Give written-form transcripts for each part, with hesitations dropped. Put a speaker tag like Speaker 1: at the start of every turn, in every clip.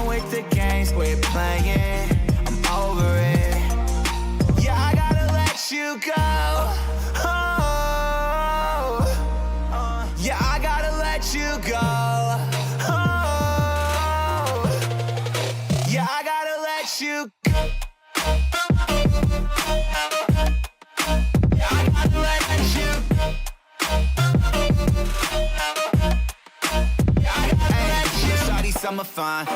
Speaker 1: done with the games, quit playing, I'm over it. Yeah, I gotta let you go. Oh, yeah, I gotta let you go. Oh, yeah, I gotta let you go. Yeah, I gotta let you go.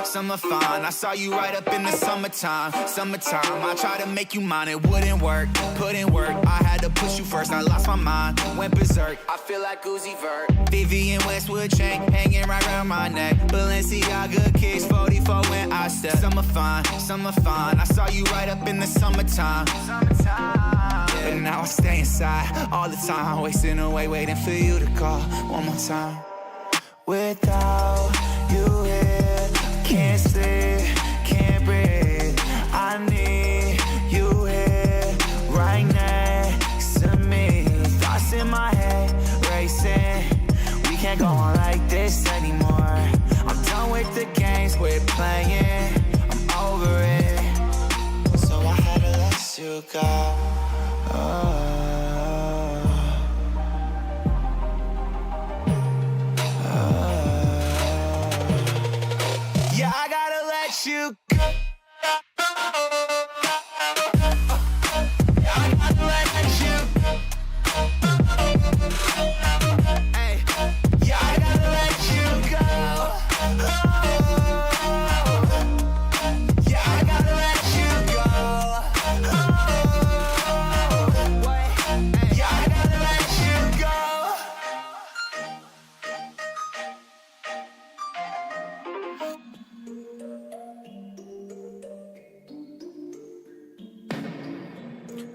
Speaker 1: Summer fine, I saw you right up in the summertime. I tried to make you mine, it wouldn't work. Put in work, I had to push you first. I lost my mind, went berserk. I feel like Uzi Vert. Vivian Westwood chain hanging right around my neck. Balenciaga kicks 44 when I step. Summer fine, I saw you right up in the summertime. Yeah. But now I stay inside all the time, wasting away waiting for you to call one more time. Without you here, can't sleep, can't breathe. I need you here, right next to me. Thoughts in my head, racing. We can't go on like this anymore. I'm done with the games, quit playing, I'm over it. So I had to let you go. Yeah, I gotta let you go. Yeah, I gotta let you go. Hey, yeah, I gotta let you go. Yeah, I gotta let you go. Yeah, I gotta let you go.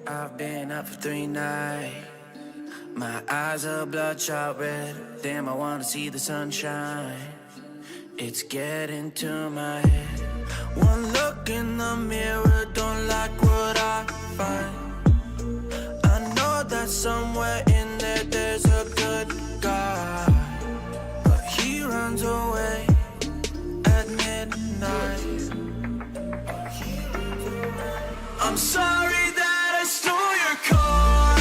Speaker 1: I've been up for 3 nights. My eyes are bloodshot red. Damn, I wanna see the sunshine. It's getting to my head. One look in the mirror, don't like what I find. I know that somewhere in there there's a good guy, but he runs away at midnight. I'm sorry that I stole your car.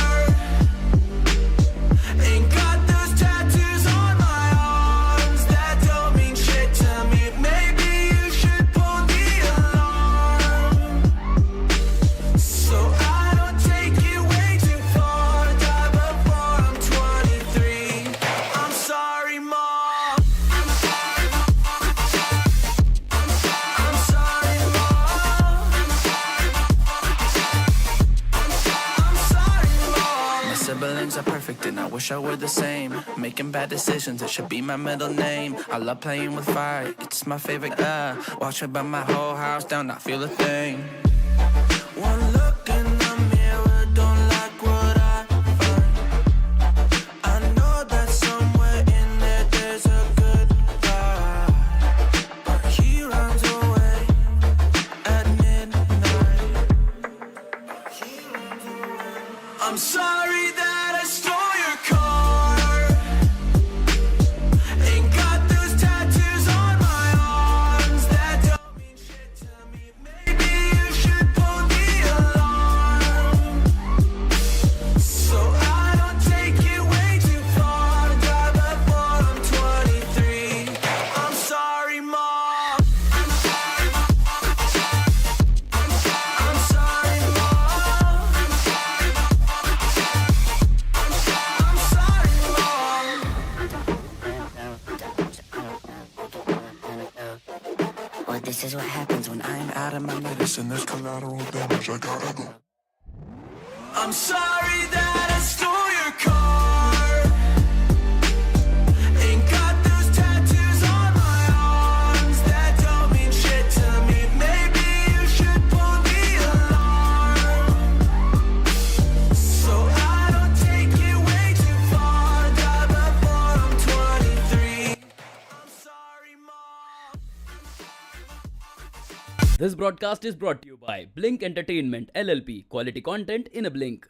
Speaker 1: Ain't got those tattoos on my arms that don't mean shit to me. Maybe you should pull the alarm, so I don't take it way too far. Die before I'm 23. I'm sorry, Mom. I'm sorry, Mom. My siblings are perfect and I wish I were the same. Making bad decisions, it should be my middle name. I love playing with fire, it's my favorite. Watch it burn my whole house down, not feel a thing. One look in the mirror, don't like what I find. I know that somewhere in there there's a good guy, but he runs away at midnight. I'm sorry that I stole your car. Ain't got those tattoos on my arms that don't mean shit to me. Maybe you should pull the alarm, so I don't take it way too far. Die before I'm 23. I'm sorry, Mom. I'm sorry, Mom. I'm sorry, Mom.
Speaker 2: Well, this is what happens when I'm out of my medicine.
Speaker 3: There's collateral damage, I gotta go.
Speaker 1: I'm sorry that I stole your car. Ain't got those tattoos on my arms that don't mean shit to me. Maybe you should pull the alarm, so I don't take it way too far. Die before I'm 23. I'm sorry, Mom.
Speaker 4: This broadcast is brought to you by Blink Entertainment LLP. Quality content in a blink.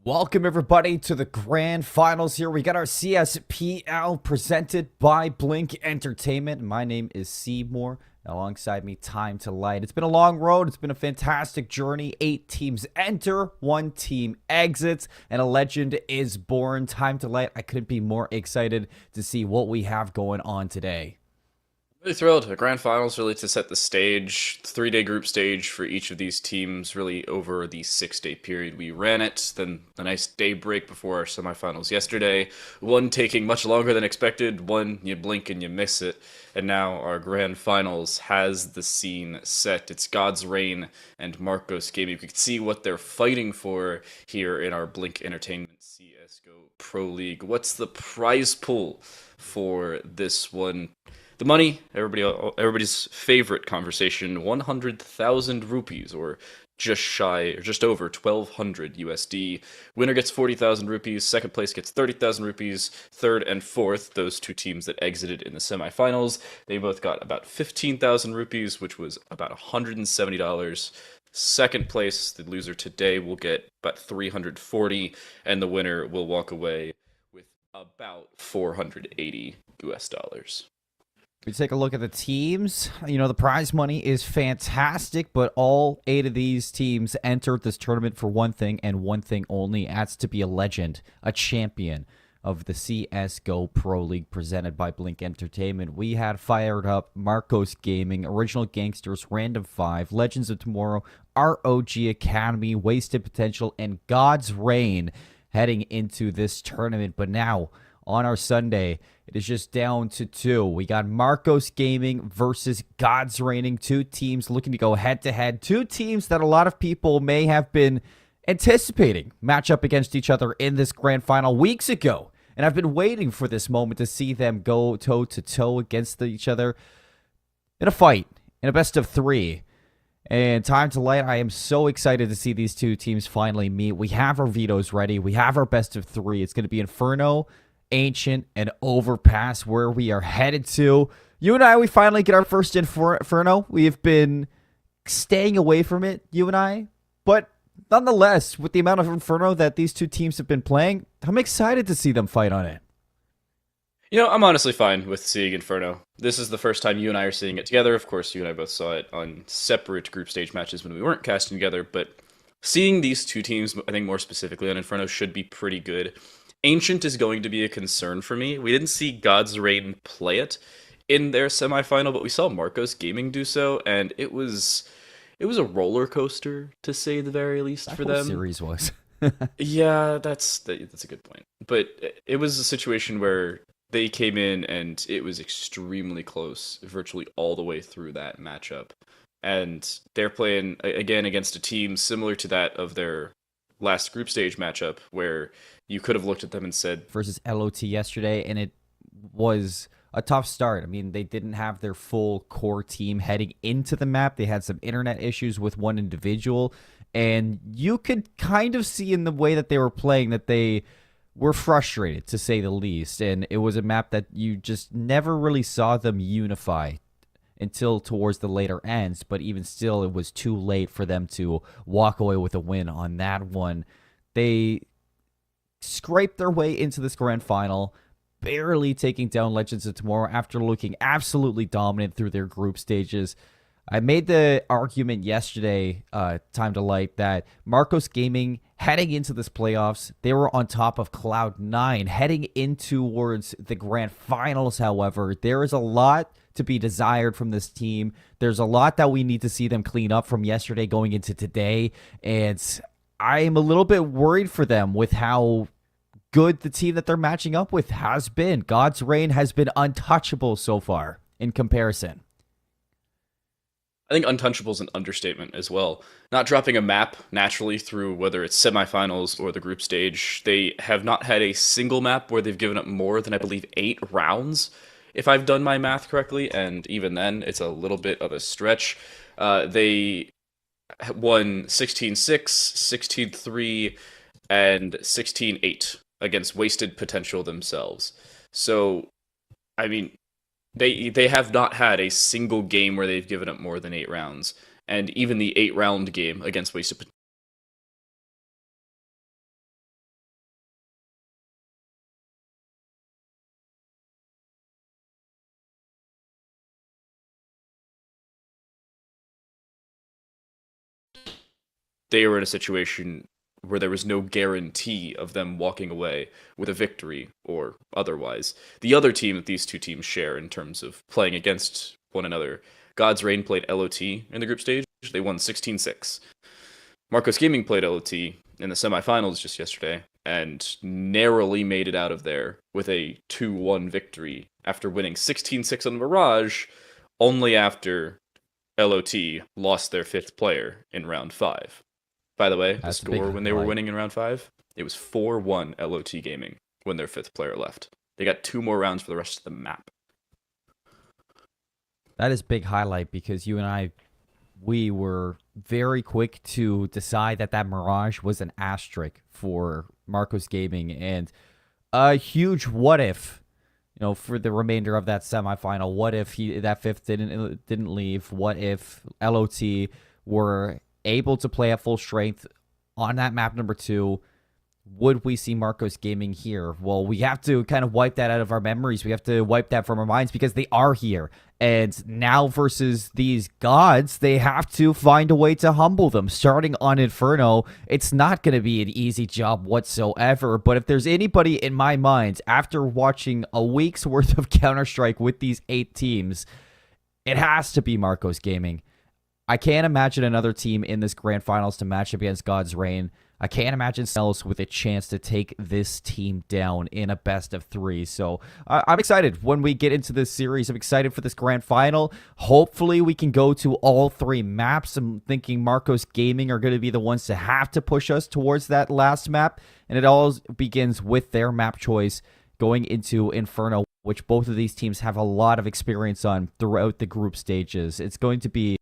Speaker 5: Welcome everybody to the grand finals here. We got our CSPL presented by Blink Entertainment. My name is Seymour. Alongside me, Time to Light. It's been a long road. It's been a fantastic journey. 8 teams enter, 1 team exits, and a legend is born. Time to Light. I couldn't be more excited to see what we have going on today.
Speaker 6: Really thrilled. The grand finals really to set the stage, 3-day group stage for each of these teams, really over the 6-day period we ran it. Then a nice day break before our semifinals yesterday. One taking much longer than expected, one you blink and you miss it. And now our grand finals has the scene set. It's God's Reign and Marcos Gaming. We can see what they're fighting for here in our Blink Entertainment CSGO Pro League. What's the prize pool for this one? The money, everybody's favorite conversation, 100,000 rupees, or just shy, or just over 1,200 USD. Winner gets 40,000 rupees, second place gets 30,000 rupees, third and fourth, those two teams that exited in the semifinals, they both got about 15,000 rupees, which was about $170. Second place, the loser today, will get about 340, and the winner will walk away with about 480 US dollars.
Speaker 5: We take a look at the teams. You know, the prize money is fantastic, but all 8 of these teams entered this tournament for one thing and one thing only. That's to be a legend, a champion of the CSGO Pro League presented by Blink Entertainment. We had Firedup, Marcos Gaming, Original Gangsters, Random 5, Legends of Tomorrow, ROG Academy, Wasted Potential, and God's Reign heading into this tournament. But now, on our Sunday, it is just down to 2. We got Marcos Gaming versus God's Reigning. 2 teams looking to go head-to-head. 2 teams that a lot of people may have been anticipating match up against each other in this grand final weeks ago. And I've been waiting for this moment to see them go toe-to-toe against each other in a fight, in a best of 3. And Time to Light, I am so excited to see these 2 teams finally meet. We have our vetoes ready. We have our best of 3. It's going to be Inferno, Ancient, and Overpass where we are headed to. You and I, we finally get our first Inferno. We have been staying away from it, you and I. But nonetheless, with the amount of Inferno that these 2 teams have been playing, I'm excited to see them fight on it.
Speaker 6: You know, I'm honestly fine with seeing Inferno. This is the first time you and I are seeing it together. Of course, you and I both saw it on separate group stage matches when we weren't casting together, but seeing these 2 teams, I think more specifically on Inferno, should be pretty good. Ancient is going to be a concern for me. We didn't see God's Reign play it in their semifinal, but we saw Marcos Gaming do so, and it was a roller coaster, to say the very least, for them.
Speaker 5: Series was.
Speaker 6: Yeah, that's a good point. But it was a situation where they came in and it was extremely close, virtually all the way through that matchup. And they're playing again against a team similar to that of their last group stage matchup, where you could have looked at them and said
Speaker 5: versus LOT yesterday, and it was a tough start. I mean, they didn't have their full core team heading into the map. They had some internet issues with one individual, and you could kind of see in the way that they were playing that they were frustrated, to say the least. And it was a map that you just never really saw them unify until towards the later ends, but even still, it was too late for them to walk away with a win on that one. They scraped their way into this grand final, barely taking down Legends of Tomorrow after looking absolutely dominant through their group stages. I made the argument yesterday, Time to Light, that Marcos Gaming, heading into this playoffs, they were on top of Cloud9. Heading in towards the grand finals, however, there is a lot to be desired from this team. There's a lot that we need to see them clean up from yesterday going into today, and I'm a little bit worried for them with how good the team that they're matching up with has been. God's Reign has been untouchable so far in comparison.
Speaker 6: I think untouchable is an understatement as well. Not dropping a map naturally through whether it's semifinals or the group stage. They have not had a single map where they've given up more than, I believe, 8 rounds, if I've done my math correctly, and even then, it's a little bit of a stretch. They won 16-6, 16-3, and 16-8 against Wasted Potential themselves. So, I mean, they have not had a single game where they've given up more than 8 rounds. And even the 8-round game against Wasted they were in a situation where there was no guarantee of them walking away with a victory or otherwise. The other team that these two teams share in terms of playing against one another, God's Reign played LOT in the group stage. They won 16-6. Marcos Gaming played LOT in the semifinals just yesterday and narrowly made it out of there with a 2-1 victory after winning 16-6 on Mirage, only after LOT lost their 5th player in round 5. By the way, the score when they were winning in round 5, it was 4-1 LOT Gaming when their 5th player left. They got 2 more rounds for the rest of the map.
Speaker 5: That is big highlight because you and I, we were very quick to decide that Mirage was an asterisk for Marcos Gaming, and a huge what if, for the remainder of that semifinal. What if that 5th didn't leave? What if LOT were able to play at full strength on that map number 2? Would we see Marcos Gaming here? Well, we have to kind of wipe that out of our memories. We have to wipe that from our minds because they are here. And now versus these gods, they have to find a way to humble them. Starting on Inferno, it's not going to be an easy job whatsoever. But if there's anybody in my mind, after watching a week's worth of Counter-Strike with these 8 teams, it has to be Marcos Gaming. I can't imagine another team in this grand finals to match up against God's Reign. I can't imagine else with a chance to take this team down in a best of 3. So I'm excited when we get into this series. I'm excited for this grand final. Hopefully we can go to all 3 maps. I'm thinking Marcos Gaming are going to be the ones to have to push us towards that last map. And it all begins with their map choice going into Inferno, which both of these teams have a lot of experience on throughout the group stages. It's going to be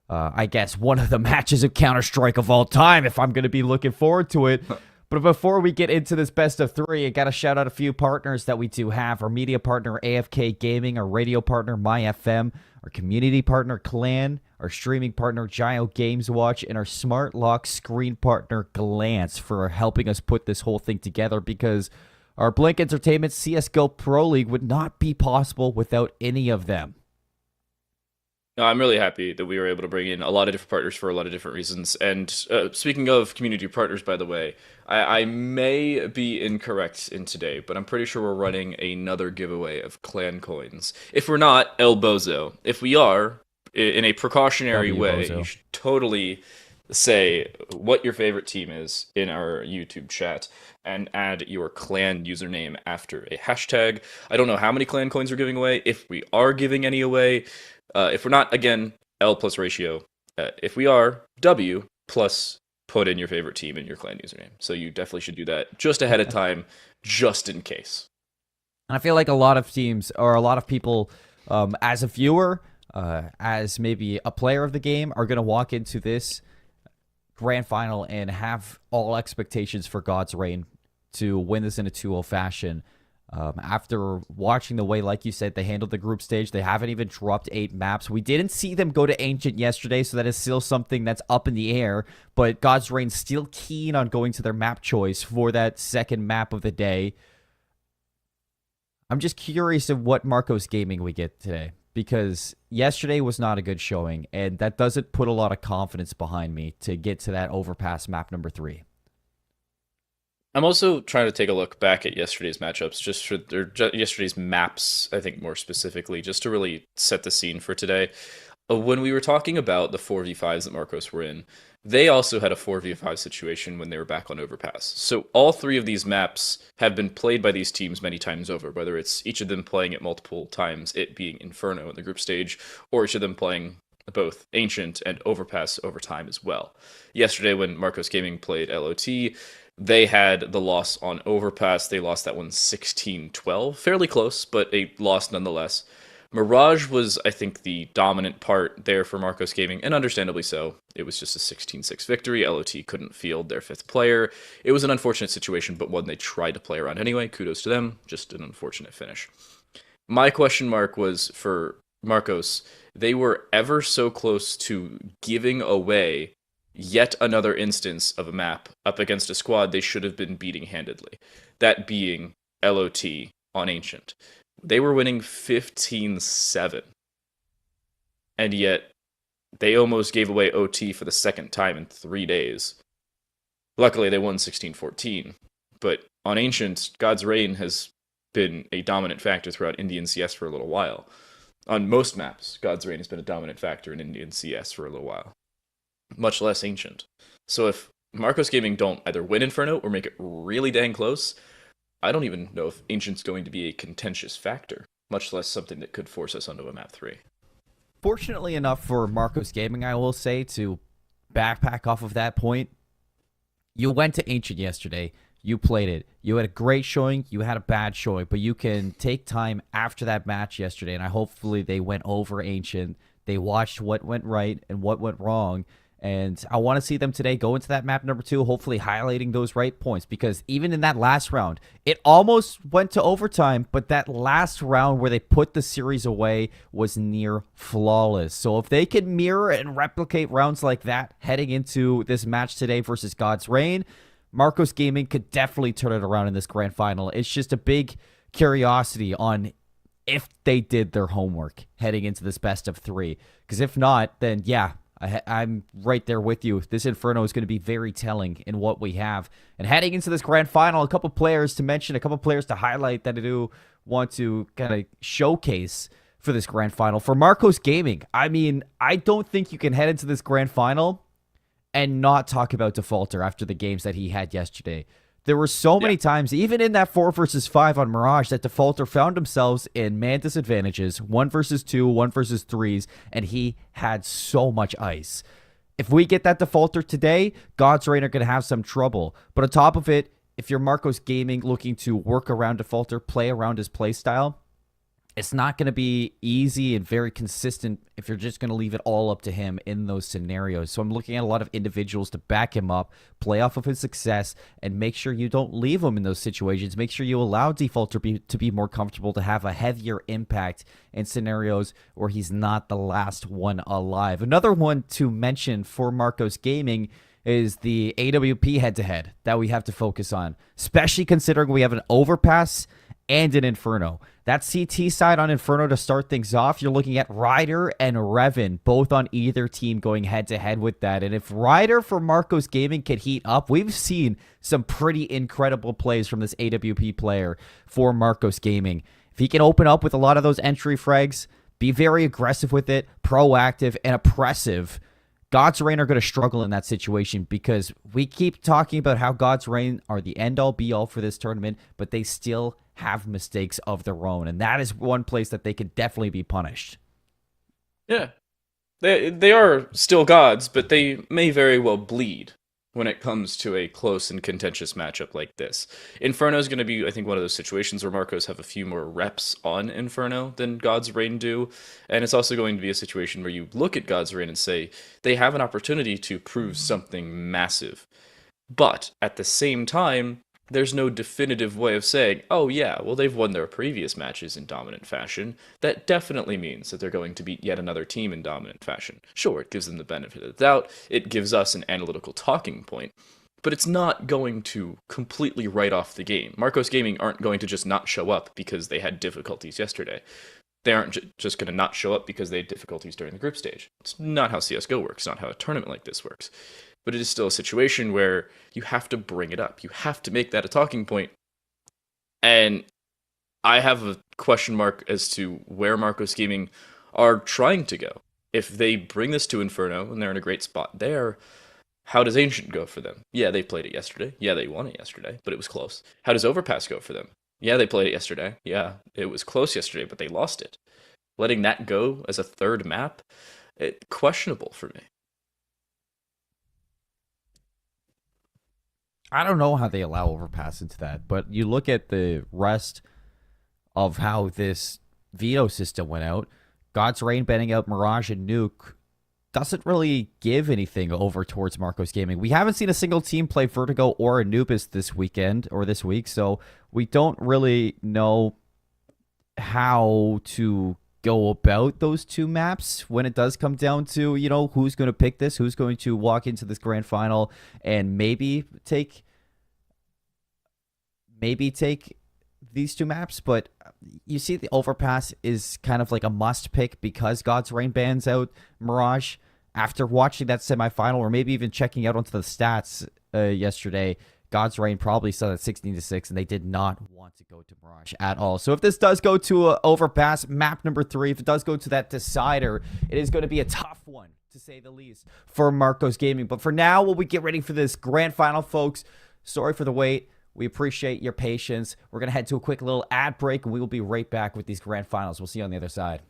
Speaker 5: I guess one of the matches of Counter-Strike of all time, if I'm going to be looking forward to it. But before we get into this best of 3, I got to shout out a few partners that we do have. Our media partner, AFK Gaming, our radio partner, MyFM, our community partner, Clan, our streaming partner, Gio Games Watch, and our smart lock screen partner, Glance, for helping us put this whole thing together, because our Blink Entertainment CSGO Pro League would not be possible without any of them.
Speaker 6: No, I'm really happy that we were able to bring in a lot of different partners for a lot of different reasons. And speaking of community partners, by the way, I may be incorrect in today, but I'm pretty sure we're running another giveaway of clan coins. If we're not, El Bozo. If we are, in a precautionary way, you should totally say what your favorite team is in our YouTube chat and add your clan username after a hashtag. I don't know how many clan coins we're giving away, if we are giving any away. If we're not, again, L plus ratio. If we are, W plus put in your favorite team and your clan username. So you definitely should do that just ahead of time, just in case.
Speaker 5: And I feel like a lot of teams, or a lot of people, as a viewer, as maybe a player of the game, are going to walk into this grand final and have all expectations for God's Reign to win this in a 2-0 fashion. After watching the way, like you said, they handled the group stage, they haven't even dropped 8 maps. We didn't see them go to Ancient yesterday, so that is still something that's up in the air. But God's Reign's still keen on going to their map choice for that second map of the day. I'm just curious of what Marcos Gaming we get today, because yesterday was not a good showing, and that doesn't put a lot of confidence behind me to get to that overpass map number 3.
Speaker 6: I'm also trying to take a look back at yesterday's matchups, yesterday's maps, I think more specifically, just to really set the scene for today. When we were talking about the 4v5s that Marcos were in, they also had a 4v5 situation when they were back on Overpass. So all 3 of these maps have been played by these teams many times over, whether it's each of them playing it multiple times, it being Inferno in the group stage, or each of them playing both Ancient and Overpass over time as well. Yesterday when Marcos Gaming played LOT, they had the loss on Overpass. They lost that one 16-12. Fairly close, but a loss nonetheless. Mirage was, I think, the dominant part there for Marcos Gaming, and understandably so. It was just a 16-6 victory. LOT couldn't field their 5th player. It was an unfortunate situation, but one they tried to play around anyway. Kudos to them. Just an unfortunate finish. My question mark was for Marcos. They were ever so close to giving away yet another instance of a map up against a squad they should have been beating handedly. That being LOT on Ancient. They were winning 15-7. And yet, They almost gave away OT for the second time in 3 days. Luckily, they won 16-14. But on Ancient, God's Reign has been a dominant factor throughout Indian CS for a little while. On most maps, God's Reign has been a dominant factor in Indian CS for a little while. Much less Ancient. So if Marcos Gaming don't either win Inferno or make it really dang close, I don't even know if Ancient's going to be a contentious factor, much less something that could force us onto a map 3.
Speaker 5: Fortunately enough for Marcos Gaming, I will say, to backpack off of that point, you went to Ancient yesterday. You played it. You had a great showing. You had a bad showing. But you can take time after that match yesterday, and hopefully they went over Ancient. They watched what went right and what went wrong. And I want to see them today go into that map number 2, hopefully highlighting those right points. Because even in that last round, it almost went to overtime, but that last round where they put the series away was near flawless. So if they can mirror and replicate rounds like that heading into this match today versus God's Reign, Marcos Gaming could definitely turn it around in this grand final. It's just a big curiosity on if they did their homework heading into this best of 3. Because if not, then yeah, I'm right there with you. This Inferno is going to be very telling in what we have. And heading into this grand final, a couple players to mention, a couple players to highlight that I do want to kind of showcase for this grand final. For Marcos Gaming, I mean, I don't think you can head into this grand final and not talk about Defaulter after the games that he had yesterday. There were so many times, even in that 4 versus 5 on Mirage, that Defaulter found themselves in man disadvantages, 1 versus 2, 1 versus 3s, and he had so much ice. If we get that Defaulter today, God's Reign are going to have some trouble. But on top of it, if you're Marcos Gaming looking to work around Defaulter, play around his playstyle, it's not going to be easy and very consistent if you're just going to leave it all up to him in those scenarios. So I'm looking at a lot of individuals to back him up, play off of his success, and make sure you don't leave him in those situations. Make sure you allow Defaulter to be more comfortable, to have a heavier impact in scenarios where he's not the last one alive. Another one to mention for Marcos Gaming is the AWP head-to-head that we have to focus on, especially considering we have an Overpass and an Inferno. That CT side on Inferno to start things off, you're looking at Ryder and Revan, both on either team going head-to-head with that. And if Ryder for Marcos Gaming can heat up, we've seen some pretty incredible plays from this AWP player for Marcos Gaming. If he can open up with a lot of those entry frags, be very aggressive with it, proactive and oppressive, God's Reign are going to struggle in that situation, because we keep talking about how God's Reign are the end-all be-all for this tournament, but they still have mistakes of their own, and that is one place that they could definitely be punished.
Speaker 6: Yeah. They are still gods, but they may very well bleed when it comes to a close and contentious matchup like this. Inferno is going to be, I think, one of those situations where Marcos have a few more reps on Inferno than God's Reign do, and it's also going to be a situation where you look at God's Reign and say, they have an opportunity to prove something massive. But, at the same time, there's no definitive way of saying, oh yeah, well they've won their previous matches in dominant fashion. That definitely means that they're going to beat yet another team in dominant fashion. Sure, it gives them the benefit of the doubt, it gives us an analytical talking point, but it's not going to completely write off the game. Marcos Gaming aren't going to just not show up because they had difficulties yesterday. They aren't just going to not show up because they had difficulties during the group stage. It's not how CSGO works, not how a tournament like this works. But it is still a situation where you have to bring it up. You have to make that a talking point. And I have a question mark as to where Marcos Gaming are trying to go. If they bring this to Inferno and they're in a great spot there, how does Ancient go for them? Yeah, they played it yesterday. Yeah, they won it yesterday, but it was close. How does Overpass go for them? Yeah, they played it yesterday. Yeah, it was close yesterday, but they lost it. Letting that go as a third map, questionable for me.
Speaker 5: I don't know how they allow Overpass into that, but you look at the rest of how this veto system went out. God's Reign banning out Mirage and Nuke doesn't really give anything over towards Marcos Gaming. We haven't seen a single team play Vertigo or Anubis this weekend or this week, so we don't really know how to go about those two maps when it does come down to, you know, who's going to pick this, who's going to walk into this grand final and maybe take these two maps. But you see the Overpass is kind of like a must pick because God's Reign bans out Mirage, after watching that semifinal, or maybe even checking out onto the stats yesterday, God's Reign probably saw that 16-6, and they did not want to go to Mirage at all. So if this does go to Overpass, map number 3, if it does go to that decider, it is going to be a tough one, to say the least, for Marcos Gaming. But for now, while we get ready for this grand final, folks, sorry for the wait. We appreciate your patience. We're going to head to a quick little ad break, and we will be right back with these grand finals. We'll see you on the other side.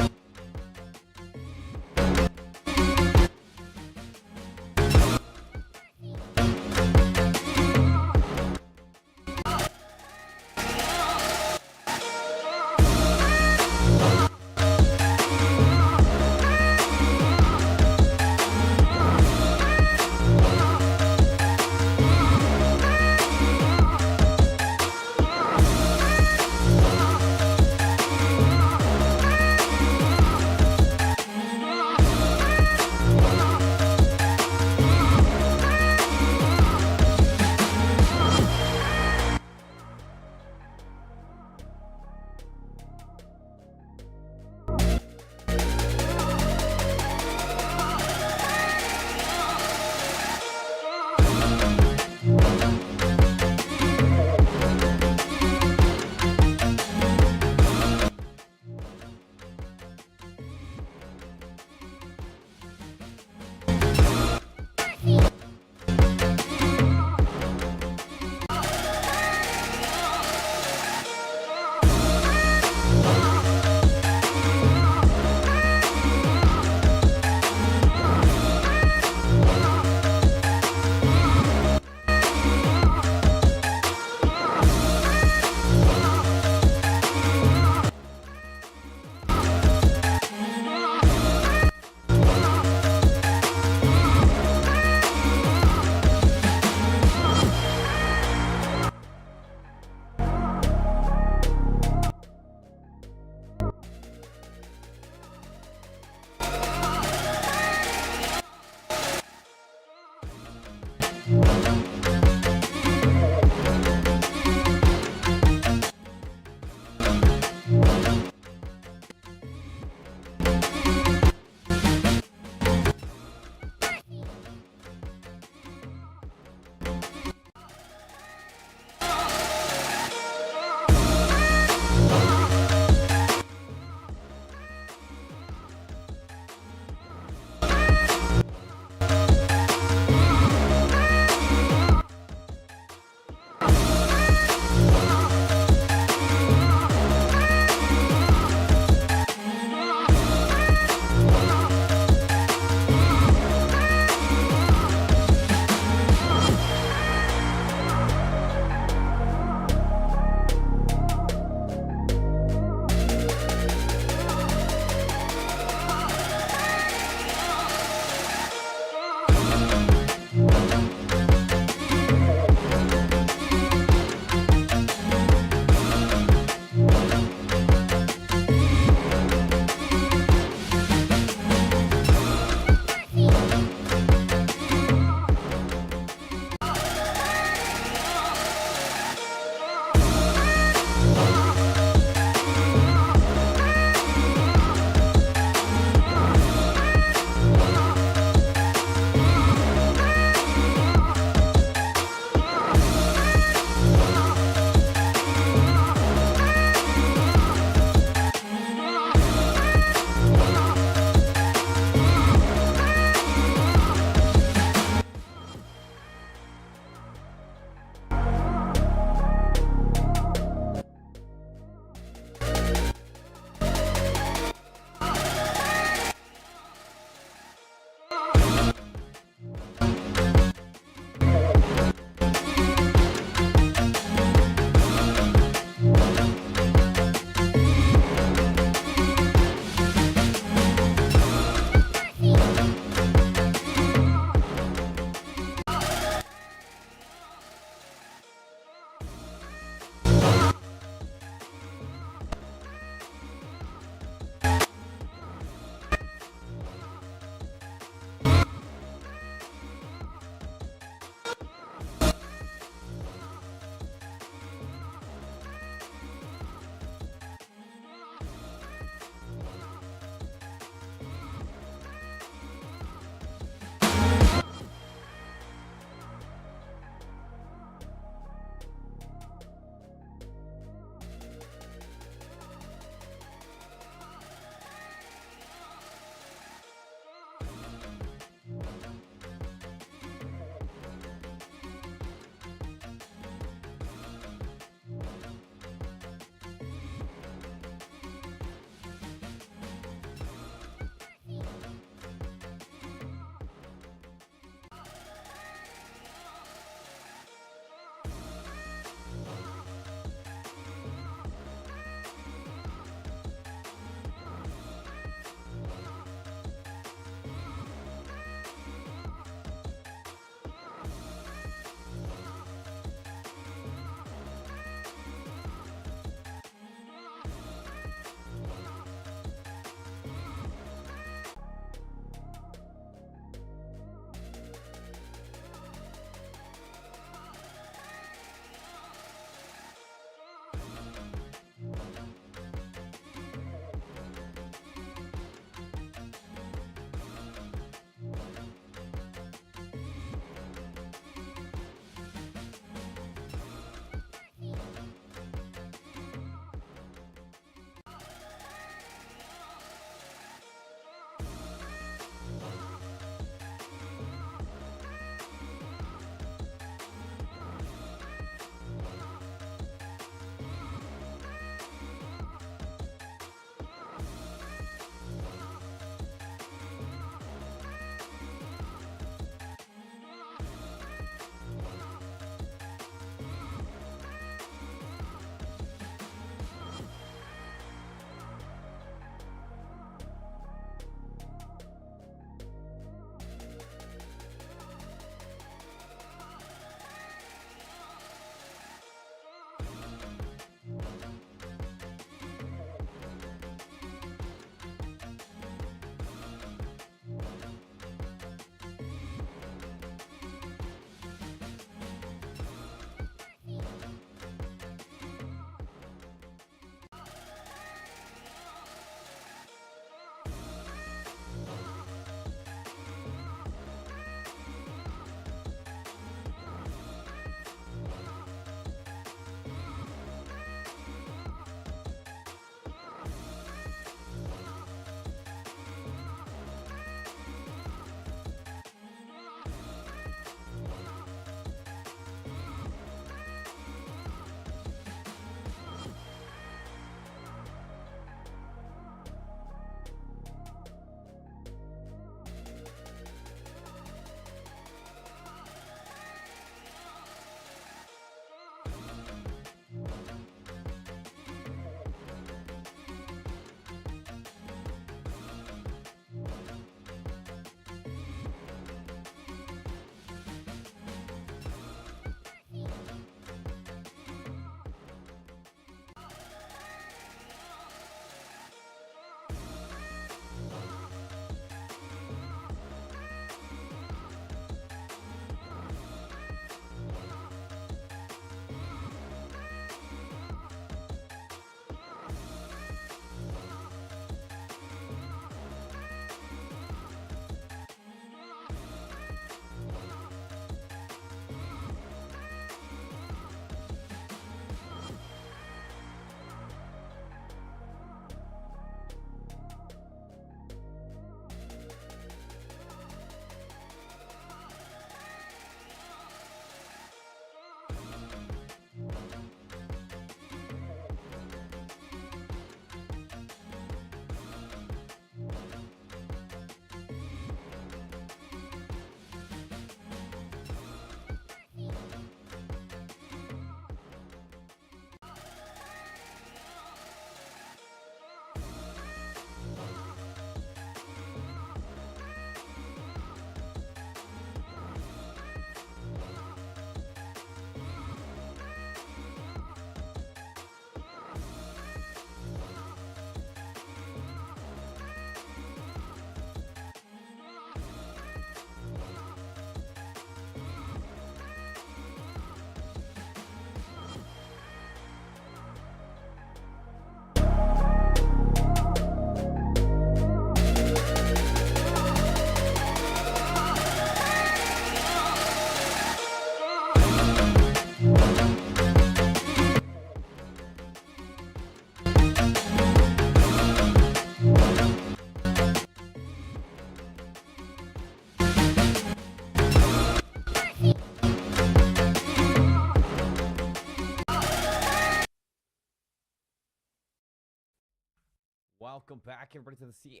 Speaker 5: Welcome back, everybody, to the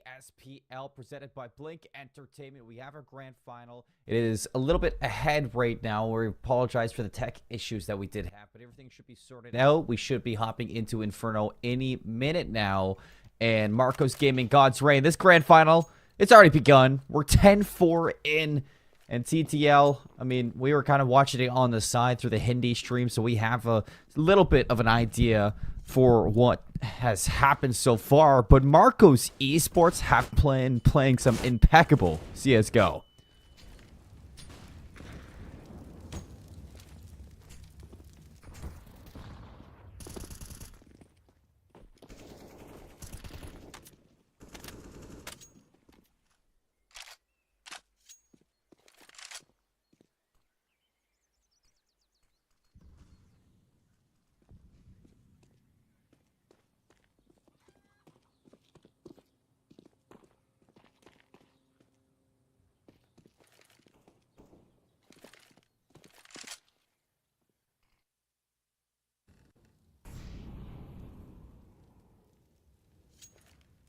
Speaker 5: CSPL presented by Blink Entertainment. We have our grand final. It is a little bit ahead right now. We apologize for the tech issues that we did have, but everything should be sorted out. We should be hopping into Inferno any minute now. And Marcos Gaming, God's Reign. This grand final, it's already begun. We're 10-4 in. And TTL, I mean, we were kind of watching it on the side through the Hindi stream, so we have a little bit of an idea for what has happened so far. But Marcos Esports have playing some impeccable CSGO.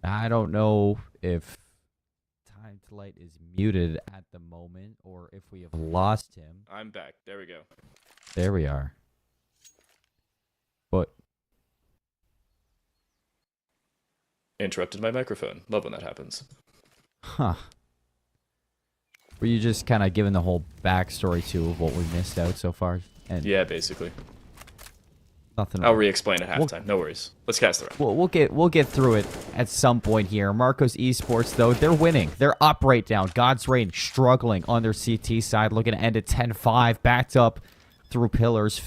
Speaker 5: I don't know if Time to Light is muted at the moment or if we have lost him.
Speaker 6: I'm back. There we go.
Speaker 5: There we are. But
Speaker 6: Interrupted my microphone. Love when that happens.
Speaker 5: huh. Were you just kind of giving the whole backstory to of what we missed out so far? And
Speaker 6: Yeah, basically.
Speaker 5: nothing.
Speaker 6: I'll re-explain at halftime. No worries. Let's cast the round.
Speaker 5: We'll get through it at some point here. Marcos Esports, though, they're winning. They're up right now. God's Reign struggling on their CT side, looking to end at 10-5, backed up through pillars.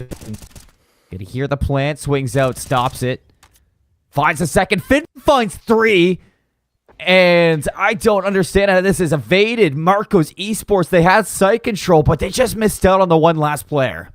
Speaker 5: Gonna hear the plant, swings out, stops it, finds a second, Finn finds three, and I don't understand how this is evaded. Marcos Esports, they had site control, but they just missed out on the one last player.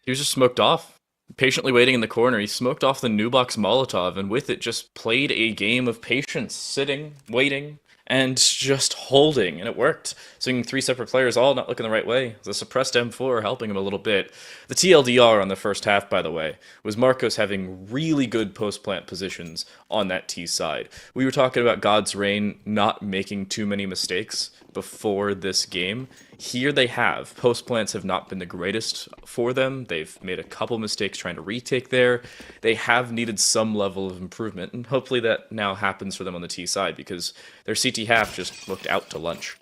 Speaker 6: He was just smoked off. Patiently waiting in the corner, he smoked off the new box Molotov, and with it just played a game of patience, sitting, waiting, and just holding, and it worked. Seeing three separate players all not looking the right way. The suppressed M4 helping him a little bit. The TLDR on the first half, by the way, was Marcos having really good post-plant positions on that T side. We were talking about God's Reign not making too many mistakes before this game. Here they have. Post plants have not been the greatest for them. They've made a couple mistakes trying to retake there. They have needed some level of improvement, and hopefully that now happens for them on the T side because their CT half just looked out to lunch.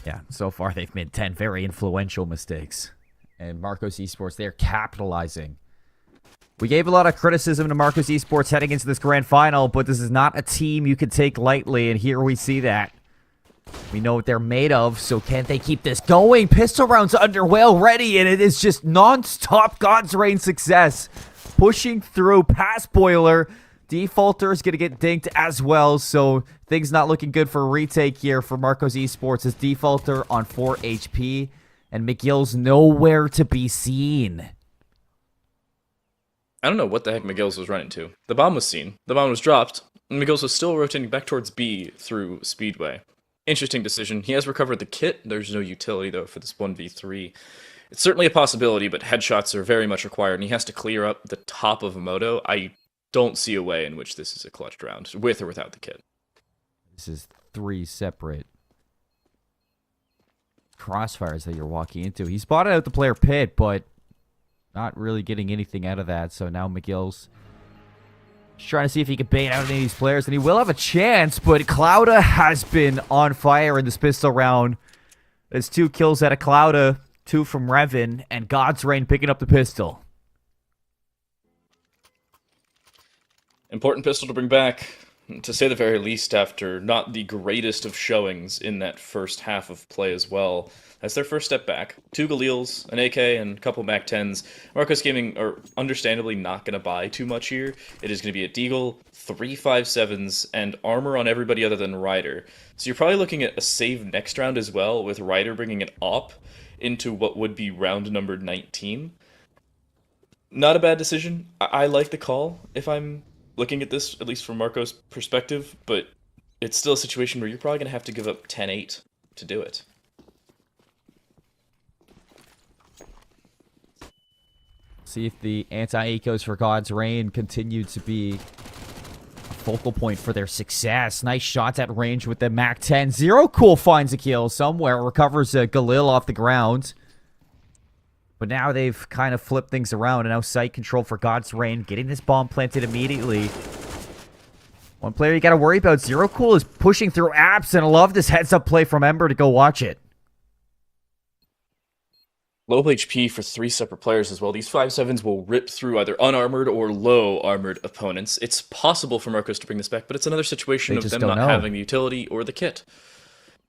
Speaker 5: Yeah, so far they've made 10 very influential mistakes. And Marcos Esports, they're capitalizing. We gave a lot of criticism to Marcos Esports heading into this grand final, but this is not a team you can take lightly, and here we see that. We know what they're made of, so can't they keep this going? Pistol rounds underway already, and it is just non-stop God's Reign success. Pushing through past Boiler. Defaulter is going to get dinked as well, so things not looking good for a retake here for Marcos Esports. As Defaulter on 4 HP, and McGill's nowhere to be seen.
Speaker 6: I don't know what the heck McGill's was running to. The bomb was seen. The bomb was dropped, and McGill's was still rotating back towards B through Speedway. Interesting decision. He has recovered the kit. There's no utility, though, for this 1v3. It's certainly a possibility, but headshots are very much required, and he has to clear up the top of a moto. I don't see a way in which this is a clutched round, with or without the kit.
Speaker 5: This is 3 separate crossfires that you're walking into. He spotted out the player pit, but not really getting anything out of that, so now McGill's trying to see if he can bait out any of these players, and he will have a chance, but Clouda has been on fire in this pistol round. There's 2 kills out of Clouda, 2 from Revan, and God's Reign picking up the pistol.
Speaker 6: Important pistol to bring back, to say the very least, after not the greatest of showings in that first half of play as well. That's their first step back. 2 Galils, an AK, and a couple Mac 10s. Marcos Gaming are understandably not going to buy too much here. It is going to be a Deagle, 3 5.7s, and armor on everybody other than Ryder. So you're probably looking at a save next round as well, with Ryder bringing an AWP into what would be round number 19. Not a bad decision. I like the call, if I'm looking at this, at least from Marco's perspective, but it's still a situation where you're probably going to have to give up 10-8 to do it.
Speaker 5: See if the anti-ecos for God's Reign continue to be focal point for their success. Nice shots at range with the MAC-10. Zero Cool finds a kill somewhere, recovers Galil off the ground. But now they've kind of flipped things around, and now site control for God's Reign, getting this bomb planted immediately. One player you got to worry about, Zero Cool is pushing through apps, and I love this heads-up play from Ember to go watch it.
Speaker 6: Low HP for 3 separate players as well. These 5-7s will rip through either unarmored or low armored opponents. It's possible for Marcos to bring this back, but it's another situation of them not having the utility or the kit.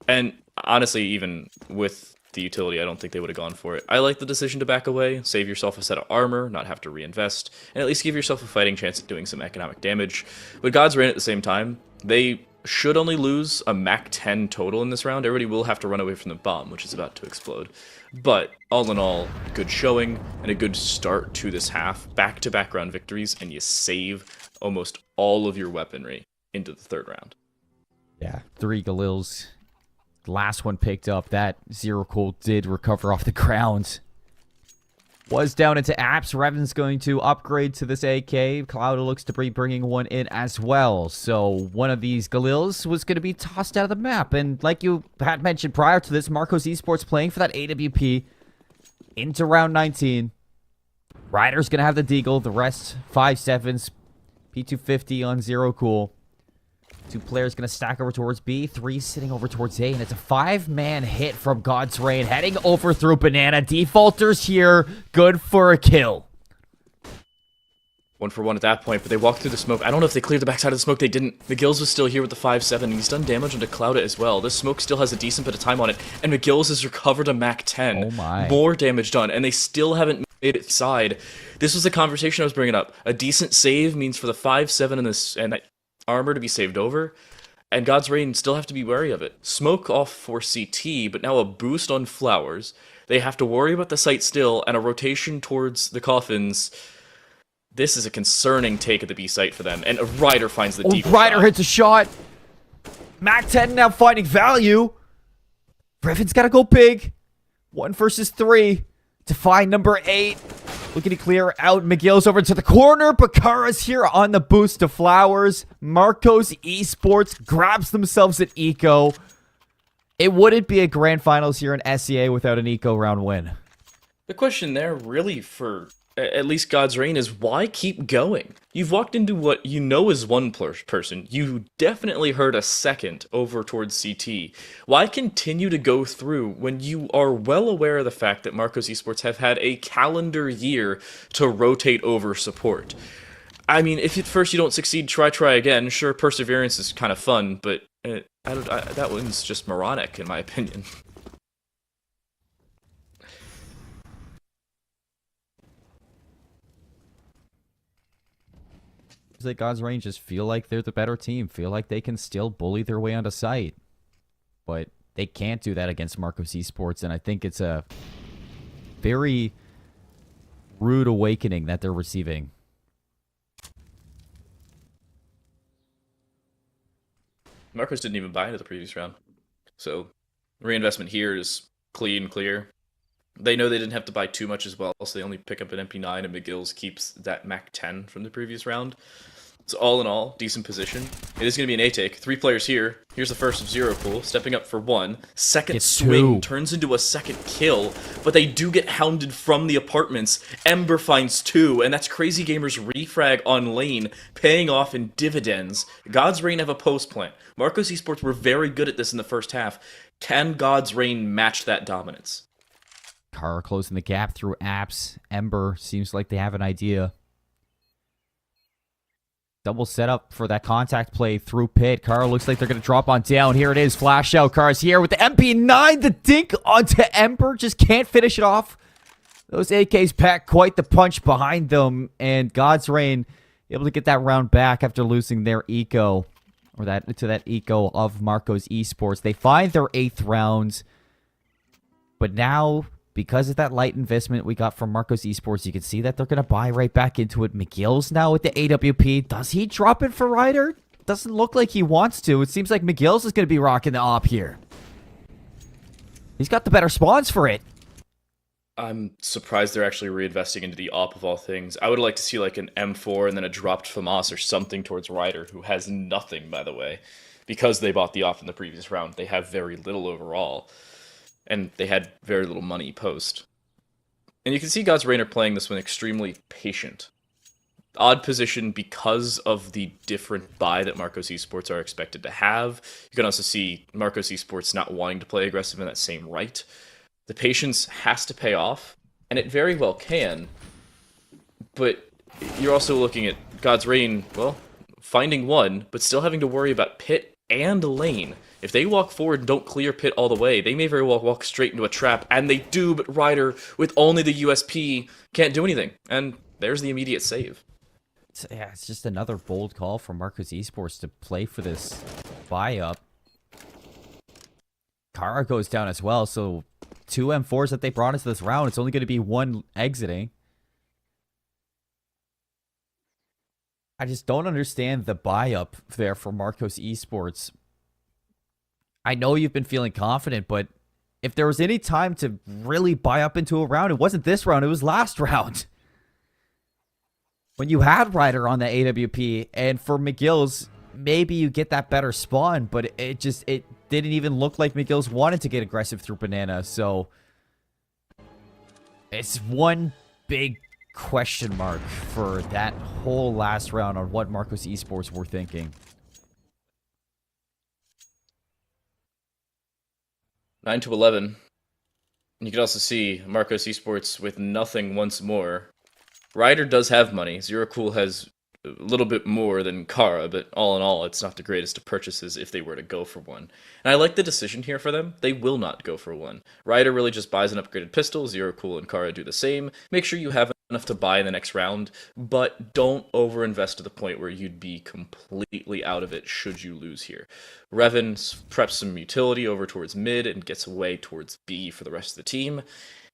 Speaker 6: And honestly, even with the utility, I don't think they would have gone for it. I like the decision to back away, save yourself a set of armor, not have to reinvest, and at least give yourself a fighting chance at doing some economic damage. But God's Reign at the same time, they should only lose a MAC-10 total in this round. Everybody will have to run away from the bomb, which is about to explode. But all in all, good showing and a good start to this half. Back-to-back round victories, and you save almost all of your weaponry into the third round.
Speaker 5: Yeah, 3 Galils. Last one picked up. That Zero Cool did recover off the ground. Was down into apps. Revan's going to upgrade to this AK. Cloud looks to be bringing one in as well. So one of these Galils was going to be tossed out of the map. And like you had mentioned prior to this, Marcos Esports playing for that AWP into round 19. Ryder's going to have the Deagle. The rest, 5-7s. P250 on Zero Cool. 2 players going to stack over towards B. 3 sitting over towards A. And it's a 5-man hit from God's Reign. Heading over through Banana. Defaulters here. Good for a kill.
Speaker 6: 1 for 1 at that point, but they walked through the smoke. I don't know if they cleared the backside of the smoke. They didn't. McGills was still here with the 5-7, and he's done damage onto Clouda as well. This smoke still has a decent bit of time on it, and McGills has recovered a MAC-10.
Speaker 5: Oh my.
Speaker 6: More damage done, and they still haven't made it side. This was the conversation I was bringing up. A decent save means for the 5-7 and that armor to be saved over, and God's Reign still have to be wary of it. Smoke off for CT, but now a boost on Flowers. They have to worry about the site still, and a rotation towards the coffins. This is a concerning take at the B site for them, and a Ryder finds the deep
Speaker 5: Ryder
Speaker 6: shot.
Speaker 5: hits a shot. MAC-10 now finding value. Revan's got to go big. 1 versus 3 to find number 8. Looking to clear out. McGill's over to the corner. Bakara's here on the boost to Flowers. Marcos Esports grabs themselves an eco. It wouldn't be a grand finals here in SEA without an eco round win.
Speaker 6: The question there really for at least God's Reign is why keep going? You've walked into what you know is one person. You definitely heard a second over towards CT. Why continue to go through when you are well aware of the fact that Marcos Esports have had a calendar year to rotate over support? I mean, if at first you don't succeed, try again. Sure, perseverance is kind of fun, but that one's just moronic in my opinion.
Speaker 5: That God's Reign just feel like they're the better team, feel like they can still bully their way onto site. But they can't do that against Marcos Esports, and I think it's a very rude awakening that they're receiving.
Speaker 6: Marcos didn't even buy into the previous round. So reinvestment here is clear. They know they didn't have to buy too much as well, so they only pick up an MP9, and McGills keeps that MAC-10 from the previous round. So all in all, decent position. It is going to be an A-take. 3 players here. Here's the first of Zero Cool, stepping up for 1. Second
Speaker 5: It's
Speaker 6: swing
Speaker 5: 2.
Speaker 6: turns into a second kill, but they do get hounded from the apartments. Ember finds 2, and that's Crazy Gamer's refrag on lane, paying off in dividends. God's Reign have a post plant. Marcos Esports were very good at this in the first half. Can God's Reign match that dominance?
Speaker 5: Kara closing the gap through apps. Ember seems like they have an idea. Double setup for that contact play through pit. Kara looks like they're going to drop on down. Here it is. Flash out. Kara's here with the MP9. The dink onto Ember. Just can't finish it off. Those AKs pack quite the punch behind them. And God's Reign able to get that round back after losing their eco. Or that to that eco of Marcos Esports. They find their 8th round. But now, because of that light investment we got from Marcos Esports, you can see that they're going to buy right back into it. McGill's now with the AWP. Does he drop it for Ryder? Doesn't look like he wants to. It seems like McGill's is going to be rocking the op here. He's got the better spawns for it.
Speaker 6: I'm surprised they're actually reinvesting into the op of all things. I would like to see like an M4 and then a dropped FAMAS or something towards Ryder, who has nothing, by the way. Because they bought the op in the previous round, they have very little overall. And they had very little money post. And you can see God's Reign are playing this one extremely patient. Odd position because of the different buy that Marcos Esports are expected to have. You can also see Marcos Esports not wanting to play aggressive in that same right. The patience has to pay off, and it very well can. But you're also looking at God's Reign, well, finding one, but still having to worry about pit and lane. If they walk forward and don't clear pit all the way, they may very well walk straight into a trap, and they do, but Ryder, with only the USP, can't do anything. And there's the immediate save.
Speaker 5: Yeah, it's just another bold call from Marcos Esports to play for this buy-up. Kara goes down as well, so 2 M4s that they brought into this round. It's only going to be one exiting. I just don't understand the buy-up there for Marcos Esports. I know you've been feeling confident, but if there was any time to really buy up into a round, it wasn't this round, it was last round. When you had Ryder on the AWP, and for McGill's, maybe you get that better spawn, but it didn't even look like McGill's wanted to get aggressive through Banana, so it's one big question mark for that whole last round on what Marcos Esports were thinking.
Speaker 6: 9-11. And you can also see Marcos Esports with nothing once more. Ryder does have money. Zero Cool has a little bit more than Kara, but all in all, it's not the greatest of purchases if they were to go for one. And I like the decision here for them. They will not go for one. Ryder really just buys an upgraded pistol. Zero Cool and Kara do the same. Make sure you have enough to buy in the next round, but don't overinvest to the point where you'd be completely out of it should you lose here. Revan preps some utility over towards mid and gets away towards B for the rest of the team.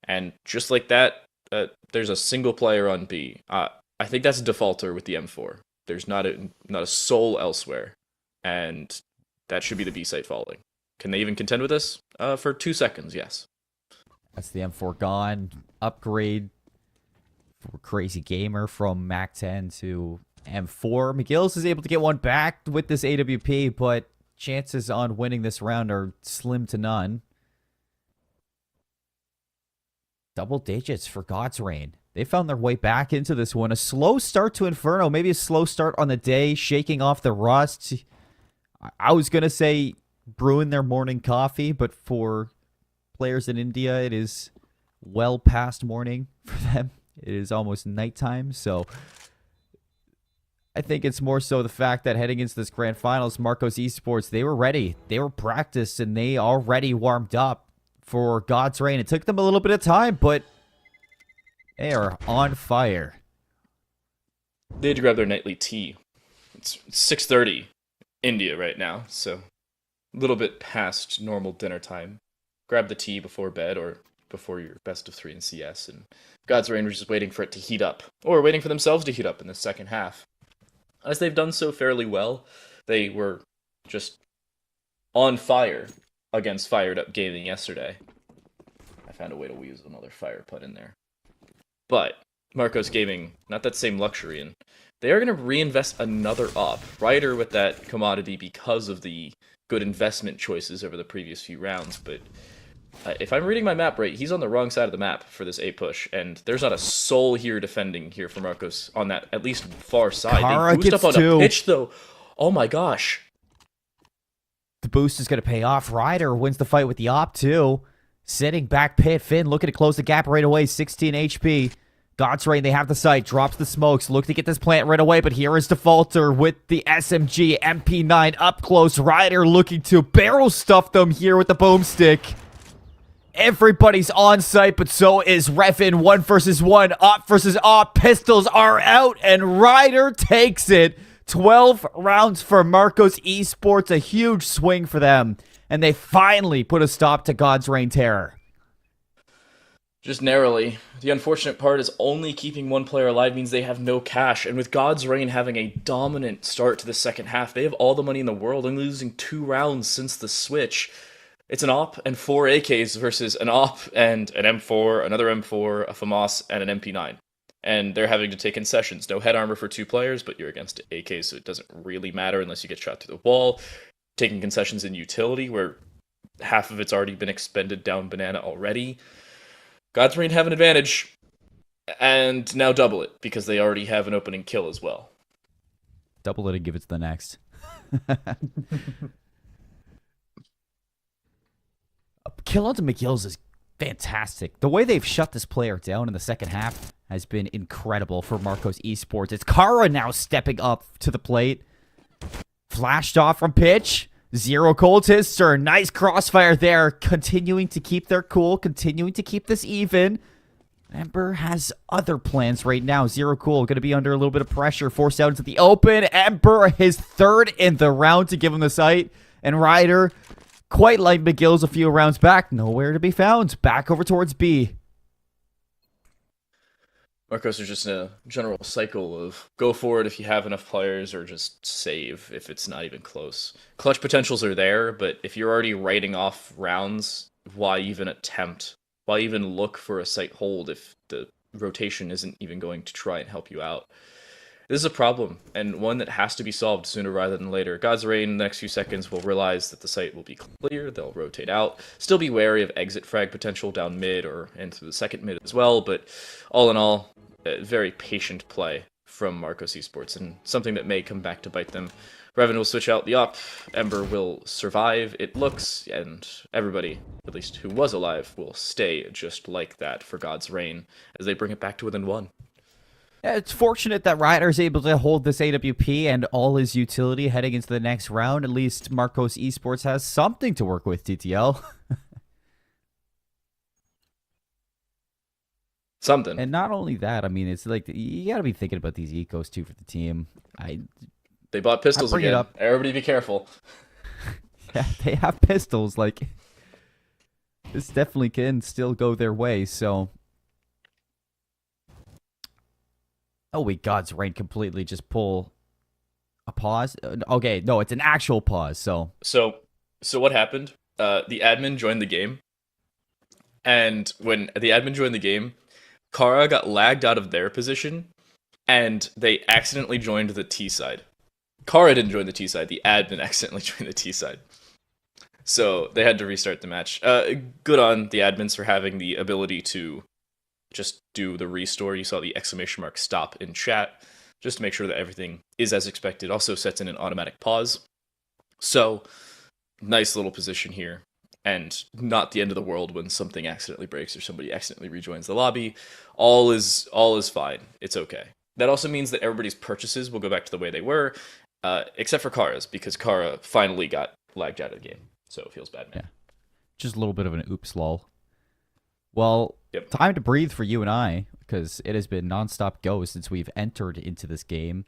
Speaker 6: And just like that, there's a single player on B. I think that's a defaulter with the M4. There's not a soul elsewhere, and that should be the B site falling. Can they even contend with this? For 2 seconds, yes.
Speaker 5: That's the M4 gone. Upgrade for Crazy Gamer from Mac 10 to M4. McGill's is able to get one back with this AWP, but chances on winning this round are slim to none. Double digits for God's Reign. They found their way back into this one. A slow start to Inferno. Maybe a slow start on the day, shaking off the rust. I was going to say brewing their morning coffee, but for players in India, it is well past morning for them. It is almost nighttime, so I think it's more so the fact that heading into this grand finals, Marcos Esports, they were ready. They were practiced, and they already warmed up for God's Reign. It took them a little bit of time, but they are on fire.
Speaker 6: They had to grab their nightly tea. It's 6:30 India right now, so a little bit past normal dinner time. Grab the tea before bed or before your best of 3 in CS, and God's Reign was just waiting for it to heat up, or waiting for themselves to heat up in the second half. As they've done so fairly well, they were just on fire against Firedup Gaming yesterday. I found a way to use another fire put in there. But Marcos Gaming, not that same luxury, and they are going to reinvest another op. Ryder with that commodity because of the good investment choices over the previous few rounds, but if I'm reading my map right, he's on the wrong side of the map for this A push, and there's not a soul here defending here for Marcos on that at least far side.
Speaker 5: Kara
Speaker 6: they boost
Speaker 5: gets
Speaker 6: up on
Speaker 5: two.
Speaker 6: a pitch though. Oh my gosh.
Speaker 5: The boost is going to pay off. Ryder wins the fight with the op too. Sitting back pit. Finn looking to close the gap right away. 16 HP. God's Reign, they have the sight. Drops the smokes. Look to get this plant right away, but here is Defaulter with the SMG MP9 up close. Ryder looking to barrel stuff them here with the boomstick. Everybody's on site, but so is Revan. 1 versus 1. Op versus op. Pistols are out, and Ryder takes it. 12 rounds for Marcos Esports. A huge swing for them. And they finally put a stop to God's Reign terror.
Speaker 6: Just narrowly. The unfortunate part is only keeping one player alive means they have no cash, and with God's Reign having a dominant start to the second half, they have all the money in the world and losing 2 rounds since the switch. It's an op and 4 AKs versus an op and an M4, another M4, a FAMAS, and an MP9. And they're having to take concessions. No head armor for 2 players, but you're against AK, so it doesn't really matter unless you get shot through the wall. Taking concessions in utility, where half of it's already been expended down banana already. God's Reign have an advantage, and now double it, because they already have an opening kill as well.
Speaker 5: Double it and give it to the next. Kill onto McGill's is fantastic. The way they've shut this player down in the second half has been incredible for Marcos Esports. It's Kara now stepping up to the plate. Flashed off from pitch. Zero Cold his turn. Nice crossfire there. Continuing to keep their cool. Continuing to keep this even. Ember has other plans right now. Zero Cool going to be under a little bit of pressure. Forced out into the open. Ember, his third in the round to give him the sight. And Ryder, quite like McGill's a few rounds back, nowhere to be found. Back over towards B.
Speaker 6: Marcos is just in a general cycle of go for it if you have enough players, or just save if it's not even close. Clutch potentials are there, but if you're already writing off rounds, why even attempt? Why even look for a site hold if the rotation isn't even going to try and help you out? This is a problem, and one that has to be solved sooner rather than later. God's Reign, in the next few seconds, will realize that the site will be clear. They'll rotate out. Still be wary of exit frag potential down mid or into the second mid as well, but all in all, a very patient play from Marcos Esports, and something that may come back to bite them. Revan will switch out the op. Ember will survive, it looks, and everybody, at least who was alive, will stay just like that for God's Reign as they bring it back to within 1.
Speaker 5: Yeah, it's fortunate that Ryder is able to hold this AWP and all his utility heading into the next round. At least Marcos Esports has something to work with, TTL.
Speaker 6: Something.
Speaker 5: And not only that, I mean, it's like, you got to be thinking about these ecos, too, for the team.
Speaker 6: They bought pistols
Speaker 5: bring it
Speaker 6: again.
Speaker 5: up.
Speaker 6: Everybody be careful.
Speaker 5: Yeah, they have pistols. Like, this definitely can still go their way, so... Oh, wait, God's Reign completely just pull a pause? Okay, no, it's an actual pause, so...
Speaker 6: So what happened? The admin joined the game, and when the admin joined the game, Kara got lagged out of their position, and they accidentally joined the T side. Kara didn't join the T side, the admin accidentally joined the T side. So they had to restart the match. Good on the admins for having the ability to just do the restore. You saw the exclamation mark stop in chat, just to make sure that everything is as expected. Also sets in an automatic pause. So, nice little position here. And not the end of the world when something accidentally breaks or somebody accidentally rejoins the lobby. All is fine. It's okay. That also means that everybody's purchases will go back to the way they were, except for Kara's, because Kara finally got lagged out of the game. So it feels bad, man.
Speaker 5: Yeah. Just a little bit of an oops lol. Well,
Speaker 6: Yep.
Speaker 5: Time to breathe for you and I, because it has been nonstop go since we've entered into this game.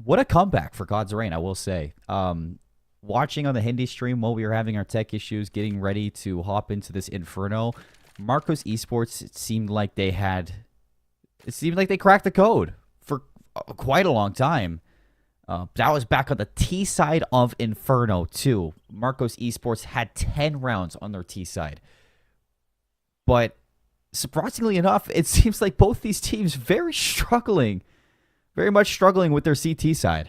Speaker 5: What a comeback for God's Reign, I will say. Watching on the Hindi stream while we were having our tech issues, getting ready to hop into this Inferno, Marcos Esports, it seemed like they cracked the code for quite a long time. That was back on the T side of Inferno, too. Marcos Esports had 10 rounds on their T side. But surprisingly enough, it seems like both these teams very much struggling with their CT side.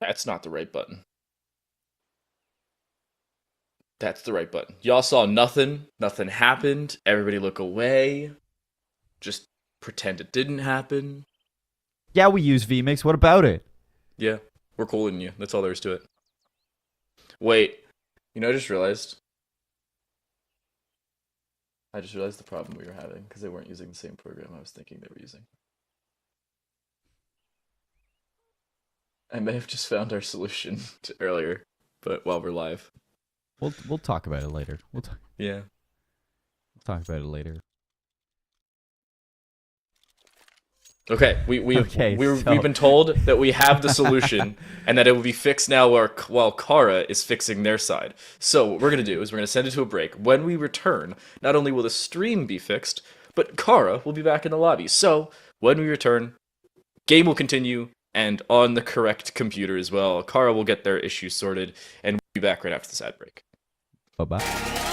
Speaker 6: That's not the right button. That's the right button. Y'all saw nothing. Nothing happened. Everybody look away. Just pretend it didn't happen.
Speaker 5: Yeah, we use vMix. What about it?
Speaker 6: Yeah, we're cooler than you. That's all there is to it. Wait, I just realized. The problem we were having because they weren't using the same program I was thinking they were using. I may have just found our solution to earlier, but while we're live.
Speaker 5: We'll talk about it later.
Speaker 6: Yeah.
Speaker 5: We'll talk about it later.
Speaker 6: Okay, we've been told that we have the solution and that it will be fixed now while Kara is fixing their side. So what we're going to do is we're going to send it to a break. When we return, not only will the stream be fixed, but Kara will be back in the lobby. So when we return, game will continue and on the correct computer as well. Kara will get their issues sorted, and we'll be back right after this ad break.
Speaker 5: Bye-bye.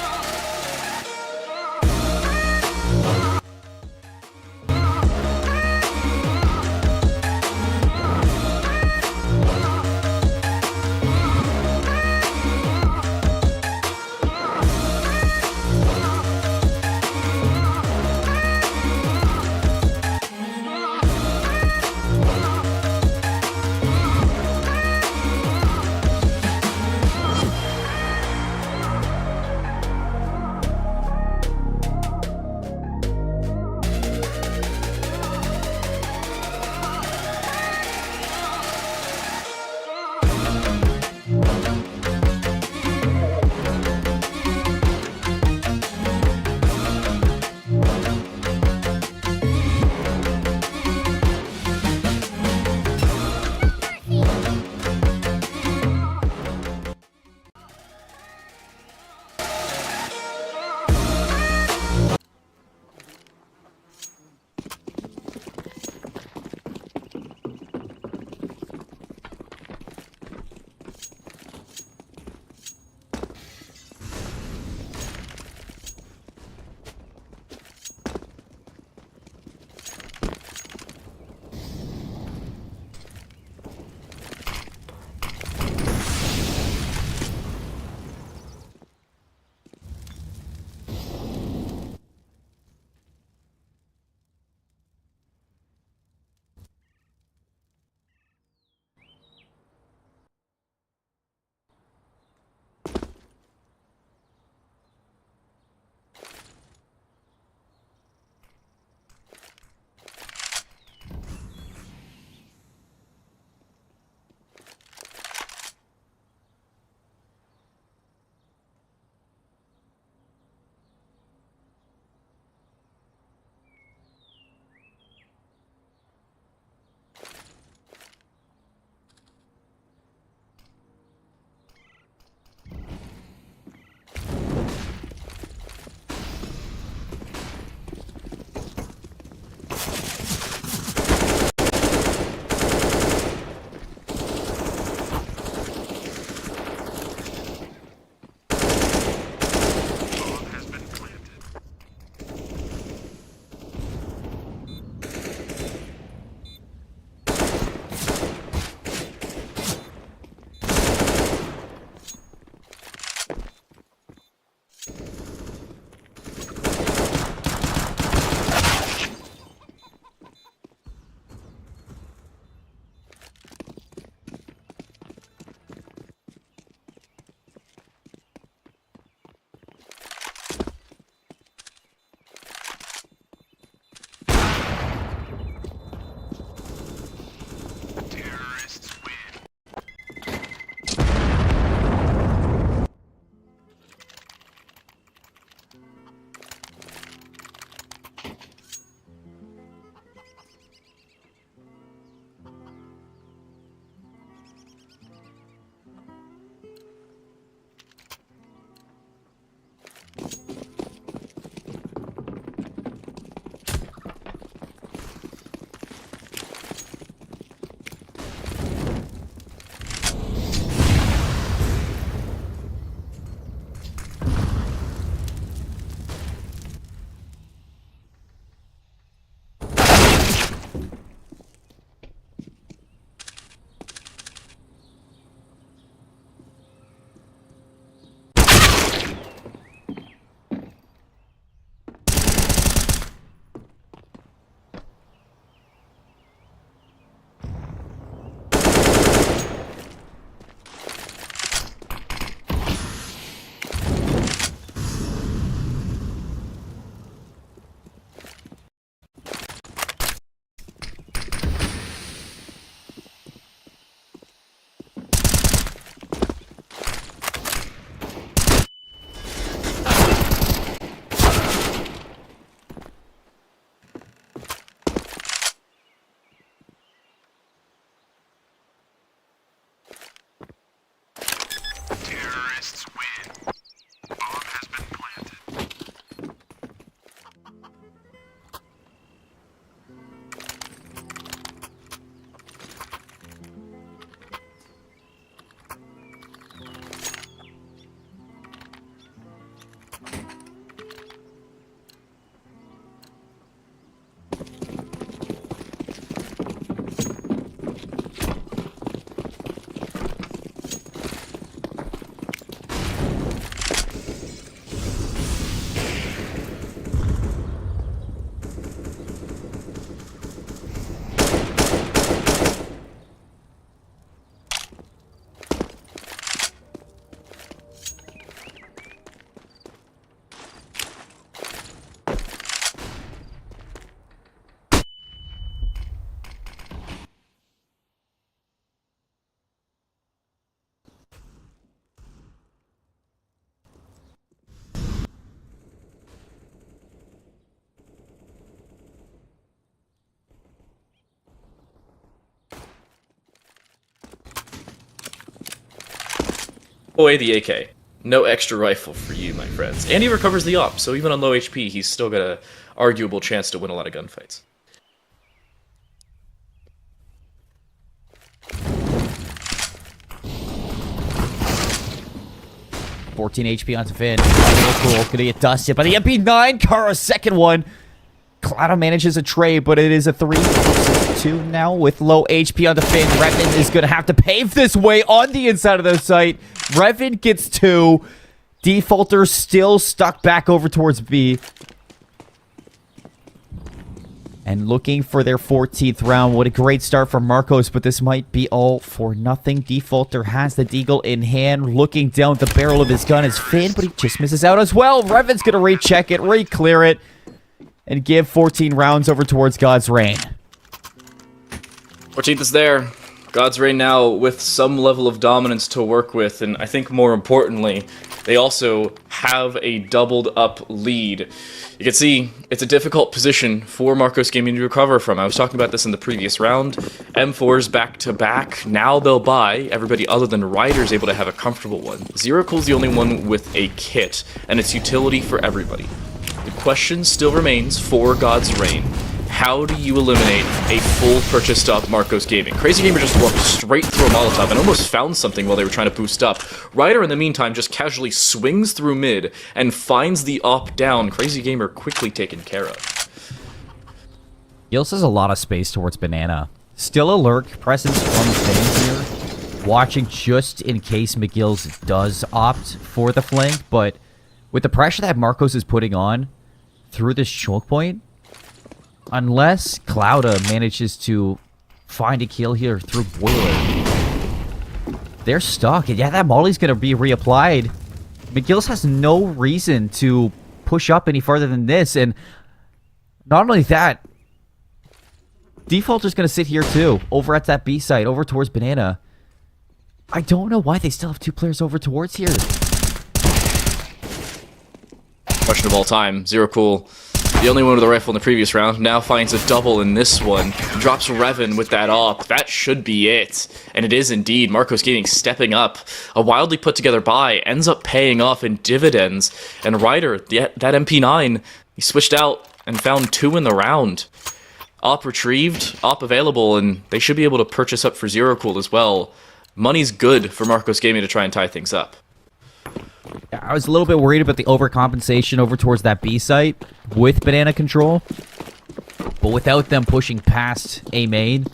Speaker 6: away the AK. No extra rifle for you, my friends. And he recovers the op, so even on low HP, he's still got an arguable chance to win a lot of gunfights.
Speaker 5: HP onto Finn. Real cool. Gonna get dusted by the MP9. Kara's second one. Cloud manages a trade, but it is a 3 versus 2 now with low HP on the Finn. Revan is going to have to pave this way on the inside of the site. Revan gets 2. Defaulter still stuck back over towards B. And looking for their 14th round. What a great start for Marcos, but this might be all for nothing. Defaulter has the deagle in hand, looking down the barrel of his gun as Finn, but he just misses out as well. Revan's going to recheck it, re-clear it, and give 14 rounds over towards God's Reign.
Speaker 6: 14th is there. God's Reign now with some level of dominance to work with, and I think more importantly, they also have a doubled up lead. You can see it's a difficult position for Marcos Gaming to recover from. I was talking about this in the previous round. M4s back to back. Now they'll buy. Everybody other than Ryder is able to have a comfortable one. Zero Cool's the only one with a kit, and it's utility for everybody. The question still remains for God's Reign. How do you eliminate a full purchased up Marcos Gaming? Crazy Gamer just walked straight through a Molotov and almost found something while they were trying to boost up. Ryder, in the meantime, just casually swings through mid and finds the op down. Crazy Gamer quickly taken care of.
Speaker 5: Gills has a lot of space towards Banana. Still a lurk presence from Finn here. Watching just in case McGills does opt for the flank, but with the pressure that Marcos is putting on through this choke point, unless Clouda manages to find a kill here through Boiler, they're stuck. And yeah, that molly's going to be reapplied. McGills has no reason to push up any farther than this. And not only that, Defaulter's going to sit here too, over at that B site, over towards Banana. I don't know why they still have 2 players over towards here.
Speaker 6: Question of all time, Zero Cool, the only one with a rifle in the previous round, now finds a double in this one. Drops Revan with that op. That should be it. And it is indeed. Marcos Gaming stepping up. A wildly put together buy ends up paying off in dividends. And Ryder, that MP9, he switched out and found 2 in the round. Op retrieved, op available, and they should be able to purchase up for Zero Cool as well. Money's good for Marcos Gaming to try and tie things up.
Speaker 5: I was a little bit worried about the overcompensation over towards that B site with Banana control. But without them pushing past A main,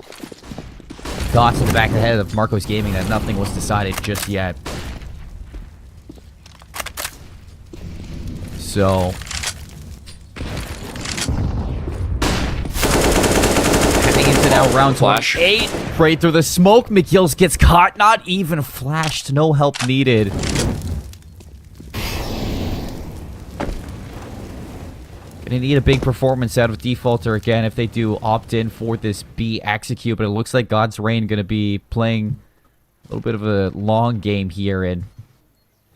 Speaker 5: thoughts in the back of the head of Marcos Gaming that nothing was decided just yet. So heading into now round
Speaker 6: Flash.
Speaker 5: 8. Right through the smoke, McGills gets caught, not even flashed, no help needed. Gonna need a big performance out of Defaulter again if they do opt in for this B execute, but it looks like God's Reign gonna be playing a little bit of a long game here and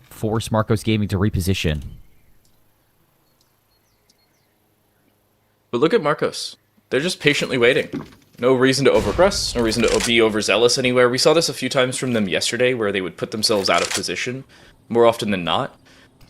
Speaker 5: force Marcos Gaming to reposition.
Speaker 6: But look at Marcos. They're just patiently waiting. No reason to overpress, no reason to be overzealous anywhere. We saw this a few times from them yesterday where they would put themselves out of position more often than not.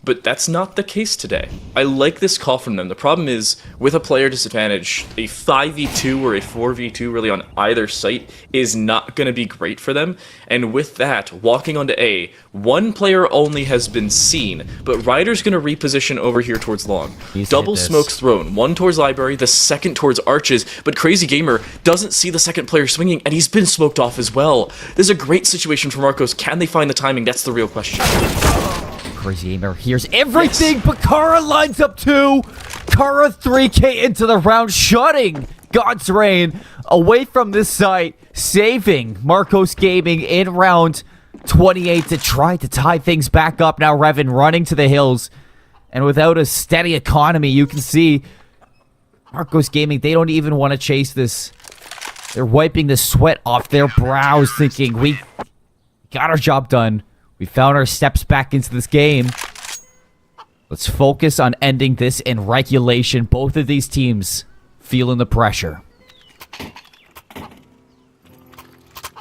Speaker 6: But that's not the case today. I like this call from them. The problem is, with a player disadvantage, a 5v2 or a 4v2 really on either site is not going to be great for them. And with that, walking onto A, one player only has been seen, but Ryder's going to reposition over here towards long. Double smokes thrown, one towards Library, the second towards Arches, but Crazy Gamer doesn't see the second player swinging, and he's been smoked off as well. This is a great situation for Marcos. Can they find the timing? That's the real question.
Speaker 5: Crazy Gamer hears everything, but Kara lines up 2. Kara 3k into the round, shutting God's Reign away from this site, saving Marcos Gaming in round 28 to try to tie things back up. Now Revan running to the hills, and without a steady economy, you can see Marcos Gaming, they don't even want to chase this. They're wiping the sweat off their brows, thinking, we got our job done. We found our steps back into this game. Let's focus on ending this in regulation. Both of these teams feeling the pressure.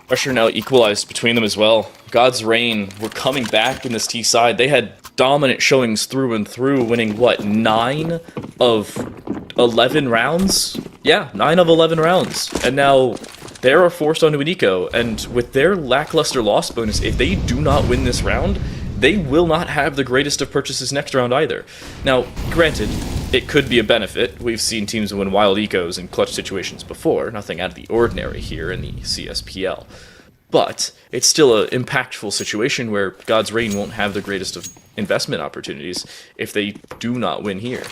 Speaker 6: Pressure now equalized between them as well. God's Reign were coming back in this T side. They had dominant showings through and through, winning, what, 9 of 11 rounds? Yeah, 9 of 11 rounds. And now they are forced onto an eco, and with their lackluster loss bonus, if they do not win this round, they will not have the greatest of purchases next round either. Now, granted, it could be a benefit. We've seen teams win wild ecos in clutch situations before, nothing out of the ordinary here in the CSPL. But it's still an impactful situation where God's Reign won't have the greatest of investment opportunities if they do not win here.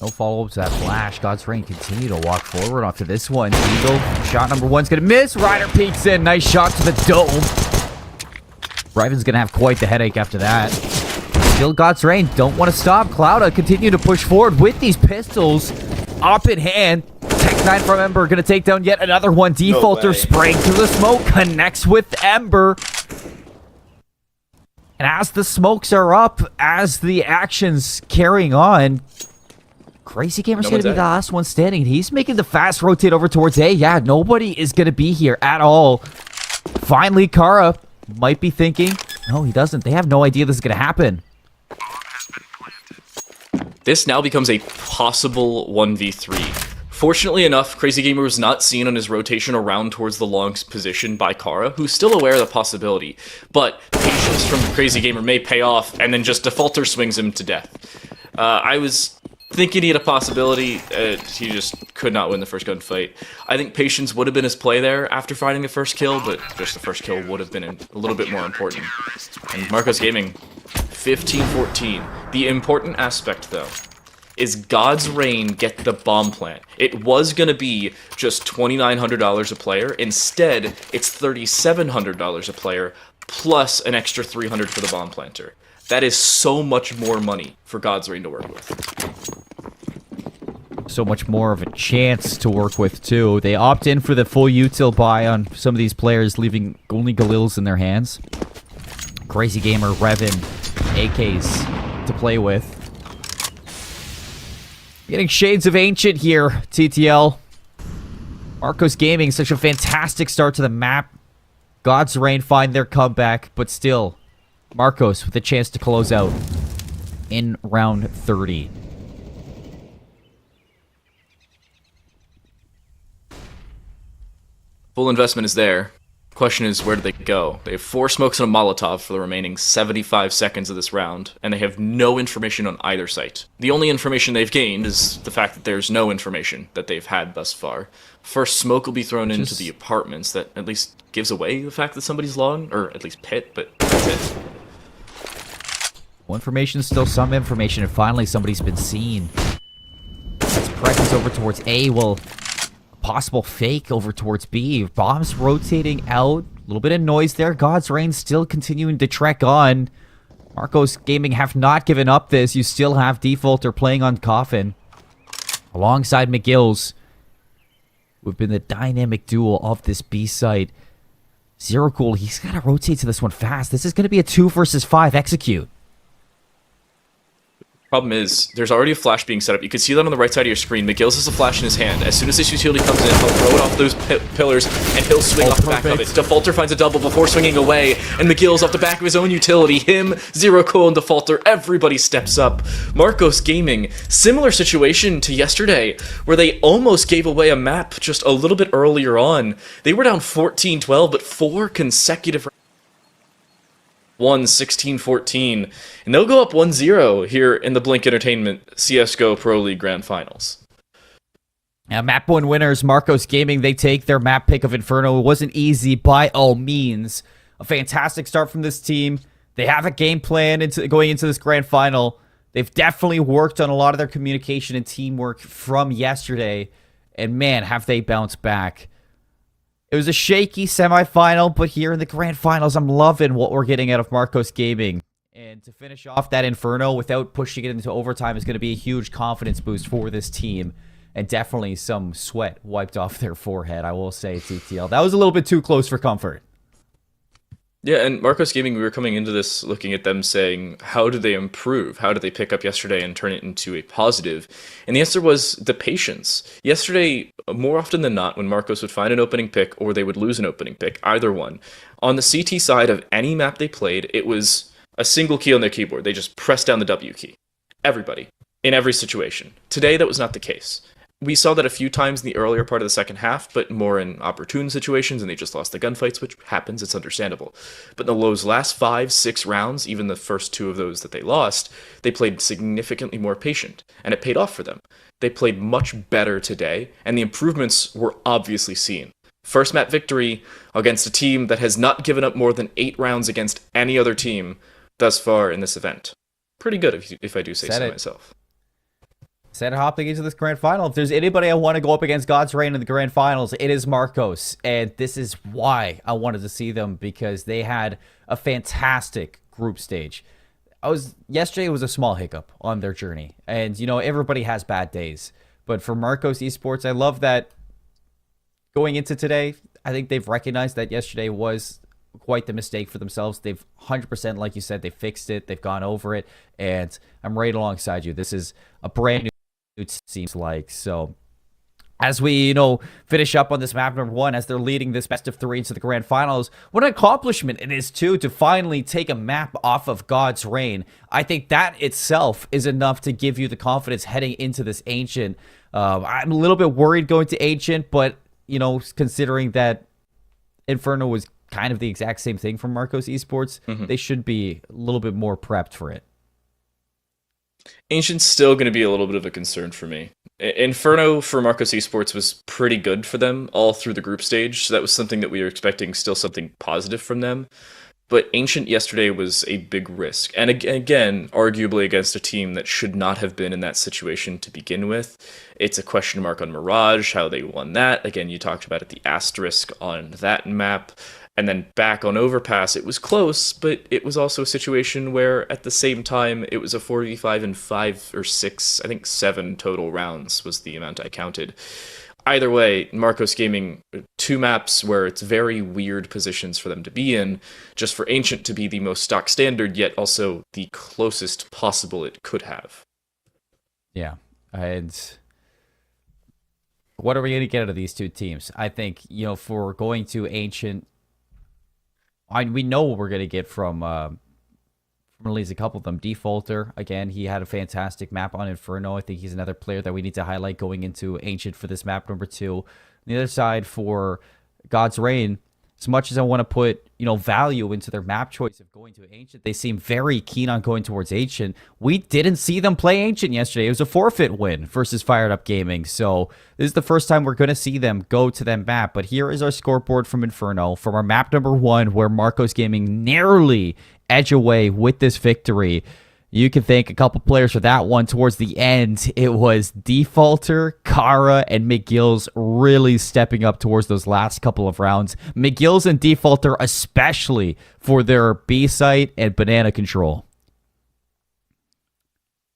Speaker 5: No follow-up to that flash. God's Reign continue to walk forward onto this one. Eagle, shot number 1's going to miss. Ryder peeks in. Nice shot to the dome. Riven's going to have quite the headache after that. Still God's Reign. Don't want to stop. Clouda continue to push forward with these pistols up in hand. Tech 9 from Ember going to take down yet another one. Defaulter spraying through the smoke. Connects with Ember. And as the smokes are up, as the action's carrying on, Crazy Gamer's going to be the last one standing. He's making the fast rotate over towards A. Yeah, nobody is going to be here at all. Finally, Kara might be thinking, no, he doesn't. They have no idea this is going to happen.
Speaker 6: This now becomes a possible 1v3. Fortunately enough, Crazy Gamer was not seen on his rotation around towards the long position by Kara, who's still aware of the possibility. But patience from Crazy Gamer may pay off, and then just Defaulter swings him to death. I was thinking he had a possibility. He just could not win the first gunfight. I think patience would have been his play there after finding the first kill, but just the first kill would have been a little bit more important. And Marcos Gaming, 15-14. The important aspect, though, is God's Reign get the bomb plant. It was going to be just $2,900 a player. Instead, it's $3,700 a player, plus an extra $300 for the bomb planter. That is so much more money for God's Reign to work with.
Speaker 5: So much more of a chance to work with, too. They opt in for the full util buy on some of these players, leaving only Galils in their hands. Crazy Gamer, Revan, AKs to play with. Getting shades of Ancient here, TTL. Marcos Gaming, such a fantastic start to the map. God's Reign find their comeback, but still, Marcos with a chance to close out in round 30.
Speaker 6: Full investment is there. Question is, where do they go? They have 4 smokes and a Molotov for the remaining 75 seconds of this round, and they have no information on either site. The only information they've gained is the fact that there's no information that they've had thus far. First smoke will be thrown into the apartments. That at least gives away the fact that somebody's logged, or at least pit, but that's it.
Speaker 5: Well, information is still some information, and finally somebody's been seen. As presence over towards A will... Possible fake over towards B. Bombs rotating out. A little bit of noise there. God's Reign still continuing to trek on. Marcos Gaming have not given up this. You still have Defaulter playing on Coffin. Alongside McGill's. Who have been the dynamic duo of this B site. Zero Cool, he's got to rotate to this one fast. This is going to be a 2 versus 5 execute.
Speaker 6: Problem is, there's already a flash being set up. You can see that on the right side of your screen. McGill's has a flash in his hand. As soon as this utility comes in, he'll throw it off those pillars, and he'll swing off the back of it. Defaulter finds a double before swinging away, and McGill's off the back of his own utility. Him, Zero Cool, and Defaulter, everybody steps up. Marcos Gaming, similar situation to yesterday, where they almost gave away a map just a little bit earlier on. They were down 14-12, but 4 consecutive 16-14, and they'll go up 1-0 here in the Blink Entertainment CSGO Pro League Grand Finals.
Speaker 5: Now, map 1 winners, Marcos Gaming, they take their map pick of Inferno. It wasn't easy by all means. A fantastic start from this team. They have a game plan going into this grand final. They've definitely worked on a lot of their communication and teamwork from yesterday, and man, have they bounced back. It was a shaky semifinal, but here in the grand finals, I'm loving what we're getting out of Marcos Gaming. And to finish off that Inferno without pushing it into overtime is going to be a huge confidence boost for this team. And definitely some sweat wiped off their forehead, I will say, TTL. That was a little bit too close for comfort.
Speaker 6: Yeah, and Marcos Gaming, we were coming into this looking at them saying, how do they improve? How did they pick up yesterday and turn it into a positive? And the answer was the patience. Yesterday, more often than not, when Marcos would find an opening pick or they would lose an opening pick, either one, on the CT side of any map they played, it was a single key on their keyboard. They just pressed down the W key. Everybody, in every situation. Today, that was not the case. We saw that a few times in the earlier part of the second half, but more in opportune situations, and they just lost the gunfights, which happens, it's understandable. But in those last 5-6 rounds, even the first 2 of those that they lost, they played significantly more patient, and it paid off for them. They played much better today, and the improvements were obviously seen. First map victory against a team that has not given up more than 8 rounds against any other team thus far in this event. Pretty good, if I do say so myself.
Speaker 5: Said hopping into this grand final, if there's anybody I want to go up against God's Reign in the grand finals, it is Marcos. And this is why I wanted to see them, because they had a fantastic group stage. Yesterday was a small hiccup on their journey. And, you know, everybody has bad days. But for Marcos Esports, I love that going into today, I think they've recognized that yesterday was quite the mistake for themselves. They've 100%, like you said, they fixed it. They've gone over it. And I'm right alongside you. This is a brand new, it seems like. So as we, you know, finish up on this map number 1, as they're leading this best of 3 into the grand finals, what an accomplishment it is too to finally take a map off of God's Reign. I think that itself is enough to give you the confidence heading into this Ancient. I'm a little bit worried going to Ancient, but, you know, considering that Inferno was kind of the exact same thing from Marcos Esports, they should be a little bit more prepped for it.
Speaker 6: Ancient's still going to be a little bit of a concern for me. Inferno for Marcos Esports was pretty good for them all through the group stage, so that was something that we were expecting, still something positive from them. But Ancient yesterday was a big risk, and again, arguably against a team that should not have been in that situation to begin with. It's a question mark on Mirage, how they won that. Again, you talked about it, the asterisk on that map. And then back on Overpass, it was close, but it was also a situation where, at the same time, it was a 4v5 and 5 or 6, I think 7 total rounds was the amount I counted. Either way, Marcos Gaming, 2 maps where it's very weird positions for them to be in, just for Ancient to be the most stock standard, yet also the closest possible it could have.
Speaker 5: Yeah, and what are we going to get out of these 2 teams? I think, you know, for going to Ancient, we know what we're going to get from at least a couple of them. Defaulter, again, he had a fantastic map on Inferno. I think he's another player that we need to highlight going into Ancient for this map number 2. On the other side, for God's Reign, as much as I want to put, you know, value into their map choice of going to Ancient, they seem very keen on going towards Ancient. We didn't see them play Ancient yesterday. It was a forfeit win versus Firedup Gaming. So this is the first time we're going to see them go to that map. But here is our scoreboard from Inferno, from our map number 1, where Marcos Gaming narrowly edge away with this victory. You can thank a couple players for that one. Towards the end, it was Defaulter, Kara, and McGill's really stepping up towards those last couple of rounds. McGill's and Defaulter especially for their B site and banana control.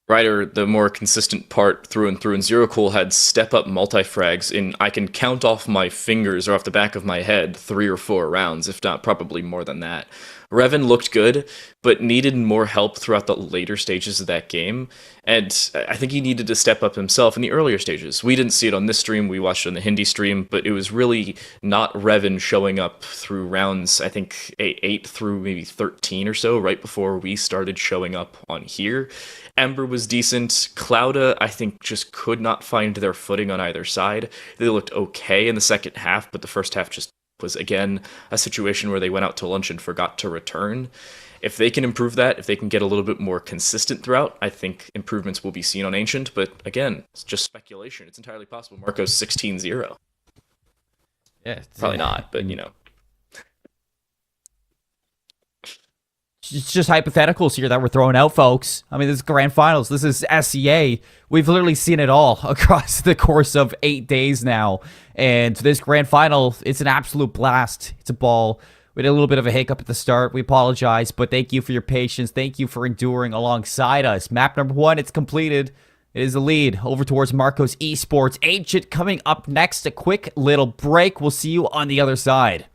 Speaker 6: Ryder, the more consistent part through and through, and Zero Cool had step-up multi-frags in, I can count off my fingers or off the back of my head, 3 or 4 rounds, if not probably more than that. Revan looked good, but needed more help throughout the later stages of that game, and I think he needed to step up himself in the earlier stages. We didn't see it on this stream, we watched it on the Hindi stream, but it was really not Revan showing up through rounds, I think 8 through maybe 13 or so, right before we started showing up on here. Ember was decent. Clouda, I think, just could not find their footing on either side. They looked okay in the second half, but the first half just was, again, a situation where they went out to lunch and forgot to return. If they can improve that, if they can get a little bit more consistent throughout, I think improvements will be seen on Ancient. But again, it's just speculation. It's entirely possible Marco's 16-0.
Speaker 5: Yeah,
Speaker 6: probably not, but you know.
Speaker 5: It's just hypotheticals here that we're throwing out, folks. I mean, this is grand finals. This is SCA. We've literally seen it all across the course of 8 days now. And this grand final, it's an absolute blast. It's a ball. We had a little bit of a hiccup at the start. We apologize, but thank you for your patience. Thank you for enduring alongside us. Map number 1, it's completed. It is the lead over towards Marcos Esports. Ancient coming up next. A quick little break. We'll see you on the other side.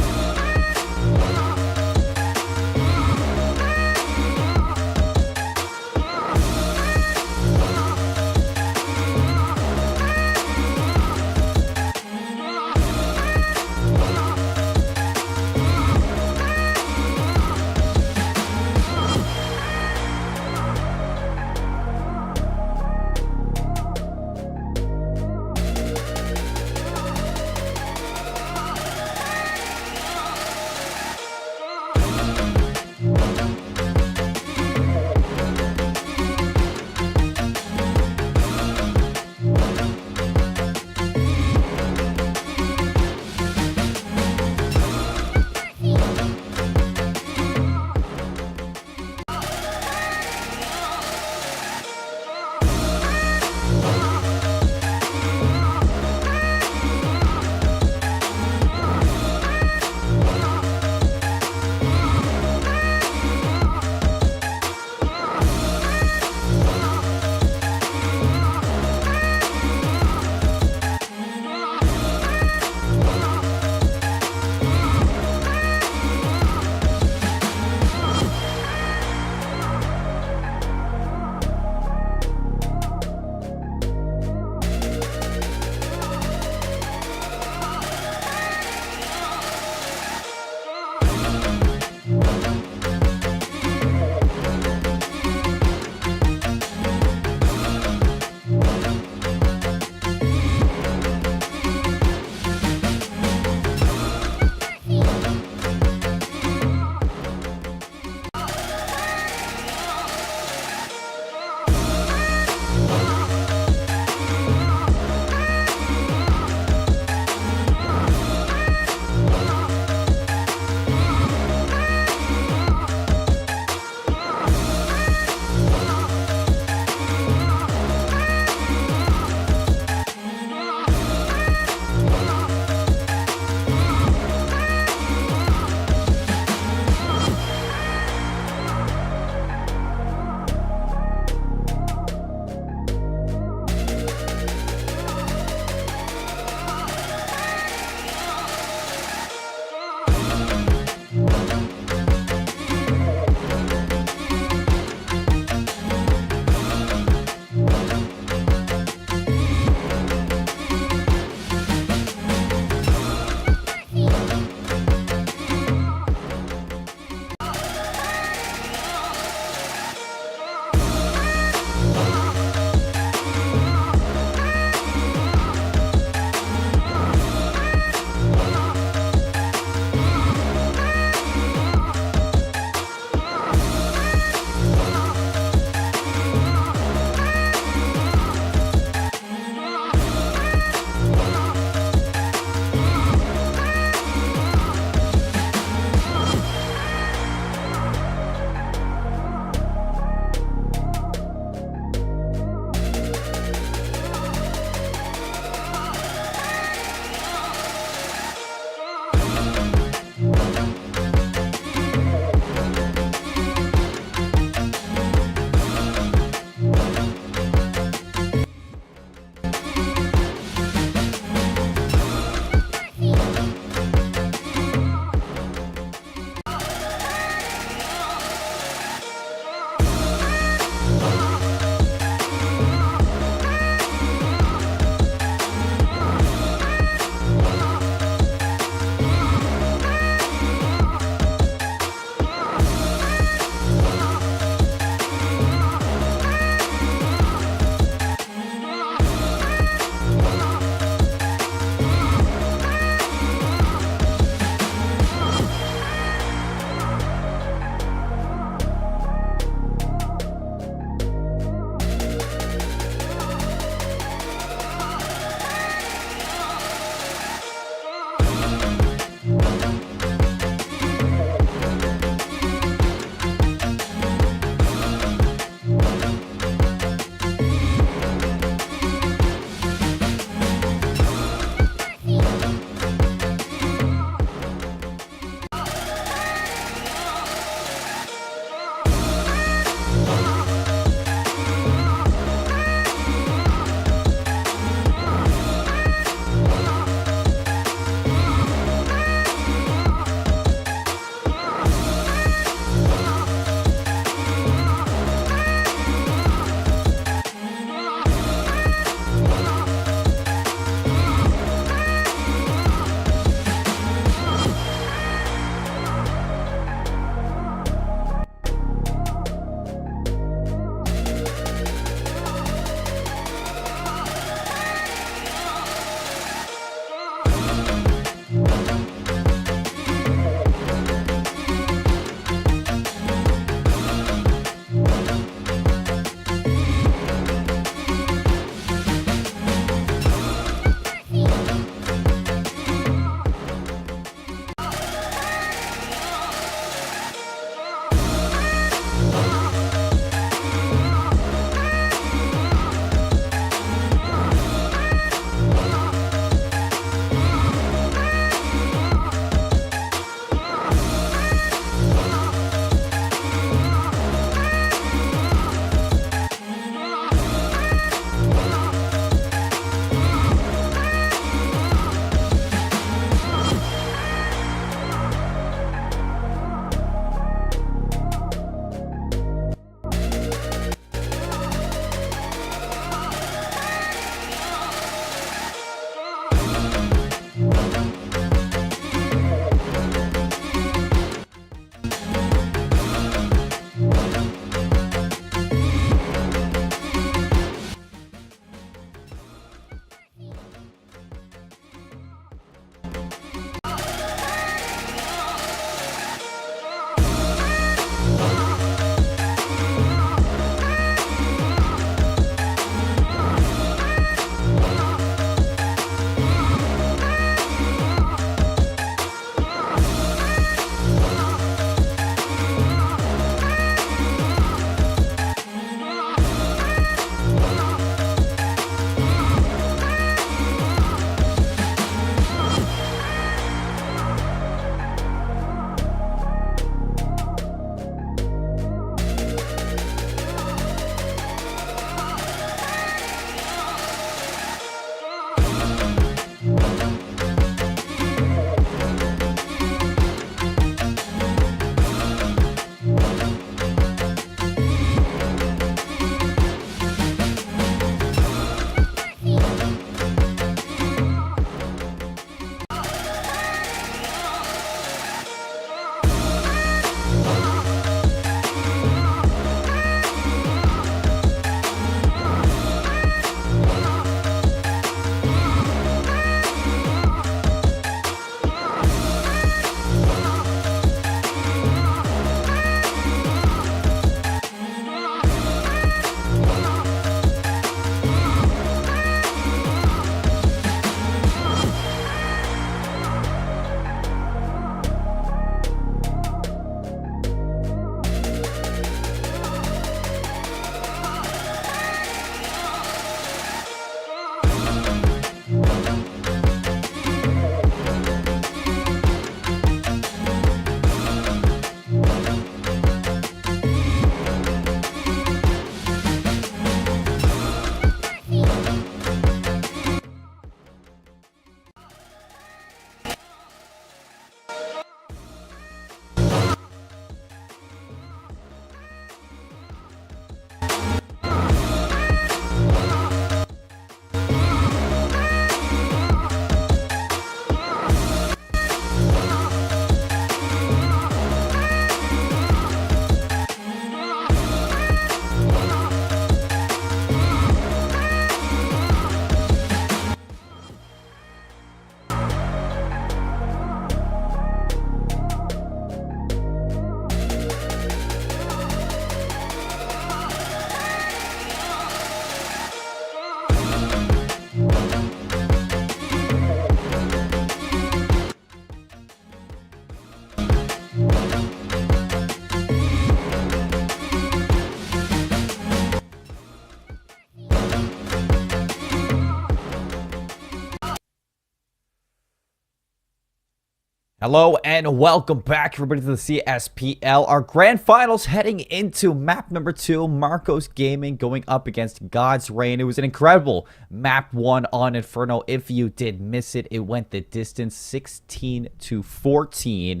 Speaker 5: Hello and welcome back, everybody, to the CSPL. Our grand finals heading into map number 2, Marcos Gaming going up against God's Reign. It was an incredible map 1 on Inferno. If you did miss it, it went the distance, 16-14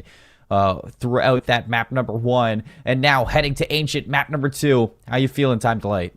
Speaker 5: throughout that map number 1. And now heading to Ancient map number 2. How you feeling, Time Delay?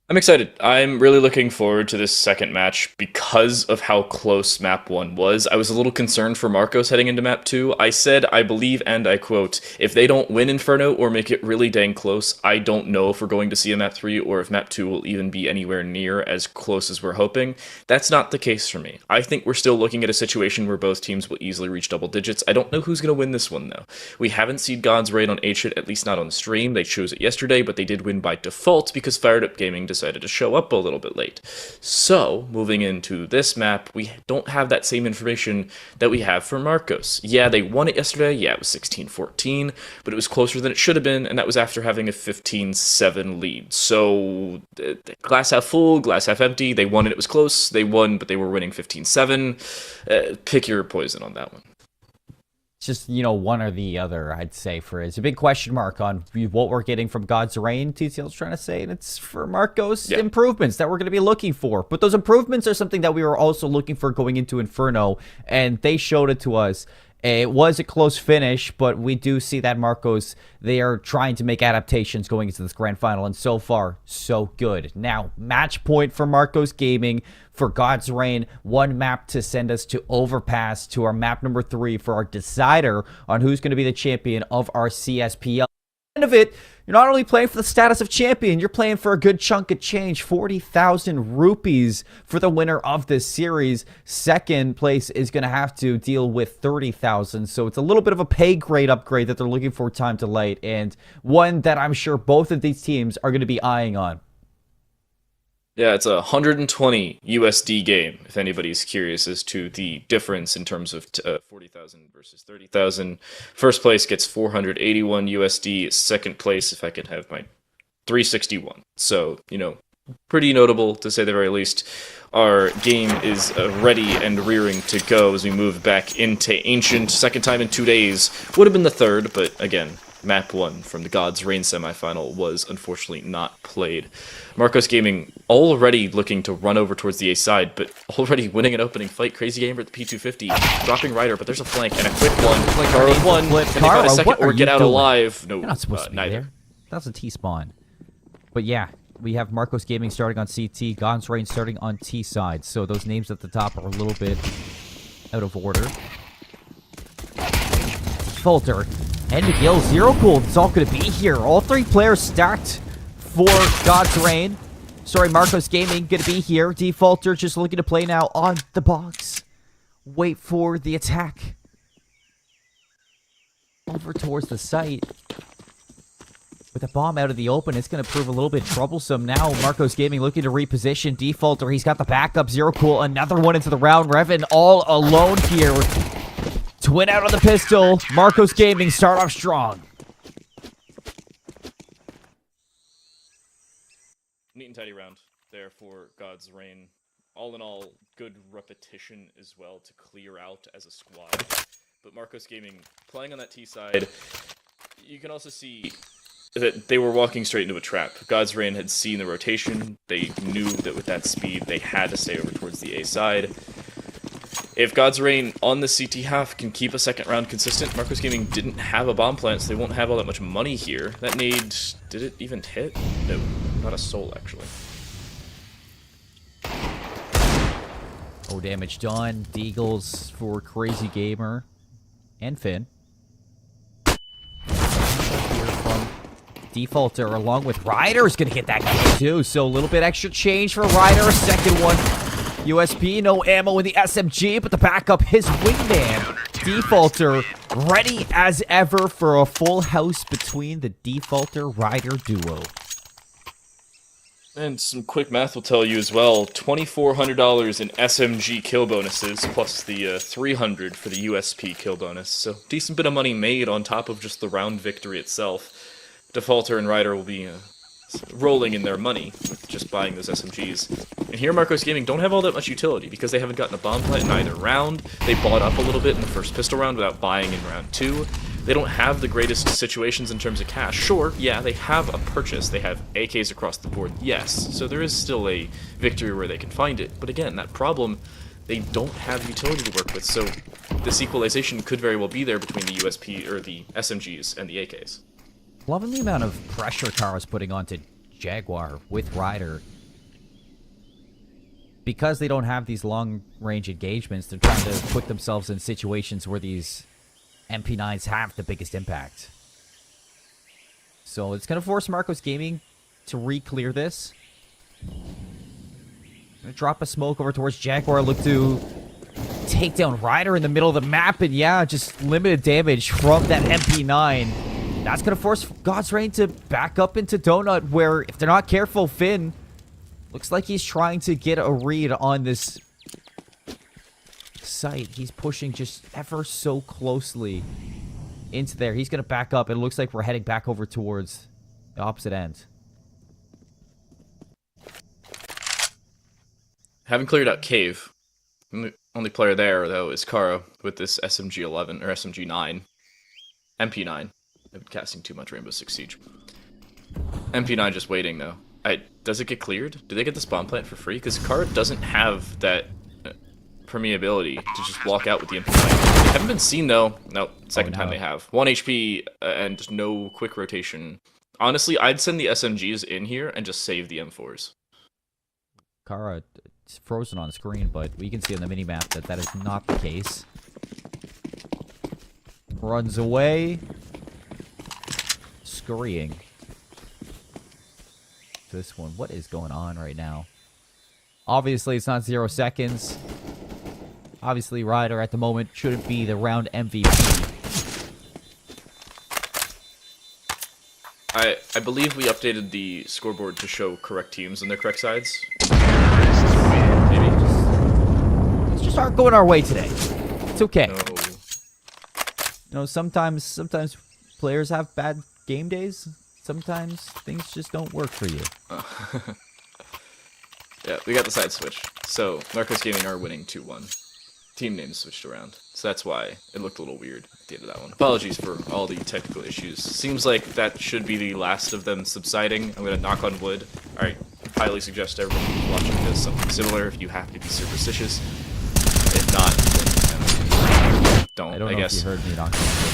Speaker 6: I'm excited. I'm really looking forward to this second match because of how close map 1 was. I was a little concerned for Marcos heading into map 2. I said, I believe, and I quote, if they don't win Inferno or make it really dang close, I don't know if we're going to see a map 3 or if map 2 will even be anywhere near as close as we're hoping. That's not the case for me. I think we're still looking at a situation where both teams will easily reach double digits. I don't know who's going to win this one, though. We haven't seen God's Reign on H-Hit, at least not on stream. They chose it yesterday, but they did win by default because Firedup Gaming decided to show up a little bit late. So, moving into this map, we don't have that same information that we have for Marcos. Yeah, they won it yesterday. Yeah, it was 16-14, but it was closer than it should have been, and that was after having a 15-7 lead. So, glass half full, glass half empty. They won it, it was close. They won, but they were winning 15-7. Pick your poison on that one.
Speaker 5: Just, one or the other, I'd say, for it. It's a big question mark on what we're getting from God's Reign, TCL's trying to say, and it's for Marcos improvements that we're going to be looking for. But those improvements are something that we were also looking for going into Inferno, and they showed it to us. It was a close finish, but we do see that Marcos, they are trying to make adaptations going into this grand final, and so far, so good. Now, match point for Marcos Gaming for God's Reign, one map to send us to Overpass to our map number 3 for our decider on who's going to be the champion of our CSPL. End of it, you're not only playing for the status of champion, you're playing for a good chunk of change, 40,000 rupees for the winner of this series. Second place is going to have to deal with 30,000, so it's a little bit of a pay grade upgrade that they're looking for, Time to Light, and one that I'm sure both of these teams are going to be eyeing on.
Speaker 6: Yeah, it's a 120 USD game, if anybody's curious as to the difference in terms of 40,000 versus 30,000. First place gets 481 USD. Second place, if I could have my 361. So, pretty notable to say the very least. Our game is ready and rearing to go as we move back into Ancient. Second time in 2 days. Would have been the third, but again, map 1 from the God's Reign semifinal was unfortunately not played. Marcos Gaming already looking to run over towards the A side, but already winning an opening fight. Crazy Gamer at the P250, dropping Ryder, but there's a flank and a quick one. Tara's one. Can they find a second or get out alive? No,
Speaker 5: you're not supposed to be
Speaker 6: neither.
Speaker 5: There. That's a T-spawn. But yeah, we have Marcos Gaming starting on CT, God's Reign starting on T side. So those names at the top are a little bit out of order. Falter. And McGill, Zero Cool, it's all going to be here. All 3 players stacked for God's Reign. Sorry, Marcos Gaming going to be here. Defaulter just looking to play now on the box. Wait for the attack. Over towards the site. With a bomb out of the open, it's going to prove a little bit troublesome now. Marcos Gaming looking to reposition. Defaulter, he's got the backup. Zero Cool, another one into the round. Revan all alone here. Twin out on the pistol. Marcos Gaming start off strong.
Speaker 6: Neat and tidy round there for God's Reign. All in all, good repetition as well to clear out as a squad. But Marcos Gaming playing on that T side, you can also see that they were walking straight into a trap. God's Reign had seen the rotation. They knew that with that speed, they had to stay over towards the A side. If God's Reign on the CT half can keep a second round consistent, Marcos Gaming didn't have a bomb plant, so they won't have all that much money here. That nade, did it even hit? No, not a soul, actually.
Speaker 5: Oh, damage done. Deagles for Crazy Gamer. And Finn. Here from Defaulter along with Ryder is going to get that kill too. So a little bit extra change for Ryder. Second one. USP, no ammo in the SMG, but the backup, his wingman. Defaulter, ready as ever for a full house between the Defaulter-Ryder duo.
Speaker 6: And some quick math will tell you as well, $2,400 in SMG kill bonuses, plus the $300 for the USP kill bonus. So decent bit of money made on top of just the round victory itself. Defaulter and Ryder will be rolling in their money with just buying those SMGs. And here Marcos Gaming don't have all that much utility because they haven't gotten a bomb plant in either round. They bought up a little bit in the first pistol round without buying in round 2. They don't have the greatest situations in terms of cash. Sure, yeah, they have a purchase. They have AKs across the board, yes. So there is still a victory where they can find it. But again, that problem, they don't have utility to work with. So this equalization could very well be there between the USP or the SMGs and the AKs.
Speaker 5: Loving the amount of pressure Kara's putting onto Jaguar with Ryder. Because they don't have these long-range engagements, they're trying to put themselves in situations where these MP9s have the biggest impact. So it's going to force Marcos Gaming to re-clear this. Gonna drop a smoke over towards Jaguar, look to take down Ryder in the middle of the map, and yeah, just limited damage from that MP9. That's going to force God's Reign to back up into Donut, where if they're not careful, Finn looks like he's trying to get a read on this site. He's pushing just ever so closely into there. He's going to back up. It looks like we're heading back over towards the opposite end.
Speaker 6: Haven't cleared out Cave. Only player there, though, is Kara with this SMG-11, or SMG-9. MP9. I've been casting too much Rainbow Six Siege. MP9 just waiting, though. Does it get cleared? Do they get this bomb plant for free? Because Kara doesn't have that permeability to just walk out with the MP9. They haven't been seen, though. Nope, second time they have. 1 HP and no quick rotation. Honestly, I'd send the SMGs in here and just save the M4s.
Speaker 5: Kara, it's frozen on screen, but we can see on the minimap that that is not the case. Runs away. Scurrying. This one. What is going on right now? Obviously, it's not 0 seconds. Obviously, Ryder at the moment shouldn't be the round MVP.
Speaker 6: I believe we updated the scoreboard to show correct teams on their correct sides. Maybe.
Speaker 5: Let's just start going our way today. It's okay.
Speaker 6: No.
Speaker 5: You know, sometimes players have bad game days. Sometimes things just don't work for you.
Speaker 6: Yeah, we got the side switch. So, Marcos Gaming are winning 2-1. Team names switched around. So that's why it looked a little weird at the end of that one. Apologies for all the technical issues. Seems like that should be the last of them subsiding. I'm going to knock on wood. I highly suggest everyone who's watching this something similar if you have to be superstitious. If not, then don't,
Speaker 5: I don't know
Speaker 6: guess.
Speaker 5: if you heard me knock on wood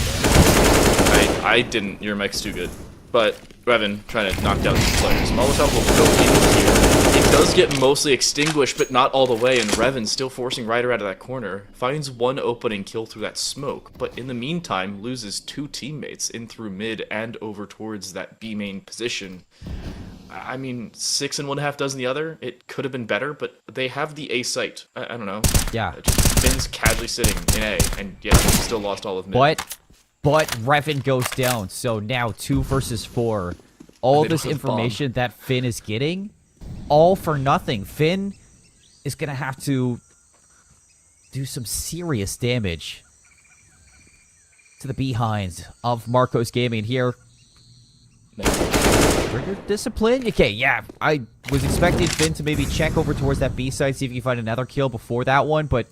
Speaker 5: there.
Speaker 6: I didn't. Your mic's too good. But Revan trying to knock down these players. Molotov will go in here. It does get mostly extinguished, but not all the way, and Revan still forcing Ryder out of that corner. Finds one opening kill through that smoke, but in the meantime loses 2 teammates in through mid and over towards that B main position. I mean, 6 and 1/2 dozen the other. It could have been better, but they have the A site. I don't know.
Speaker 5: Yeah.
Speaker 6: Finn's casually sitting in A, and yet he still lost all of mid.
Speaker 5: But Revan goes down, so now 2 versus 4. All this information that Finn is getting, all for nothing. Finn is going to have to do some serious damage to the behinds of Marcos Gaming here. Trigger discipline? Okay, yeah. I was expecting Finn to maybe check over towards that B side, see if he can find another kill before that one, but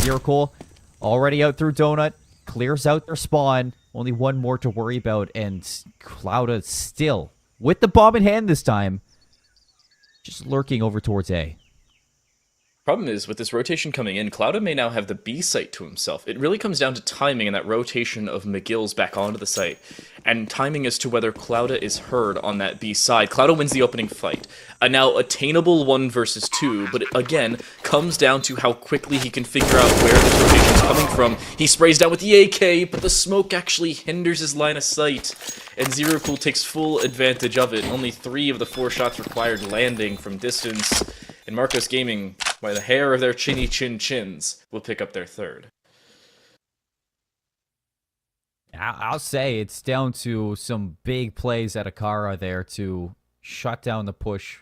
Speaker 5: Miracle already out through Donut. Clears out their spawn. Only one more to worry about, and Clouda still, with the bomb in hand this time, just lurking over towards A.
Speaker 6: Problem is, with this rotation coming in, Clouda may now have the B site to himself. It really comes down to timing and that rotation of McGill's back onto the site. And timing as to whether Clouda is heard on that B side. Clouda wins the opening fight. A now attainable 1 versus 2, but it, again, comes down to how quickly he can figure out where this rotation is coming from. He sprays down with the AK, but the smoke actually hinders his line of sight. And Zero Cool takes full advantage of it. Only 3 of the 4 shots required landing from distance. And Marcos Gaming, by the hair of their chinny chins, will pick up their 3rd.
Speaker 5: I'll say it's down to some big plays at Akara there to shut down the push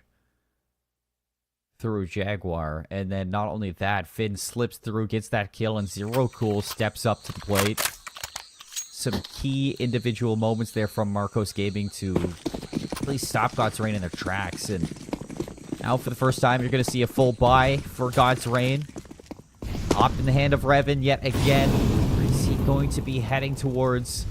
Speaker 5: through Jaguar. And then not only that, Finn slips through, gets that kill, and Zero Cool steps up to the plate. Some key individual moments there from Marcos Gaming to really stop God's Reign in their tracks. And Now for the first time, you're going to see a full buy for God's Reign. Op in the hand of Revan yet again. Is he going to be heading towards...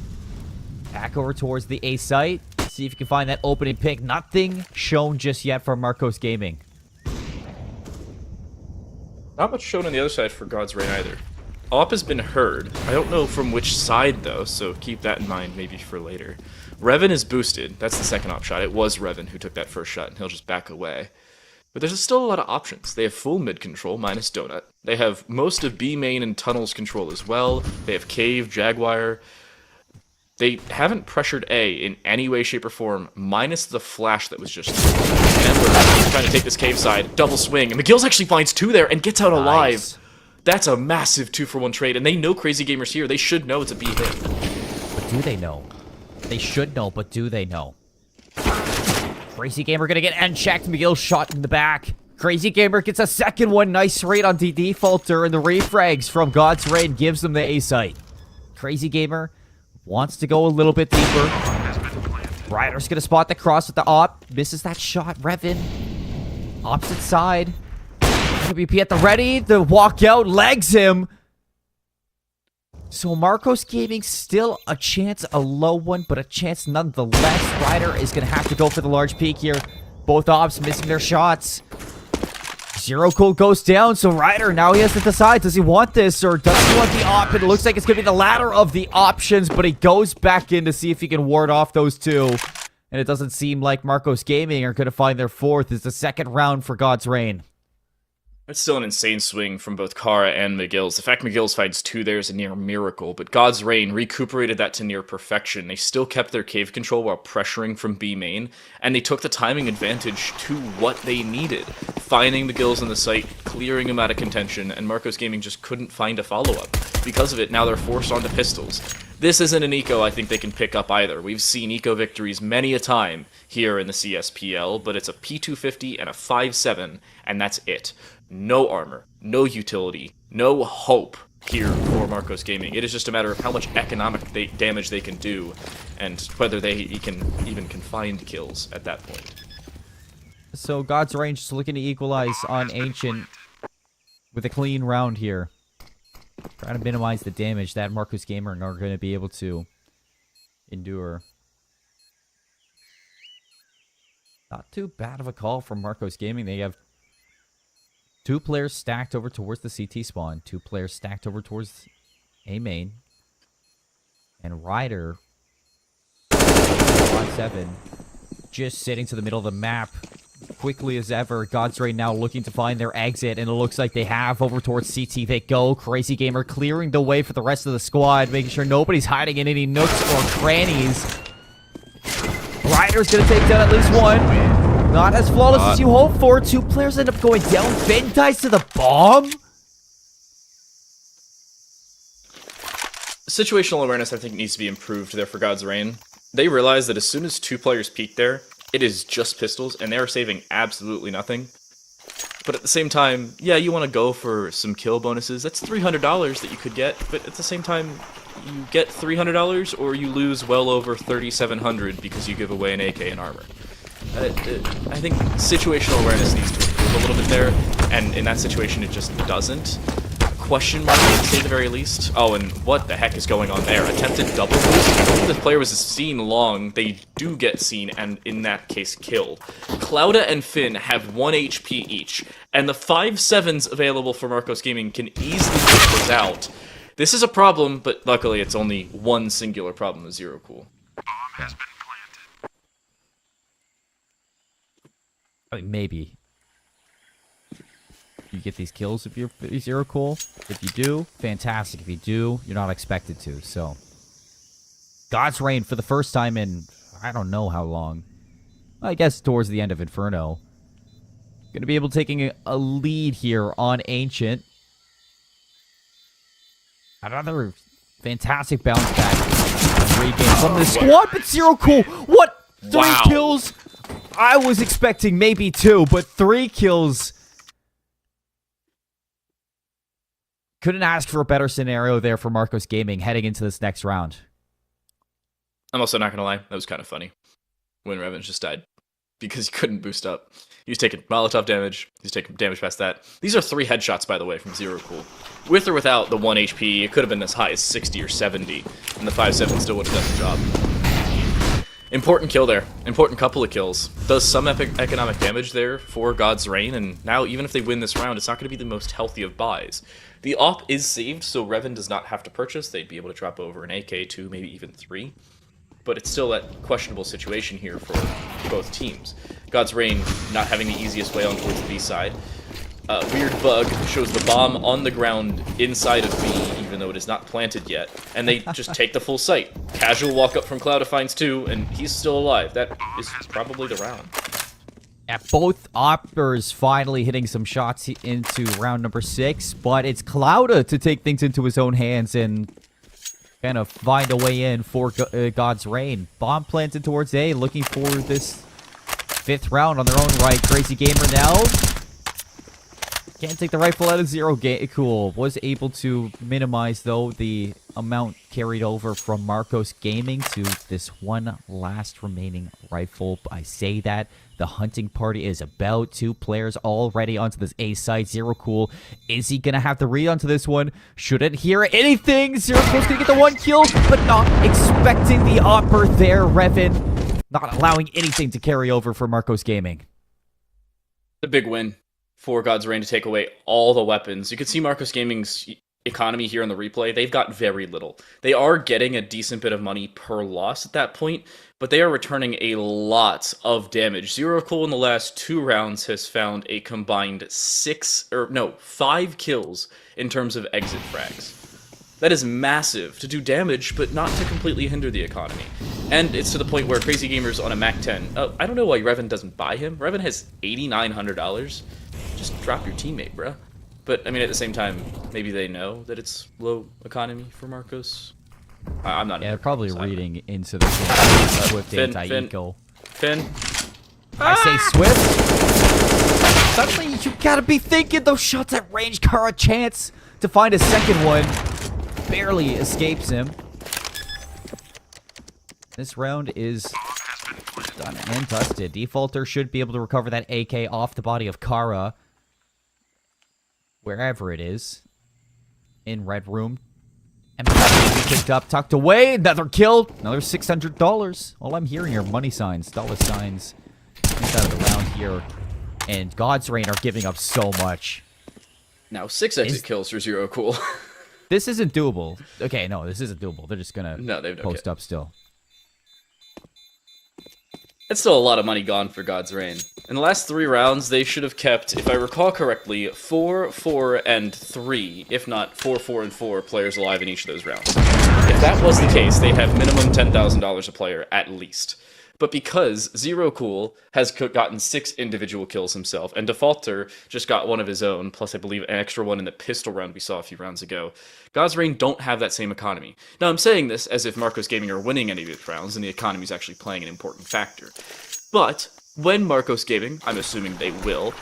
Speaker 5: back over towards the A site? See if you can find that opening pick. Nothing shown just yet from Marcos Gaming.
Speaker 6: Not much shown on the other side for God's Reign either. Op has been heard. I don't know from which side though, so keep that in mind maybe for later. Revan is boosted. That's the second op shot. It was Revan who took that first shot, and he'll just back away. But there's still a lot of options. They have full mid control minus Donut. They have most of B main and tunnels control as well. They have Cave, Jaguar. They haven't pressured A in any way, shape, or form, minus the flash that was just... Remember, trying to take this cave side, double swing, and McGill's actually finds 2 there and gets out alive.
Speaker 5: Nice.
Speaker 6: That's a massive 2-for-1 trade, and they know Crazy Gamer's here. They should know it's a B hit.
Speaker 5: But do they know? They should know, but do they know? Crazy Gamer gonna get end checked. McGill shot in the back. Crazy Gamer gets a second one. Nice rate on the defaulter, and the refrags from God's Reign gives them the A site. Crazy Gamer wants to go a little bit deeper. Ryder's gonna spot the cross with the op. Misses that shot. Revan. Opposite side. WP at the ready. The walkout legs him. So Marcos Gaming still a chance, a low one, but a chance nonetheless. Ryder is going to have to go for the large peak here. Both ops missing their shots. Zero Cool goes down, so Ryder now he has to decide, does he want this or does he want the op? And it looks like it's going to be the latter of the options, but he goes back in to see if he can ward off those two. And it doesn't seem like Marcos Gaming are going to find their fourth. It's the second round for God's Reign.
Speaker 6: It's still an insane swing from both Kara and McGill's. The fact McGill's finds 2 there is a near miracle, but God's Reign recuperated that to near perfection. They still kept their cave control while pressuring from B main, and they took the timing advantage to what they needed. Finding McGill's in the site, clearing him out of contention, and Marcos Gaming just couldn't find a follow-up. Because of it, now they're forced onto pistols. This isn't an eco I think they can pick up either. We've seen eco victories many a time here in the CSPL, but it's a P250 and a 5.7, and that's it. No armor, no utility, no hope here for Marcos Gaming. It is just a matter of how much economic damage they can do, and whether he can even find kills at that point.
Speaker 5: So God's Reign just looking to equalize on Ancient with a clean round here. Trying to minimize the damage that Marcos Gamer are going to be able to endure. Not too bad of a call from Marcos Gaming. They have 2 players stacked over towards the CT spawn. 2 players stacked over towards A main. And Ryder, 7, just sitting to the middle of the map. Quickly as ever, God's Reign now looking to find their exit, and it looks like they have. Over towards CT they go. Crazy Gamer clearing the way for the rest of the squad, making sure nobody's hiding in any nooks or crannies. Ryder's gonna take down at least one. Not as flawless as you hope for. 2 players end up going down. Finn dies to the bomb.
Speaker 6: Situational awareness, I think, needs to be improved there for God's Reign. They realize that as soon as 2 players peek there, it is just pistols, and they are saving absolutely nothing. But at the same time, yeah, you want to go for some kill bonuses. That's $300 that you could get, but at the same time, you get $300 or you lose well over $3,700 because you give away an AK and armor. I think situational awareness needs to improve a little bit there, and in that situation it just doesn't. Question mark, to say the very least. Oh, and what the heck is going on there? Attempted double boost? If the player was seen long, they do get seen, and in that case, killed. Clouda and Finn have 1 HP each, and the 5.7s available for Marcos Gaming can easily take those out. This is a problem, but luckily it's only one singular problem with Zero Cool.
Speaker 5: I mean, maybe. You get these kills if you're Zero Cool. If you do, fantastic. If you do, you're not expected to. So, God's Reign for the first time in I don't know how long. I guess towards the end of Inferno. Going to be able to taking a lead here on Ancient. Another fantastic bounce back regain from the squad, but Zero Cool. What? 3 kills? I was expecting maybe 2, but 3 kills. Couldn't ask for a better scenario there for Marcos Gaming heading into this next round.
Speaker 6: I'm also not going to lie, that was kind of funny when Revan just died. because he couldn't boost up. He was taking Molotov damage. He's taking damage past that. These are 3 headshots, by the way, from Zero Cool. With or without the 1 HP, it could have been as high as 60 or 70, and the 5-7 still would have done the job. Important kill there. Important couple of kills. Does some economic damage there for God's Reign, and now even if they win this round, it's not going to be the most healthy of buys. The op is saved, so Revan does not have to purchase. They'd be able to drop over an AK, 2, maybe even 3. But it's still a questionable situation here for both teams. God's Reign not having the easiest way on towards the B side. Weird bug shows the bomb on the ground inside of B, even though it is not planted yet. And they just take the full site. Casual walk up from Cloud finds 2, and he's still alive. That is probably the round.
Speaker 5: Yeah, both oppers finally hitting some shots into round number 6, but it's Clouda to take things into his own hands and kind of find a way in for God's Reign. Bomb planted towards A, looking for this 5th round on their own right. Crazy Gamer now can't take the rifle out of Zero Cool. Was able to minimize, though, the amount carried over from Marcos Gaming to this one last remaining rifle. I say that the hunting party is about 2 players already onto this A side. Zero Cool, is he gonna have to read onto this one? Shouldn't hear anything. Zero Cool's gonna get the 1 kill, but not expecting the opper there. Revan not allowing anything to carry over for Marcos Gaming.
Speaker 6: The big win for God's Reign to take away all the weapons. You can see Marcos Gaming's economy here in the replay. They've got very little. They are getting a decent bit of money per loss at that point, but they are returning a lot of damage. Zero Cool in the last 2 rounds has found a combined 5 kills in terms of exit frags. That is massive to do damage, but not to completely hinder the economy. And it's to the point where Crazy Gamer's on a Mac 10. I don't know why Revan doesn't buy him. Revan has $8,900. Just drop your teammate, bruh. But, I mean, at the same time, maybe they know that it's low economy for Marcos. I'm not.
Speaker 5: Yeah, they're probably reading into the Swift anti-eco.
Speaker 6: Finn.
Speaker 5: I say Swift. Suddenly, you gotta be thinking those shots at range. Kara chance to find a second one. Barely escapes him. This round is done and dusted. Defaulter should be able to recover that AK off the body of Kara. Wherever it is. In Red Room. And picked up, tucked away. Another kill. Another $600. All I'm hearing are money signs, dollar signs. Inside of the round here. And God's Reign are giving up so much.
Speaker 6: Now 6 exit kills for Zero Cool.
Speaker 5: This isn't doable. Okay, no, this isn't doable. They're just gonna post up still.
Speaker 6: It's still a lot of money gone for God's Reign. In the last 3 rounds, they should have kept, if I recall correctly, 4, 4, and 3, if not 4, 4, and 4 players alive in each of those rounds. If that was the case, they'd have minimum $10,000 a player, at least. But because Zero Cool has gotten 6 individual kills himself, and Defaulter just got 1 of his own, plus I believe an extra one in the pistol round we saw a few rounds ago, God's Reign don't have that same economy. Now I'm saying this as if Marcos Gaming are winning any of these rounds, and the economy is actually playing an important factor. But when Marcos Gaming, I'm assuming they will,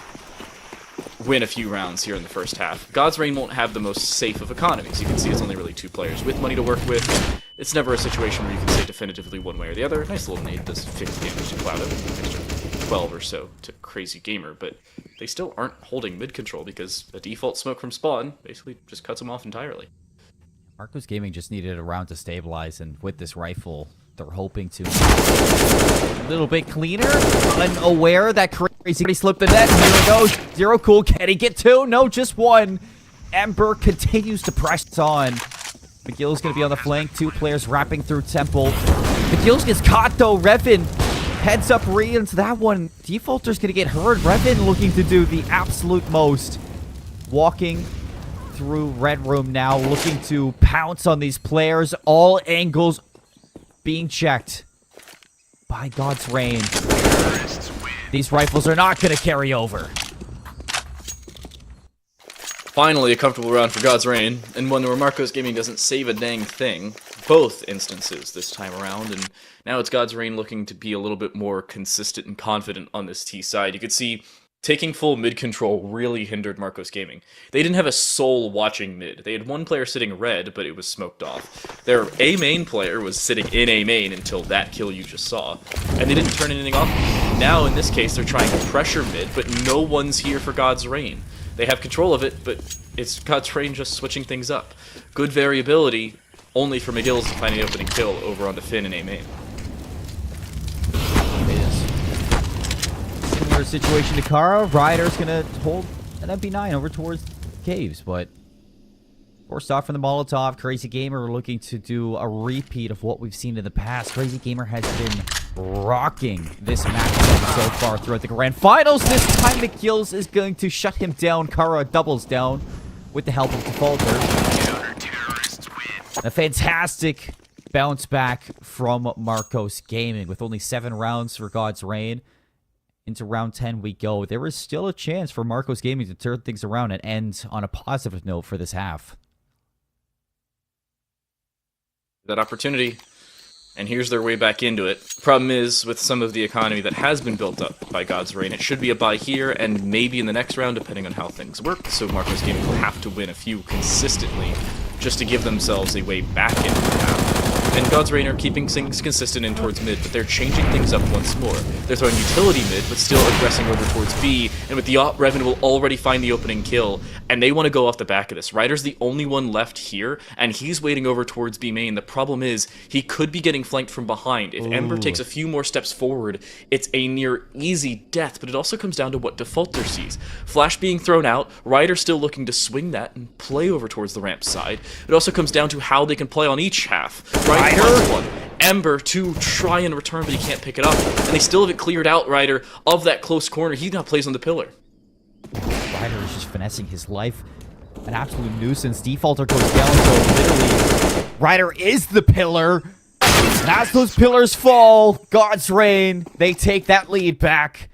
Speaker 6: win a few rounds here in the first half, God's Reign won't have the most safe of economies. You can see it's only really 2 players with money to work with. It's never a situation where you can say definitively one way or the other. Nice little nade does 50 damage to Cloud, extra 12 or so to Crazy Gamer, but they still aren't holding mid control because a default smoke from spawn basically just cuts them off entirely.
Speaker 5: Marcos Gaming just needed a round to stabilize, and with this rifle, they're hoping to a little bit cleaner. Unaware that Crazy slipped the net. Here it goes. Zero Cool. Can he get 2? No, just 1. Ember continues to press on. McGill's going to be on the flank. 2 players wrapping through Temple. McGill's gets caught, though. Revan heads up re into that one. Defaulter's going to get hurt. Revan looking to do the absolute most. Walking through Red Room now, looking to pounce on these players. All angles being checked by God's Reign. These rifles are not going to carry over.
Speaker 6: Finally, a comfortable round for God's Reign, and one where Marcos Gaming doesn't save a dang thing. Both instances this time around, and now it's God's Reign looking to be a little bit more consistent and confident on this T side. You could see taking full mid control really hindered Marcos Gaming. They didn't have a soul watching mid. They had one player sitting red, but it was smoked off. Their A main player was sitting in A main until that kill you just saw, and they didn't turn anything off. Now, in this case, they're trying to pressure mid, but no one's here for God's Reign. They have control of it, but it's God's Reign just switching things up. Good variability, only for McGill's to find an opening kill over onto Finn in A main.
Speaker 5: Similar situation to Kara. Ryder's gonna hold an MP9 over towards caves, but forced off from the Molotov. Crazy Gamer looking to do a repeat of what we've seen in the past. Crazy Gamer has been rocking this match so far throughout the grand finals. This time McGills is going to shut him down. Kara doubles down with the help of Defaulter. A fantastic bounce back from Marcos Gaming with only 7 rounds for God's Reign. Into round 10 we go. There is still a chance for Marcos Gaming to turn things around and end on a positive note for this half.
Speaker 6: That opportunity, and here's their way back into it. Problem is, with some of the economy that has been built up by God's Reign, it should be a buy here and maybe in the next round, depending on how things work. So Marcos Gaming will have to win a few consistently just to give themselves a way back into the half. And God's Reign are keeping things consistent in towards mid, but they're changing things up once more. They're throwing utility mid, but still aggressing over towards B, and with the op, Revan will already find the opening kill, and they want to go off the back of this. Ryder's the only one left here, and he's waiting over towards B main. The problem is, he could be getting flanked from behind. If Ember takes a few more steps forward, it's a near easy death, but it also comes down to what Defaulter sees. Flash being thrown out, Ryder still looking to swing that and play over towards the ramp side. It also comes down to how they can play on each half. Ryder finds one. Ember to try and return, but he can't pick it up. And they still haven't cleared out Ryder of that close corner. He now plays on the pillar.
Speaker 5: Ryder is just finessing his life. An absolute nuisance. Defaulter goes down, so literally Ryder is the pillar. And as those pillars fall, God's Reign, they take that lead back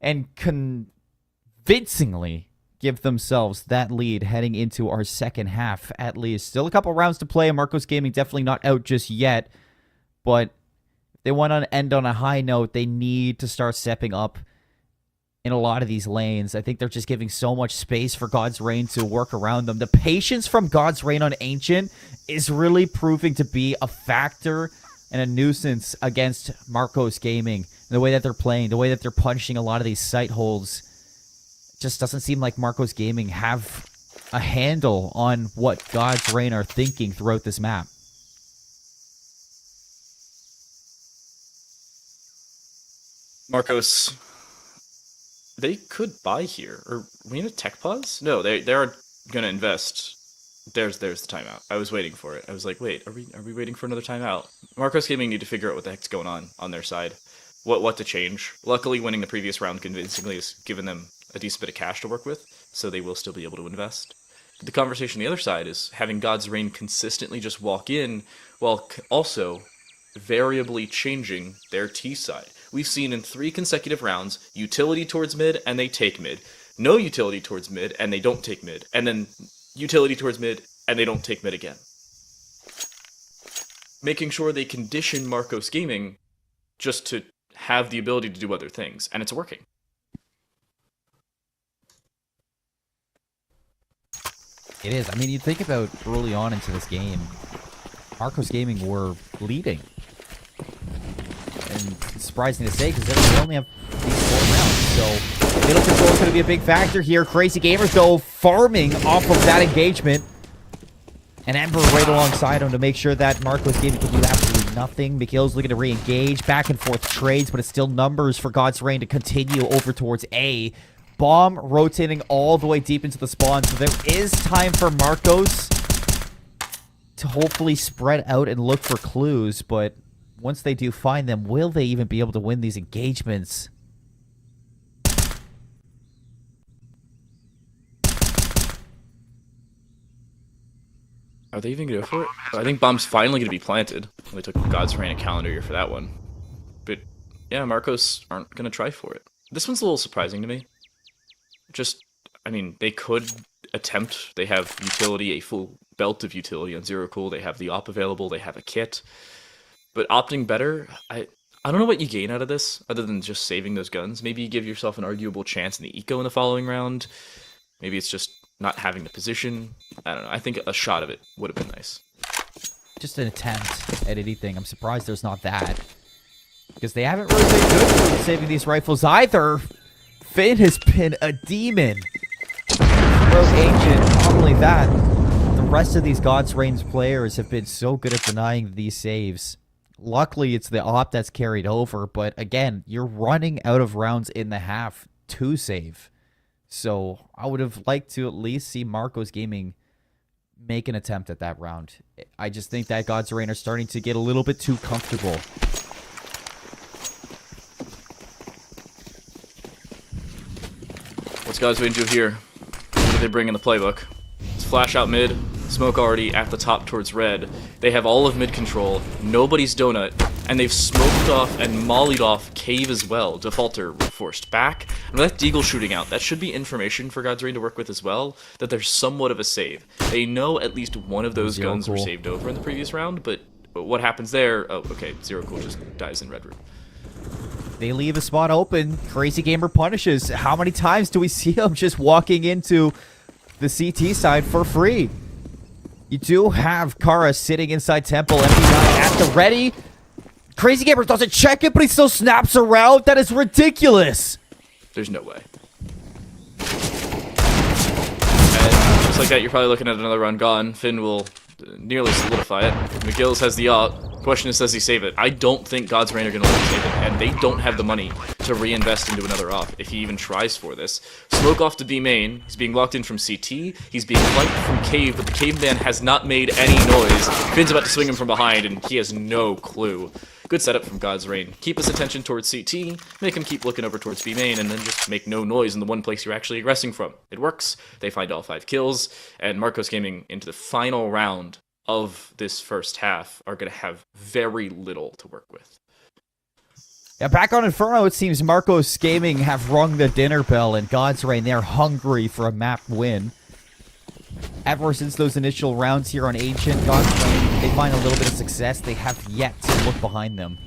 Speaker 5: and convincingly give themselves that lead heading into our second half, at least. Still a couple rounds to play, and Marcos Gaming definitely not out just yet. But if they want to end on a high note, they need to start stepping up in a lot of these lanes. I think they're just giving so much space for God's Reign to work around them. The patience from God's Reign on Ancient is really proving to be a factor and a nuisance against Marcos Gaming. The way that they're playing, the way that they're punishing a lot of these sight holds, just doesn't seem like Marcos Gaming have a handle on what God's Reign are thinking throughout this map.
Speaker 6: Marcos, they could buy here. Or we need a tech pause? No, they are gonna invest. There's the timeout. I was waiting for it. I was like, wait, are we waiting for another timeout? Marcos Gaming need to figure out what the heck's going on their side. What to change. Luckily, winning the previous round convincingly has given them a decent bit of cash to work with, so they will still be able to invest. But the conversation on the other side is having God's Reign consistently just walk in, while also variably changing their T side. We've seen in 3 consecutive rounds, utility towards mid, and they take mid. No utility towards mid, and they don't take mid. And then utility towards mid, and they don't take mid again. Making sure they condition Marcos Gaming just to have the ability to do other things, and it's working.
Speaker 5: It is. I mean, you think about early on into this game, Marcos Gaming were leading. And it's surprising to say, because they only have these 4 rounds. So, middle control is going to be a big factor here. Crazy Gamers, though, farming off of that engagement. And Ember right alongside him to make sure that Marcos Gaming can do absolutely nothing. Mikhail's looking to re-engage. Back and forth trades, but it's still numbers for God's Reign to continue over towards A. Bomb rotating all the way deep into the spawn. So there is time for Marcos to hopefully spread out and look for clues. But once they do find them, will they even be able to win these engagements?
Speaker 6: Are they even going to go for it? I think Bomb's finally going to be planted. They took God's Reign a calendar year for that one. But yeah, Marcos aren't going to try for it. This one's a little surprising to me. Just, I mean, they could attempt. They have utility, a full belt of utility on Zero Cool. They have the op available. They have a kit. But opting better, I don't know what you gain out of this, other than just saving those guns. Maybe you give yourself an arguable chance in the eco in the following round. Maybe it's just not having the position. I don't know. I think a shot of it would have been nice.
Speaker 5: Just an attempt at anything. I'm surprised there's not that. Because they haven't really been good for saving these rifles either. Finn has been a demon. Rogue Ancient, not only that, the rest of these God's Reigns players have been so good at denying these saves. Luckily, it's the op that's carried over, but again, you're running out of rounds in the half to save. So I would have liked to at least see Marcos Gaming make an attempt at that round. I just think that God's Reign are starting to get a little bit too comfortable.
Speaker 6: What's God's Reign do here? What do they bring in the playbook? It's flash out mid, smoke already at the top towards red. They have all of mid control, nobody's donut, and they've smoked off and mollied off cave as well. Defaulter forced back. And with that Deagle shooting out, that should be information for God's Reign to work with as well, that there's somewhat of a save. They know at least one of those guns were saved over in the previous round, but what happens there? Oh, okay, Zero Cool just dies in red room.
Speaker 5: They leave a spot open. Crazy Gamer punishes. How many times do we see him just walking into the CT side for free? You do have Kara sitting inside Temple. MP9 at the ready. Crazy Gamer doesn't check it, but he still snaps around. That is ridiculous.
Speaker 6: There's no way. And just like that, you're probably looking at another run gone. Finn will nearly solidify it. McGills has the ult. Question is, does he save it? I don't think God's Reign are going to let him save it, and they don't have the money to reinvest into another off if he even tries for this. Smoke off to B main. He's being locked in from CT. He's being flanked from cave, but the caveman has not made any noise. Finn's about to swing him from behind, and he has no clue. Good setup from God's Reign. Keep his attention towards CT, make him keep looking over towards B main, and then just make no noise in the one place you're actually aggressing from. It works. They find all 5 kills, and Marcos Gaming into the final round of this first half are going to have very little to work with.
Speaker 5: Yeah, back on Inferno, it seems Marcos Gaming have rung the dinner bell, and God's Reign, they're hungry for a map win. Ever since those initial rounds here on Ancient, God's Reign, they find a little bit of success. They have yet to look behind them.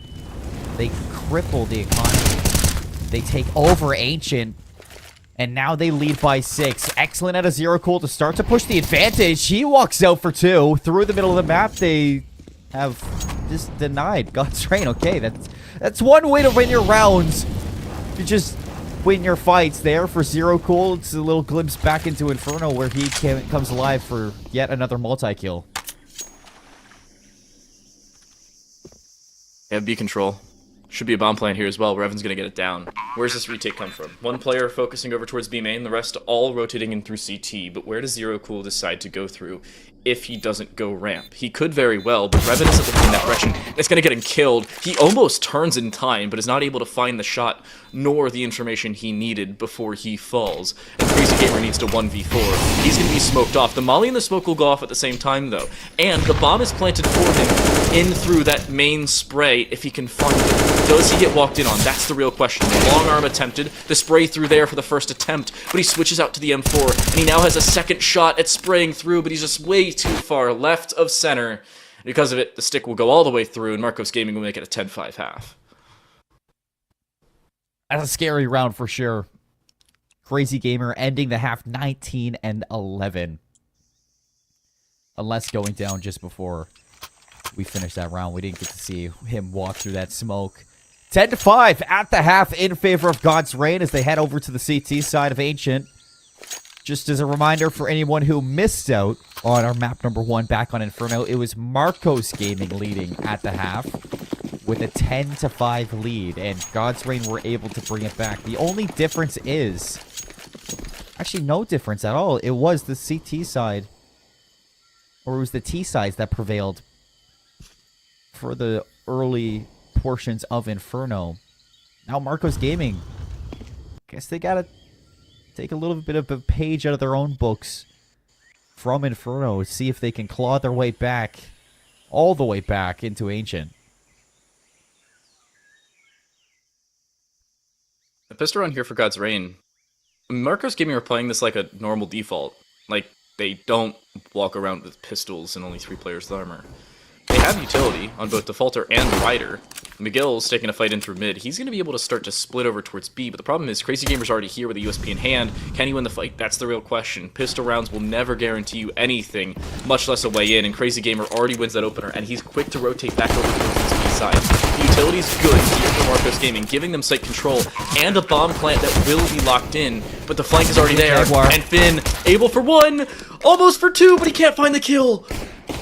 Speaker 5: They cripple the economy. They take over Ancient, and now they lead by 6. Excellent at a Zero Cool to start to push the advantage. He walks out for 2. Through the middle of the map, they have just denied God's Reign. Okay, that's one way to win your rounds. You just win your fights there for Zero Cool. It's a little glimpse back into Inferno where he comes alive for yet another multi-kill.
Speaker 6: They have B control. Should be a bomb plan here as well, where Evan's going to get it down. Where's this retake come from? One player focusing over towards B main, the rest all rotating in through CT, but where does Zero Cool decide to go through if he doesn't go ramp? He could very well, but Revan isn't looking in that direction. It's going to get him killed. He almost turns in time, but is not able to find the shot nor the information he needed before he falls. And Crazy Gamer needs to 1v4. He's going to be smoked off. The molly and the smoke will go off at the same time, though. And the bomb is planted for him in through that main spray if he can find it. Does he get walked in on? That's the real question. The long arm attempted, the spray through there for the first attempt, but he switches out to the M4, and he now has a second shot at spraying through, but he's just way too far left of center. Because of it, the stick will go all the way through, and Marcos Gaming will make it a 10-5 half.
Speaker 5: That's a scary round for sure. Crazy Gamer ending the half 19-11. Unless going down just before we finished that round. We didn't get to see him walk through that smoke. 10-5 at the half in favor of God's Reign as they head over to the CT side of Ancient. Just as a reminder for anyone who missed out on our map number 1 back on Inferno, it was Marcos Gaming leading at the half with a 10-5 lead, and God's Reign were able to bring it back. The only difference is, actually no difference at all, it was the CT side, or it was the T sides that prevailed for the early portions of Inferno. Now Marcos Gaming, guess they gotta take a little bit of a page out of their own books from Inferno, see if they can claw their way back, all the way back into Ancient.
Speaker 6: The pistol round here for God's Reign. Marcos Gaming are playing this like a normal default. Like, they don't walk around with pistols and only 3 players with armor. they have utility on both Defaulter and Ryder. Miguel's taking a fight in through mid. He's going to be able to start to split over towards B, but the problem is Crazy Gamer's already here with a USP in hand. Can he win the fight? That's the real question. Pistol rounds will never guarantee you anything, much less a way in, and Crazy Gamer already wins that opener, and he's quick to rotate back over towards his B side. The utility's good here for Marcos Gaming, giving them site control and a bomb plant that will be locked in, but the flank is already there, and Finn able for one, almost for two, but he can't find the kill.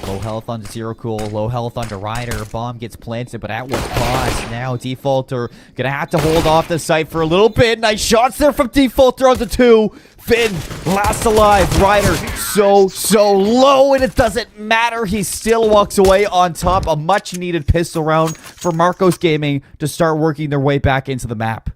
Speaker 5: Low health onto Zero Cool, low health onto Ryder. Bomb gets planted, but at what cost? Now Defaulter gonna have to hold off the site for a little bit. Nice shots there from Defaulter on the 2. Finn, last alive. Ryder, so low, and it doesn't matter. He still walks away on top. A much-needed pistol round for Marcos Gaming to start working their way back into the map.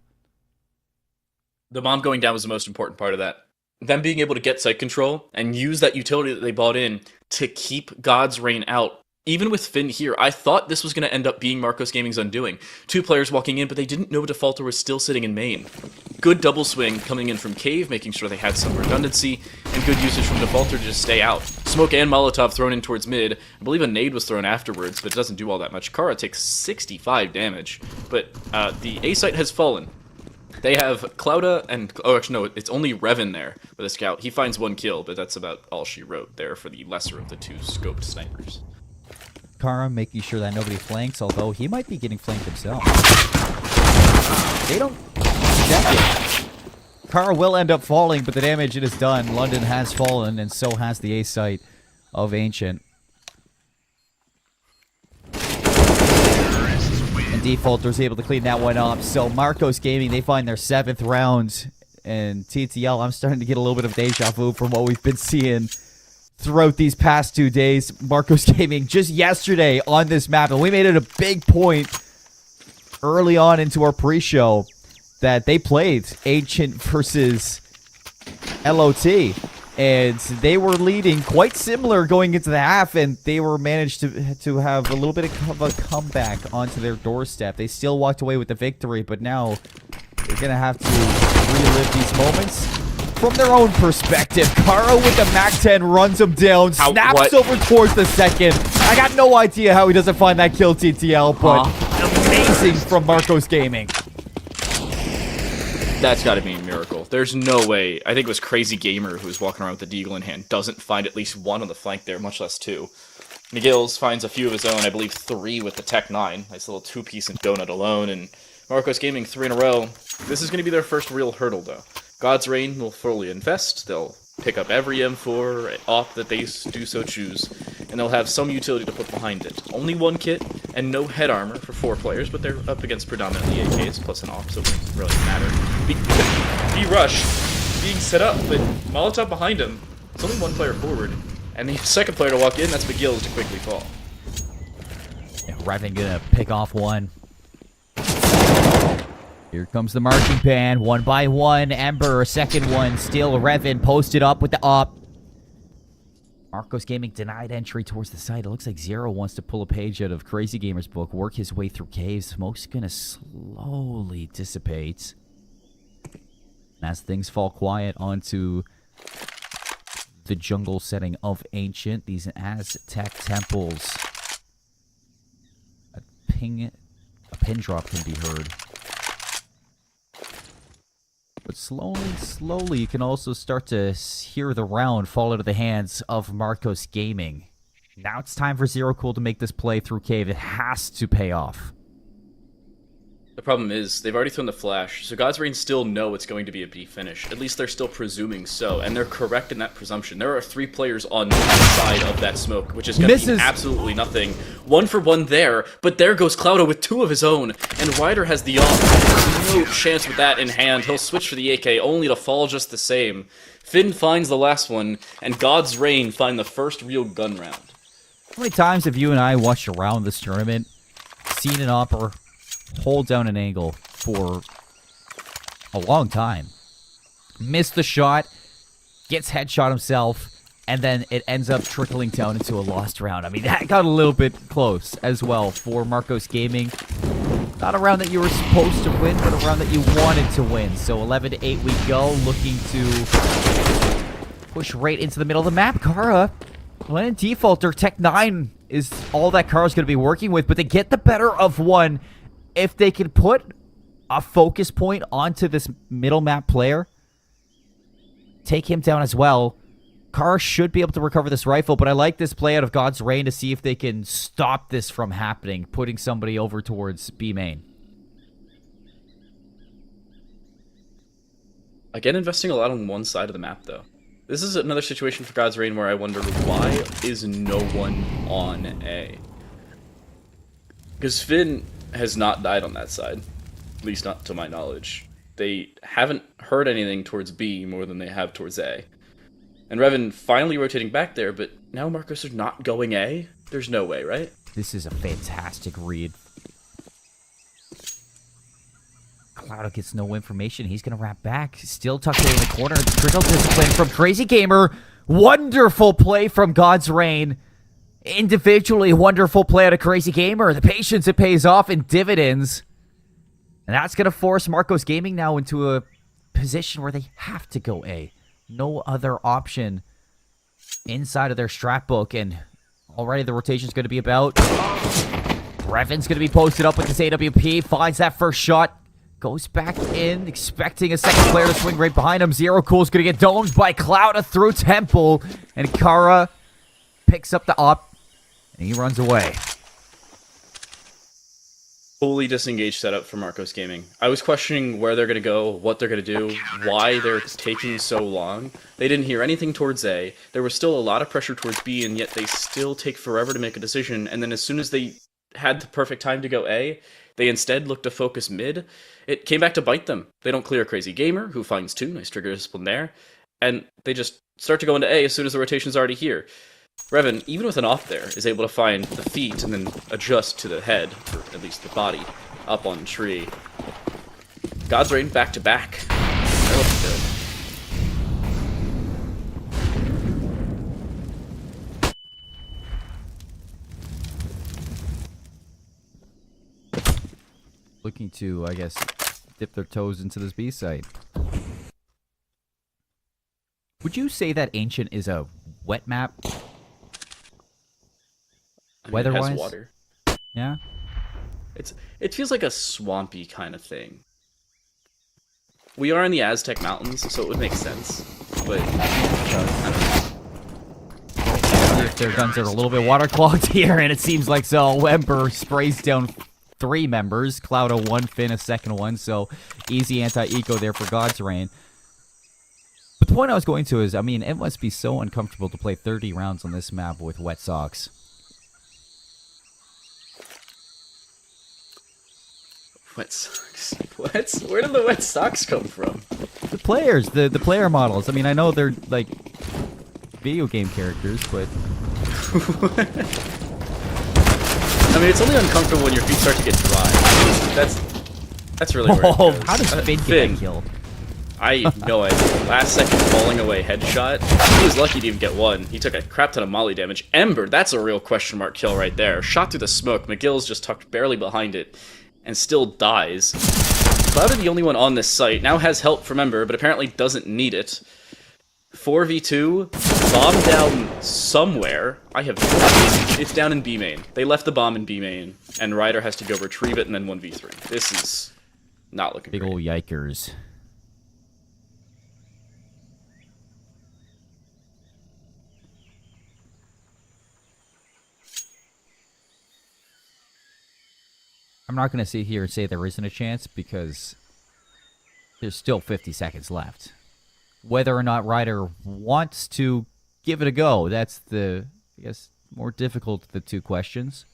Speaker 6: The bomb going down was the most important part of that. Them being able to get site control and use that utility that they bought in to keep God's Reign out. Even with Finn here, I thought this was going to end up being Marcos Gaming's undoing. 2 players walking in, but they didn't know Defaulter was still sitting in main. Good double swing coming in from Cave, making sure they had some redundancy, and good usage from Defaulter to just stay out. Smoke and Molotov thrown in towards mid. I believe a nade was thrown afterwards, but it doesn't do all that much. Kara takes 65 damage, but the A site has fallen. They have Clouda and... Oh, actually, no, it's only Revan there with a scout. He finds 1 kill, but that's about all she wrote there for the lesser of the 2 scoped snipers.
Speaker 5: Kara making sure that nobody flanks, although he might be getting flanked himself. They don't check it. Kara will end up falling, but the damage it is done. London has fallen, and so has the A site of Ancient. And Defaulter's able to clean that one up. So Marcos Gaming, they find their 7th round. And TTL, I'm starting to get a little bit of deja vu from what we've been seeing throughout these past 2 days. Marcos Gaming just yesterday on this map, and we made it a big point early on into our pre-show that they played Ancient versus LOT, and they were leading quite similar going into the half, and they were managed to have a little bit of a comeback onto their doorstep. They still walked away with the victory, but now they're gonna have to relive these moments from their own perspective. Kara with the MAC-10 runs him down, snaps over towards the second. I got no idea how he doesn't find that kill, TTL, but amazing from Marcos Gaming.
Speaker 6: That's got to be a miracle. There's no way. I think it was Crazy Gamer who was walking around with the deagle in hand. Doesn't find at least 1 on the flank there, much less 2. McGill's finds a few of his own, I believe 3 with the Tech 9. Nice little 2-piece and donut alone. And Marcos Gaming 3 in a row. This is going to be their first real hurdle, though. God's Reign will fully invest. They'll pick up every M4 op that they do so choose, and they'll have some utility to put behind it. Only 1 kit and no head armor for 4 players, but they're up against predominantly AKs plus an op, so it doesn't really matter. B-Rush being set up, but Molotov behind him. It's only 1 player forward, and the second player to walk in, that's McGill's to quickly fall.
Speaker 5: Yeah, Revan gonna pick off 1. Here comes the marching band, 1 by 1. Ember, second one, still Revan posted up with the op. Marcos Gaming denied entry towards the site. It looks like Zero wants to pull a page out of Crazy Gamer's book, work his way through caves. Smoke's gonna slowly dissipate. And as things fall quiet onto the jungle setting of Ancient, these Aztec temples, a pin drop can be heard. But slowly, you can also start to hear the round fall out of the hands of Marcos Gaming. Now it's time for Zero Cool to make this play through cave. It has to pay off.
Speaker 6: The problem is, they've already thrown the flash, so God's Reign still know it's going to be a B finish. At least they're still presuming so, and they're correct in that presumption. There are 3 players on the side of that smoke, which is going to be absolutely nothing. 1 for 1 there, but there goes Clouda with 2 of his own, and Ryder has the off. There's no chance with that in hand. He'll switch for the AK, only to fall just the same. Finn finds the last one, and God's Reign find the first real gun round.
Speaker 5: How many times have you and I watched around this tournament, seen an opera hold down an angle for a long time, missed the shot, gets headshot himself, and then it ends up trickling down into a lost round? I mean, that got a little bit close as well for Marcos Gaming. Not a round that you were supposed to win, but a round that you wanted to win. So 11-8 we go, looking to push right into the middle of the map. Kara Well, in default, their Tech 9 is all that Kara's going to be working with, but they get the better of one. If they can put a focus point onto this middle map player, take him down as well, Kara should be able to recover this rifle, but I like this play out of God's Reign to see if they can stop this from happening, putting somebody over towards B main.
Speaker 6: Again, investing a lot on one side of the map, though. This is another situation for God's Reign where I wonder, why is no one on A? Because Finn has not died on that side, at least not to my knowledge. They haven't heard anything towards B more than they have towards A. And Revan finally rotating back there, but now Marcos are not going A? There's no way, right?
Speaker 5: This is a fantastic read. Cloudo gets no information. He's going to wrap back. Still tucked away in the corner. Trickle discipline from Crazy Gamer. Wonderful play from God's Reign. Individually, wonderful play out of Crazy Gamer. The patience, it pays off in dividends. And that's going to force Marcos Gaming now into a position where they have to go A. No other option inside of their strat book. And already the rotation's going to be about. Revan's going to be posted up with this AWP. Finds that first shot. Goes back in, expecting a second player to swing right behind him. Zero Cool's going to get domed by Clouda through Temple. And Kara picks up the op, and he runs away.
Speaker 6: Fully disengaged setup for Marcos Gaming. I was questioning where they're going to go, what they're going to do, why they're taking so long. They didn't hear anything towards A. There was still a lot of pressure towards B, and yet they still take forever to make a decision. And then as soon as they had the perfect time to go A, they instead looked to focus mid. It came back to bite them. They don't clear Crazy Gamer, who finds 2. Nice trigger discipline there. And they just start to go into A as soon as the rotation's already here. Revan, even with an off there, is able to find the feet and then adjust to the head, or at least the body, up on tree. God's Reign back to back. That looks good.
Speaker 5: Looking to, I guess, dip their toes into this B site. Would you say that Ancient is a wet map? Weather-wise?
Speaker 6: It has water.
Speaker 5: Yeah?
Speaker 6: It feels like a swampy kind of thing. We are in the Aztec Mountains, so it would make sense. But I don't know.
Speaker 5: If their guns are a little bit waterlogged here, and it seems like so. Ember sprays down 3 members. Clouda 1, Finn a second one, so easy anti-eco there for God's Reign. But the point I was going to is, I mean, it must be so uncomfortable to play 30 rounds on this map with wet socks.
Speaker 6: Wet socks? What? Where did the wet socks come from?
Speaker 5: The players, the player models. I mean, I know they're, like, video game characters, but...
Speaker 6: I mean, it's only uncomfortable when your feet start to get dry. That's really where it goes.
Speaker 5: How does Finn get that kill?
Speaker 6: I have no idea. Last second falling away headshot. He was lucky to even get one. He took a crap ton of molly damage. Ember, that's a real question mark kill right there. Shot through the smoke. McGill's just tucked barely behind it and still dies. Cloud the only one on this site. Now has help from Ember, but apparently doesn't need it. 4v2, bomb down somewhere. I have no idea. It's down in B main. They left the bomb in B main, and Ryder has to go retrieve it and then 1v3. This is not looking
Speaker 5: Big
Speaker 6: great.
Speaker 5: ol' yikers. I'm not going to sit here and say there isn't a chance because there's still 50 seconds left. Whether or not Ryder wants to give it a go, that's the, I guess, more difficult of the 2 questions.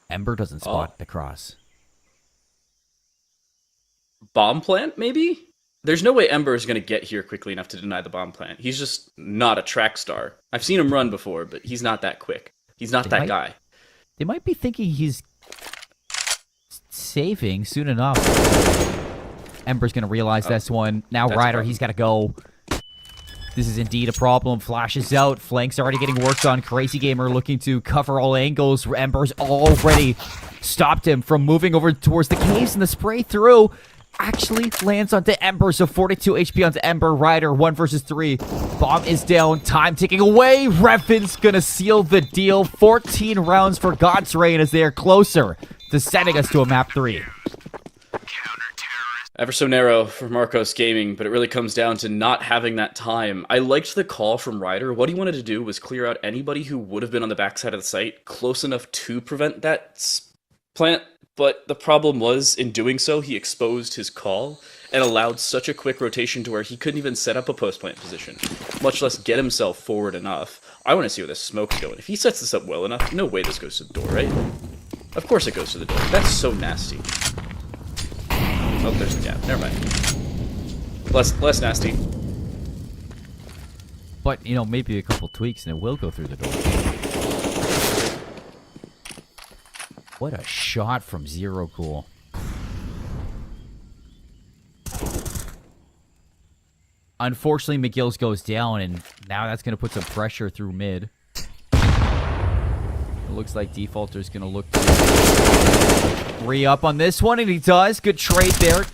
Speaker 5: Ember doesn't spot the cross.
Speaker 6: Bomb plant, maybe? There's no way Ember is going to get here quickly enough to deny the bomb plant. He's just not a track star. I've seen him run before, but he's not that quick. He's not that guy.
Speaker 5: They might be thinking he's saving soon enough. Ember's going to realize this one. Now Ryder, he's got to go. This is indeed a problem. Flashes out. Flank's already getting worked on. Crazy Gamer looking to cover all angles. Ember's already stopped him from moving over towards the caves and the spray through. actually lands onto Ember, so 42 HP onto Ember. Ryder, 1 versus 3. Bomb is down, time ticking away. Revin's gonna seal the deal. 14 rounds for God's Reign as they are closer to sending us to a map 3.
Speaker 6: Ever so narrow for Marcos Gaming, but it really comes down to not having that time. I liked the call from Ryder. What he wanted to do was clear out anybody who would have been on the backside of the site close enough to prevent that plant, but the problem was, in doing so, he exposed his call and allowed such a quick rotation to where he couldn't even set up a post-plant position, much less get himself forward enough. I want to see where this smoke's going. If he sets this up well enough, no way this goes to the door, right? Of course it goes to the door. That's so nasty. Oh, there's the gap. Never mind. Less nasty.
Speaker 5: But, you know, maybe a couple tweaks and it will go through the door. What a shot from Zero Cool. Unfortunately, McGill's goes down, and now that's going to put some pressure through mid. It looks like Defaulter's going to look to re-up on this one, and he does. Good trade there.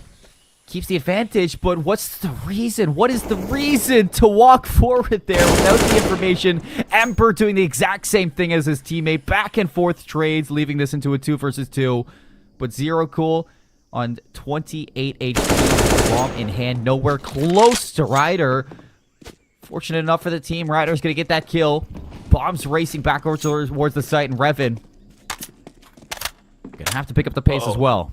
Speaker 5: Keeps the advantage, but what's the reason? What is the reason to walk forward there without the information? Ember doing the exact same thing as his teammate. Back and forth trades, leaving this into a 2 versus 2. But Zero Cool on 28 HP, bomb in hand, nowhere close to Ryder. Fortunate enough for the team, Ryder's going to get that kill. Bomb's racing back over towards the site, and Revin going to have to pick up the pace as well.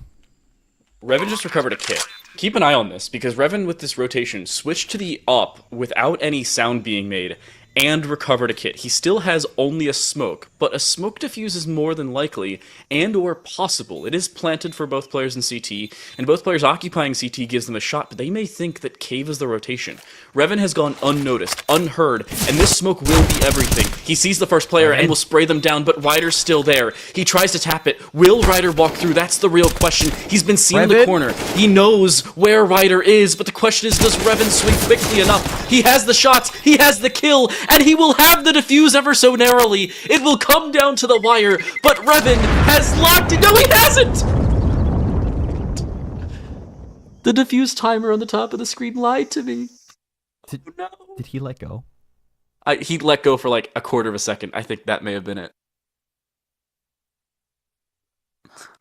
Speaker 6: Revin just recovered a kit. Keep an eye on this, because Revin with this rotation switched to the up without any sound being made and recovered a kit. He still has only a smoke, but a smoke defuse is more than likely and or possible. It is planted for both players in CT, and both players occupying CT gives them a shot, but they may think that cave is the rotation. Revin has gone unnoticed, unheard, and this smoke will be everything. He sees the first player and will spray them down, but Ryder's still there. He tries to tap it. Will Ryder walk through? That's the real question. He's been seen in the corner. He knows where Ryder is, but the question is, does Revin swing quickly enough? He has the shots, he has the kill, and he will have the defuse ever so narrowly. It will come down to the wire, but Revin has locked it. No, he hasn't! The defuse timer on the top of the screen lied to me.
Speaker 5: Did he let go?
Speaker 6: He let go for like a quarter of a second. I think that may have been it.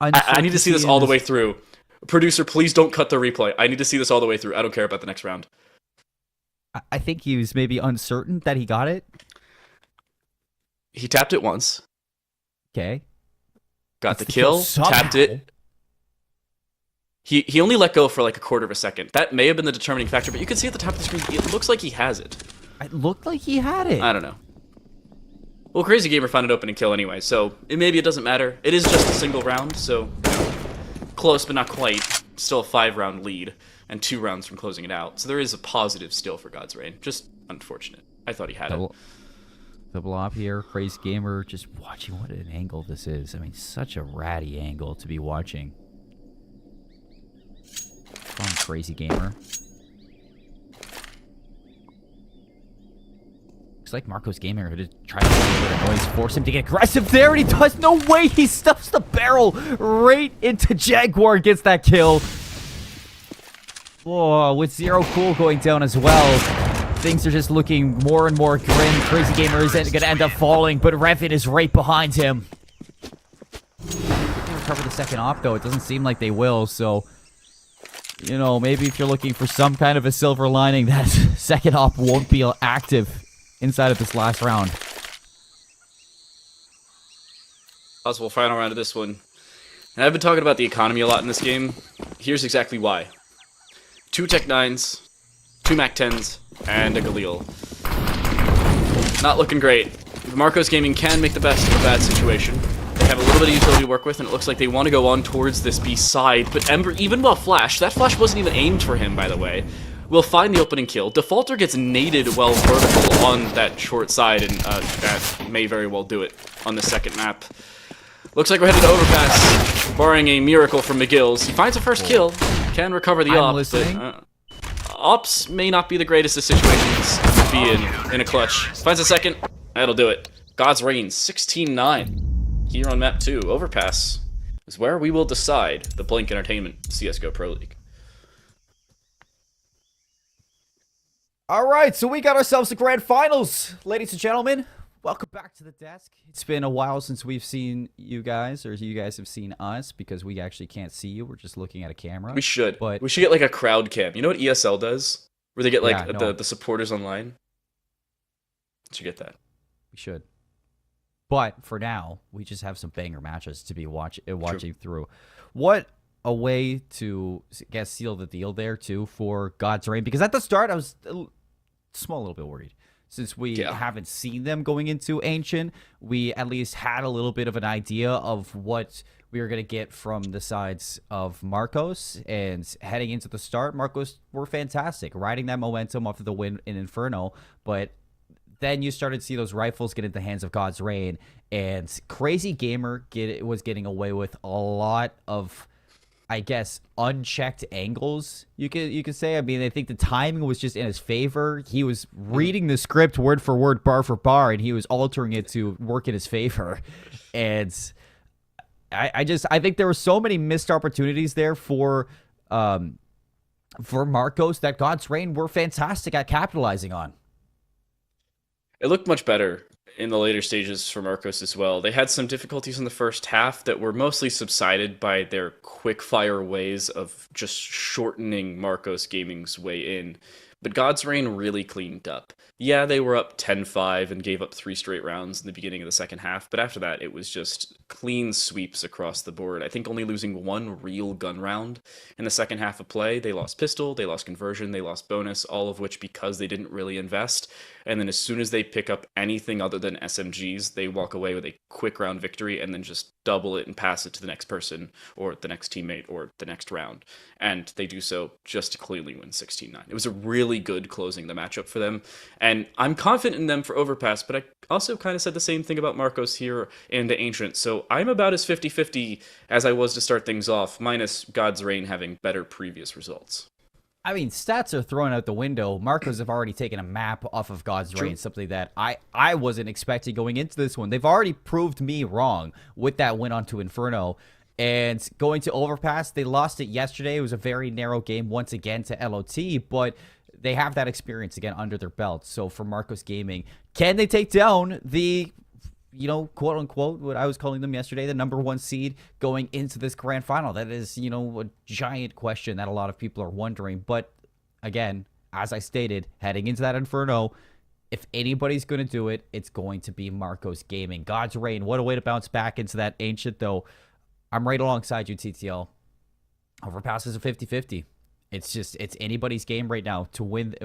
Speaker 6: I need to see this all the way through. Producer, please don't cut the replay. I need to see this all the way through. I don't care about the next round.
Speaker 5: I think he was maybe uncertain that he got it.
Speaker 6: He tapped it once.
Speaker 5: Okay.
Speaker 6: Got the kill, tapped it. He only let go for like a quarter of a second. That may have been the determining factor, but you can see at the top of the screen, it looks like he has it.
Speaker 5: It looked like he had it.
Speaker 6: I don't know. Well, Crazy Gamer found an opening kill anyway, so maybe it doesn't matter. It is just a single round, so close but not quite. Still a 5-round lead, and 2 rounds from closing it out. So there is a positive still for God's Reign. Just unfortunate. I thought he had it.
Speaker 5: Double op here. Crazy Gamer just watching what an angle this is. I mean, such a ratty angle to be watching. From Crazy Gamer. Looks like Marcos Gamer going to try to make a noise, force him to get aggressive there, and he does. No way! He stuffs the barrel right into Jaguar, gets that kill. Whoa, with Zero Cool going down as well, things are just looking more and more grim. Crazy Gamer is going to end up falling, but Revin is right behind him. They recover the second op, though. It doesn't seem like they will, so, you know, maybe if you're looking for some kind of a silver lining, that second op won't be active inside of this last round.
Speaker 6: Possible final round of this one. And I've been talking about the economy a lot in this game. Here's exactly why. 2 Tech 9s, 2 Mac 10s, and a Galil. Not looking great. Marcos Gaming can make the best of a bad situation. They have a little bit of utility to work with, and it looks like they want to go on towards this B side, but Ember, even while that flash wasn't even aimed for him, by the way, will find the opening kill. Defaulter gets naded while vertical on that short side, and that may very well do it on the second map. Looks like we're headed to overpass, barring a miracle from McGill's. He finds a first kill, can recover the op, but ops may not be the greatest of situations to be in a clutch. Finds a second, that'll do it. God's Reign, 16-9. Here on map 2, overpass is where we will decide the Blink Entertainment CSGO Pro League.
Speaker 5: All right, so we got ourselves the grand finals, ladies and gentlemen. Welcome back to the desk. It's been a while since we've seen you guys, or you guys have seen us, because we actually can't see you. We're just looking at a camera.
Speaker 6: We should.
Speaker 5: But
Speaker 6: we should get like a crowd cam. You know what ESL does? Where they get like
Speaker 5: Yeah, no.
Speaker 6: the supporters online? We should get that.
Speaker 5: we should. But for now, we just have some banger matches to be watching through. What a way to seal the deal there, too, for God's Reign. Because at the start, I was a small little bit worried. Since we haven't seen them going into Ancient, we at least had a little bit of an idea of what we were going to get from the sides of Marcos. And heading into the start, Marcos were fantastic, riding that momentum off of the win in Inferno. But then you started to see those rifles get into the hands of God's Reign. And Crazy Gamer was getting away with a lot of, I guess, unchecked angles, you could say. I mean, I think the timing was just in his favor. He was reading the script word for word, bar for bar, and he was altering it to work in his favor. And I think there were so many missed opportunities there for Marcos that God's Reign were fantastic at capitalizing on.
Speaker 6: It looked much better in the later stages for Marcos as well. They had some difficulties in the first half that were mostly subsided by their quick-fire ways of just shortening Marcos Gaming's way in. But God's Reign really cleaned up. Yeah, they were up 10-5 and gave up 3 straight rounds in the beginning of the second half, but after that, it was just clean sweeps across the board. I think only losing 1 real gun round in the second half of play. They lost pistol, they lost conversion, they lost bonus, all of which because they didn't really invest. And then as soon as they pick up anything other than SMGs, they walk away with a quick round victory and then just double it and pass it to the next person or the next teammate or the next round. And they do so just to cleanly win 16-9. It was a really good closing the matchup for them. And I'm confident in them for Overpass, but I also kind of said the same thing about Marcos here and the Ancient. So I'm about as 50-50 as I was to start things off, minus God's Reign having better previous results.
Speaker 5: I mean, stats are thrown out the window. Marcos have already taken a map off of God's Reign, something that I wasn't expecting going into this one. They've already proved me wrong with that win onto Inferno. And going to Overpass, they lost it yesterday. It was a very narrow game once again to LOT, but they have that experience again under their belt. So for Marcos Gaming, can they take down the, quote unquote, what I was calling them yesterday, the #1 seed going into this grand final? That is, a giant question that a lot of people are wondering. But again, as I stated, heading into that Inferno, if anybody's going to do it, it's going to be Marcos Gaming. God's Reign, what a way to bounce back into that Ancient, though. I'm right alongside you, TTL. Overpass is a 50-50. It's anybody's game right now to win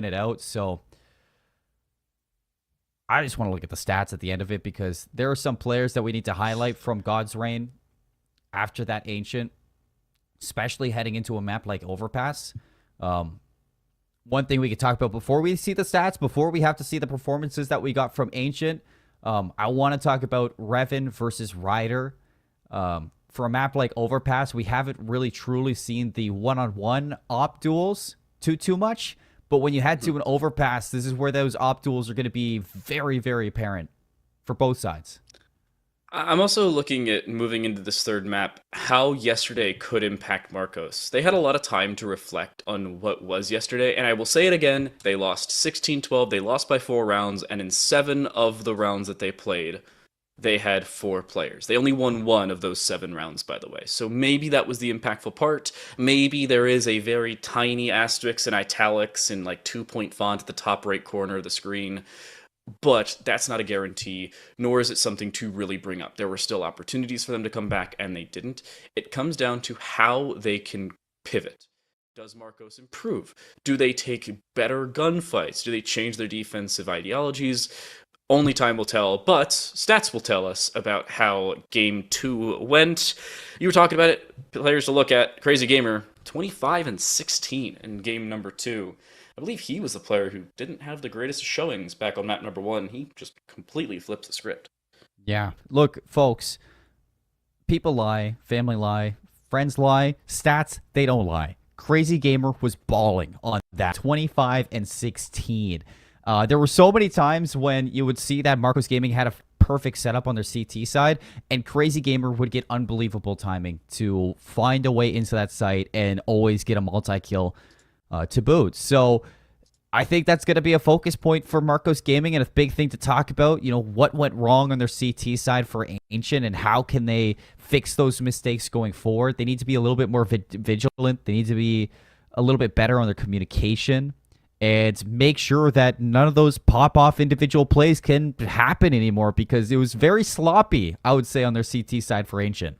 Speaker 5: it out. So I just want to look at the stats at the end of it, because there are some players that we need to highlight from God's Reign after that Ancient, especially heading into a map like Overpass. One thing we could talk about before we see the stats, before we have to see the performances that we got from Ancient, I want to talk about Revan versus Ryder. For a map like Overpass, we haven't really truly seen the one-on-one op duels too much. But when you head to an Overpass, this is where those op duels are going to be very, very apparent for both sides.
Speaker 6: I'm also looking at moving into this third map, how yesterday could impact Marcos. They had a lot of time to reflect on what was yesterday, and I will say it again, they lost 16-12, they lost by 4 rounds, and in 7 of the rounds that they played, they had 4 players. They only won 1 of those 7 rounds, by the way. So maybe that was the impactful part. Maybe there is a very tiny asterisk in italics in like 2-point font at the top right corner of the screen. But that's not a guarantee, nor is it something to really bring up. There were still opportunities for them to come back, and they didn't. It comes down to how they can pivot. Does Marcos improve? Do they take better gunfights? Do they change their defensive ideologies? Only time will tell, but stats will tell us about how Game 2 went. You were talking about it, players to look at. Crazy Gamer, 25-16 in Game number 2. I believe he was the player who didn't have the greatest showings back on map number 1. He just completely flipped the script.
Speaker 5: Yeah. Look, folks, people lie, family lie, friends lie, stats, they don't lie. Crazy Gamer was balling on that 25-16. There were so many times when you would see that Marcos Gaming had a perfect setup on their CT side, and Crazy Gamer would get unbelievable timing to find a way into that site and always get a multi-kill to boot. So I think that's going to be a focus point for Marcos Gaming and a big thing to talk about. You know, what went wrong on their CT side for Ancient and how can they fix those mistakes going forward? They need to be a little bit more vigilant. They need to be a little bit better on their communication and make sure that none of those pop-off individual plays can happen anymore because it was very sloppy, I would say, on their CT side for Ancient.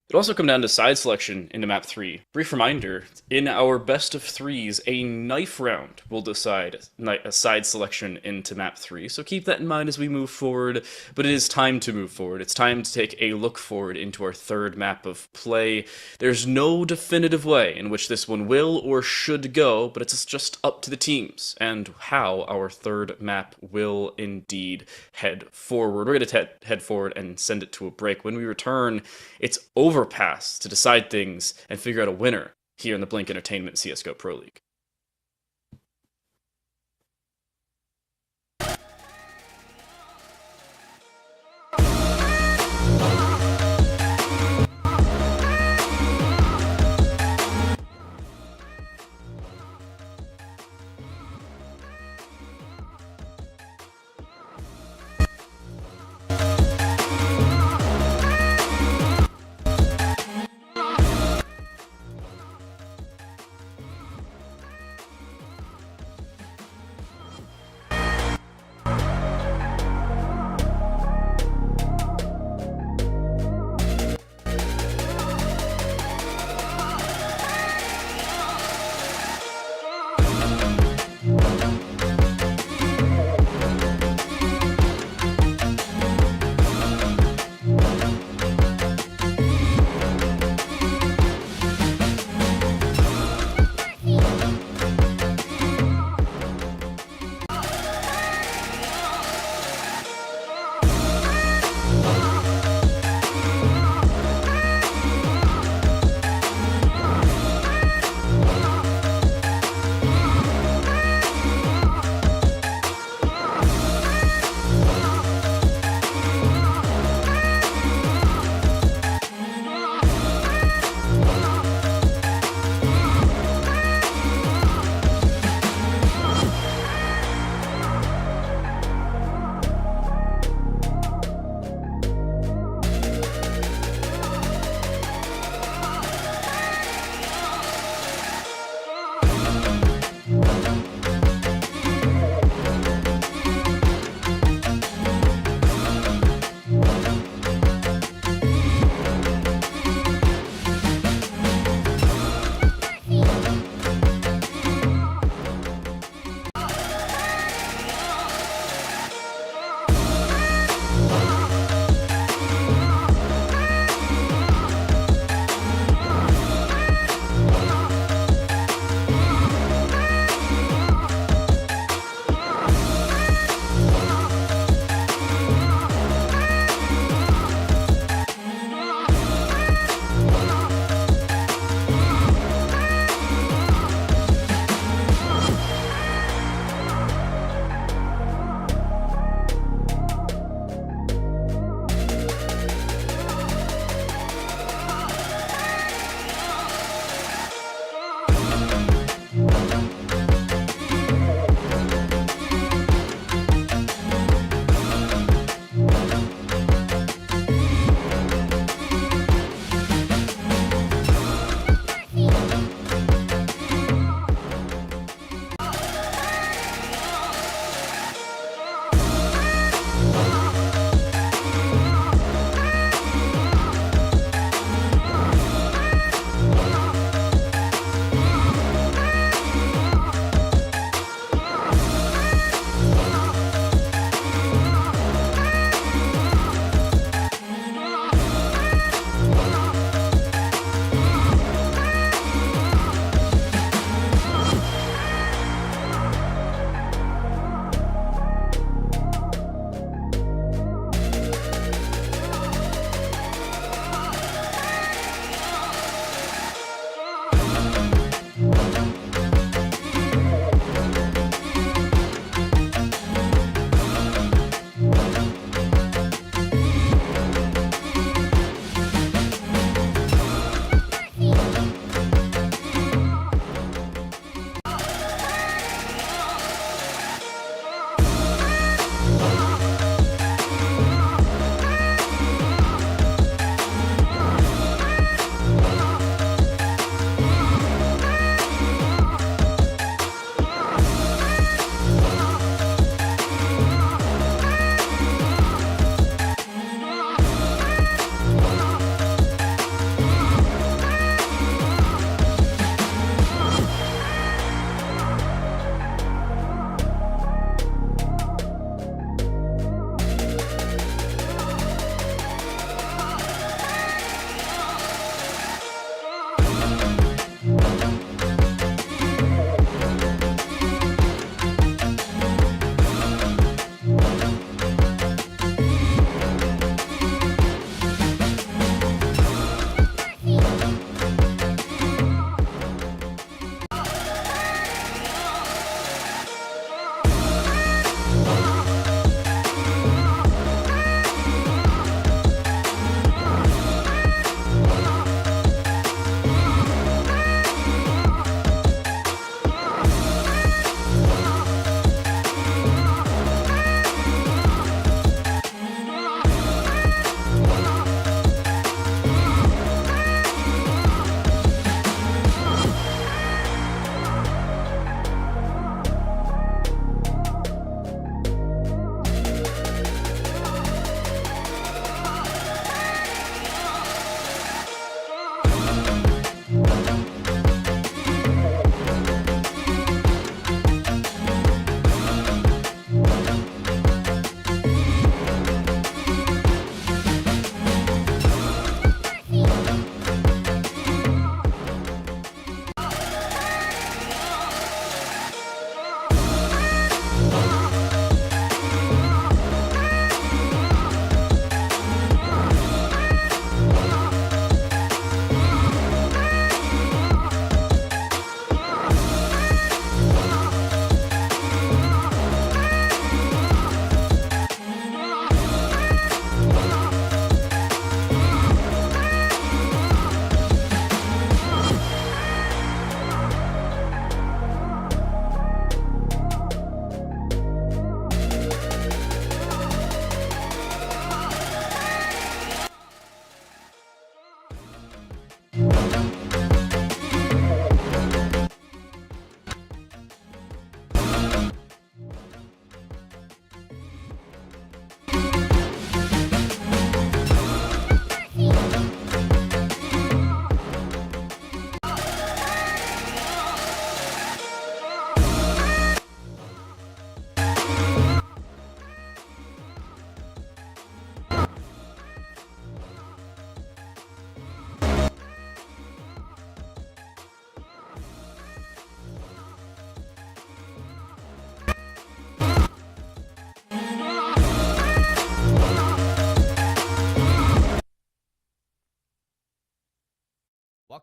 Speaker 6: It also come down to side selection into map 3. Brief reminder, in our best of threes, a knife round will decide a side selection into map 3. So keep that in mind as we move forward, but it is time to move forward. It's time to take a look forward into our third map of play. There's no definitive way in which this one will or should go, but it's just up to the teams and how our third map will indeed head forward. We're going to head forward and send it to a break. When we return, it's Overpass to decide things and figure out a winner here in the Blink Entertainment CSGO Pro League.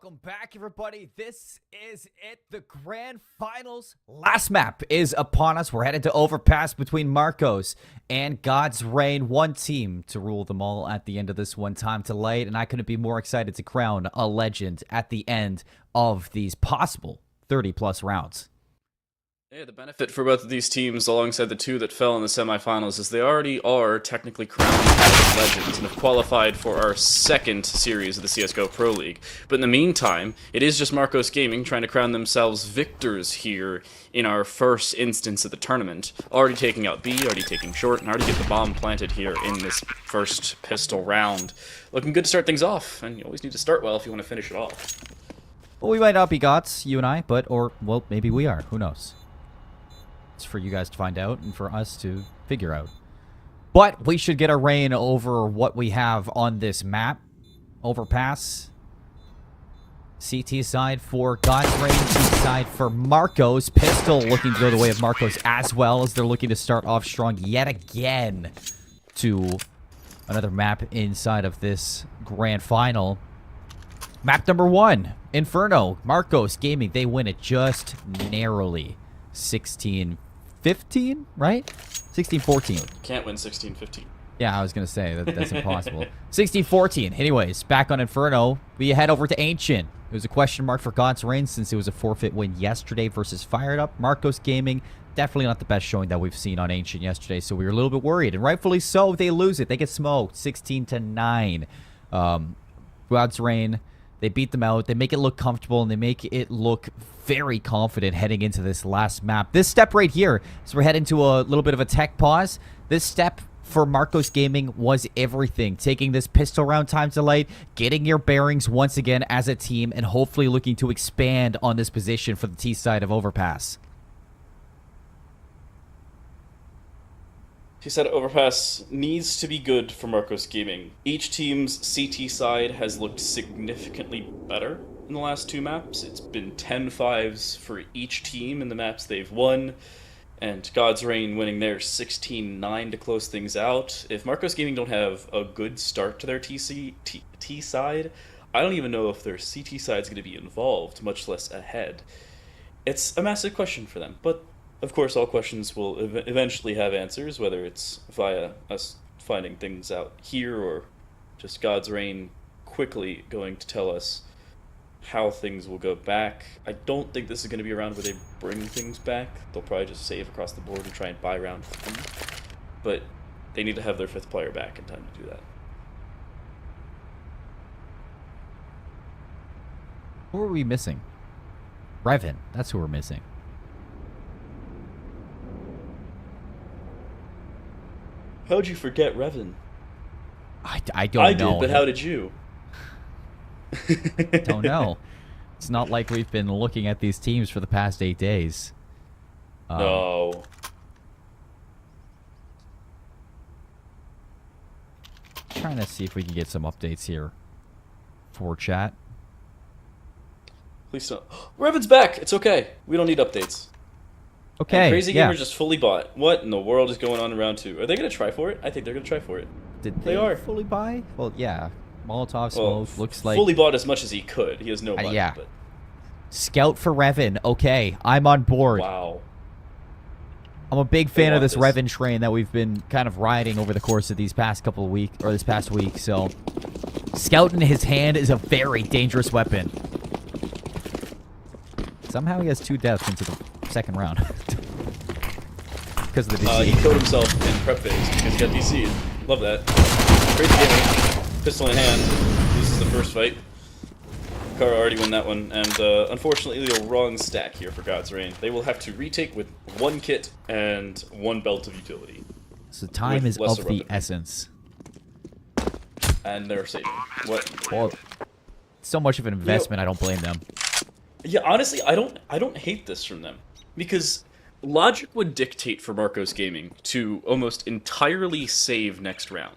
Speaker 5: Welcome back, everybody. This is it, the grand finals. Last map is upon us. We're headed to Overpass between Marcos and God's Reign. One team to rule them all at the end of this one. Time to light, and I couldn't be more excited to crown a legend at the end of these possible 30-plus rounds.
Speaker 6: Yeah, the benefit for both of these teams, alongside the two that fell in the semifinals, is they already are technically crowned as legends and have qualified for our second series of the CSGO Pro League. But in the meantime, it is just Marcos Gaming trying to crown themselves victors here in our first instance of the tournament. Already taking out B, already taking short, and already get the bomb planted here in this first pistol round. Looking good to start things off, and you always need to start well if you want to finish it off.
Speaker 5: Well, we might not be gods, you and I, or, well, maybe we are. Who knows? It's for you guys to find out and for us to figure out. But we should get a reign over what we have on this map. Overpass. CT side for God's Reign. CT side for Marcos. Pistol looking to go the way of Marcos as well, as they're looking to start off strong yet again to another map inside of this grand final. Map number 1. Inferno. Marcos Gaming. They win it just narrowly. 16-15, right? 16-14.
Speaker 6: Can't win 16-15.
Speaker 5: Yeah, I was going to say, that's impossible. 16-14. Anyways, back on Inferno, we head over to Ancient. It was a question mark for God's Reign since it was a forfeit win yesterday versus Firedup. Marcos Gaming, definitely not the best showing that we've seen on Ancient yesterday, so we were a little bit worried. And rightfully so, they lose it. They get smoked, 16-9. God's Reign, they beat them out. They make it look comfortable, and they make it look very confident heading into this last map. This step right here, so we're heading to a little bit of a tech pause. This step for Marcos Gaming was everything. Taking this pistol round time to light, getting your bearings once again as a team, and hopefully looking to expand on this position for the T side of Overpass.
Speaker 6: He said Overpass needs to be good for Marcos Gaming. Each team's CT side has looked significantly better in the last two maps. It's been 10-5s for each team in the maps they've won, and God's Reign winning their 16-9 to close things out. If Marcos Gaming don't have a good start to their T side, I don't even know if their CT side is going to be involved, much less ahead. It's a massive question for them, but of course, all questions will eventually have answers, whether it's via us finding things out here or just God's Reign quickly going to tell us how things will go back. I don't think this is going to be a round where they bring things back. They'll probably just save across the board and try and buy round 3. But they need to have their 5th player back in time to do that.
Speaker 5: Who are we missing? Revan. That's who we're missing.
Speaker 6: How'd you forget Revan?
Speaker 5: I don't know.
Speaker 6: I did, but how did you?
Speaker 5: Don't know. It's not like we've been looking at these teams for the past 8 days.
Speaker 6: No.
Speaker 5: Trying to see if we can get some updates here for chat.
Speaker 6: Please don't. Revan's back! It's okay. We don't need updates.
Speaker 5: Okay,
Speaker 6: and Crazy
Speaker 5: yeah.
Speaker 6: Gamer just fully bought. What in the world is going on in round 2? Are they going to try for it? I think they're going to try for it.
Speaker 5: Did
Speaker 6: they are
Speaker 5: fully buy? Well, yeah. Molotov smoke looks like...
Speaker 6: Fully bought as much as he could. He has no money.
Speaker 5: Yeah.
Speaker 6: But...
Speaker 5: Scout for Revan. Okay, I'm on board.
Speaker 6: Wow.
Speaker 5: I'm a big fan of this Revan train that we've been kind of riding over the course of these past couple of weeks, or this past week, so... Scout in his hand is a very dangerous weapon. Somehow he has 2 deaths into the second round. Because of the DC.
Speaker 6: He killed himself in prep phase because he got DC'd. Love that. Crazy Gamer. Pistol in hand. Loses the first fight. Kara already won that one, and unfortunately the wrong stack here for God's Reign. They will have to retake with 1 kit and 1 belt of utility.
Speaker 5: So time is of the essence.
Speaker 6: And they're saving. What?
Speaker 5: Well, so much of an investment, I don't blame them.
Speaker 6: Yeah, honestly, I don't hate this from them. Because logic would dictate for Marcos Gaming to almost entirely save next round.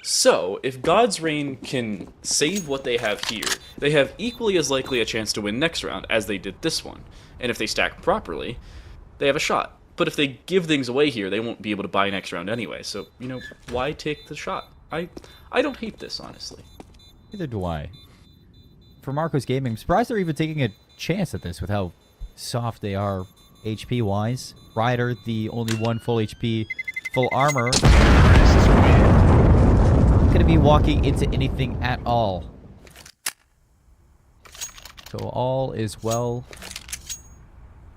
Speaker 6: So, if God's Reign can save what they have here, they have equally as likely a chance to win next round as they did this one. And if they stack properly, they have a shot. But if they give things away here, they won't be able to buy next round anyway. So, you know, why take the shot? I don't hate this, honestly.
Speaker 5: Neither do I. for Marcos Gaming. I'm surprised they're even taking a chance at this with how soft they are HP-wise. Ryder, the only one full HP, full armor. Not going to be walking into anything at all. So all is well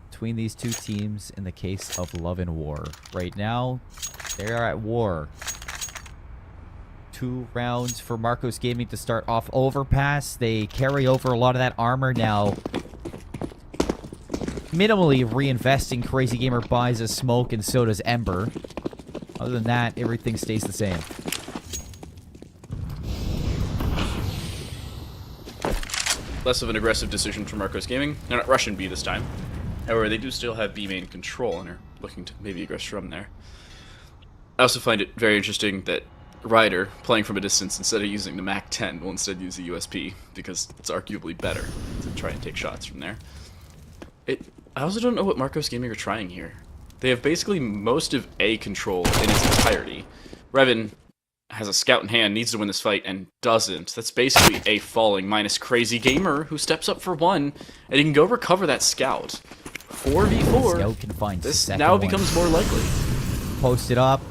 Speaker 5: between these two teams in the case of love and war. Right now, they are at war. 2 rounds for Marcos Gaming to start off overpass. They carry over a lot of that armor now. Minimally reinvesting. Crazy Gamer buys a smoke and so does Ember. Other than that, everything stays the same.
Speaker 6: Less of an aggressive decision from Marcos Gaming. They're not rushing B this time. However, they do still have B main control and are looking to maybe aggress from there. I also find it very interesting that Ryder, playing from a distance instead of using the MAC-10, will instead use the USP, because it's arguably better to try and take shots from there. I also don't know what Marcos Gaming are trying here. They have basically most of A control in its entirety. Revan has a scout in hand, needs to win this fight, and doesn't. That's basically A falling minus Crazy Gamer, who steps up for 1, and he can go recover that scout. 4v4.
Speaker 5: Scout can find
Speaker 6: This
Speaker 5: second
Speaker 6: now
Speaker 5: one.
Speaker 6: becomes more likely.
Speaker 5: Posted up.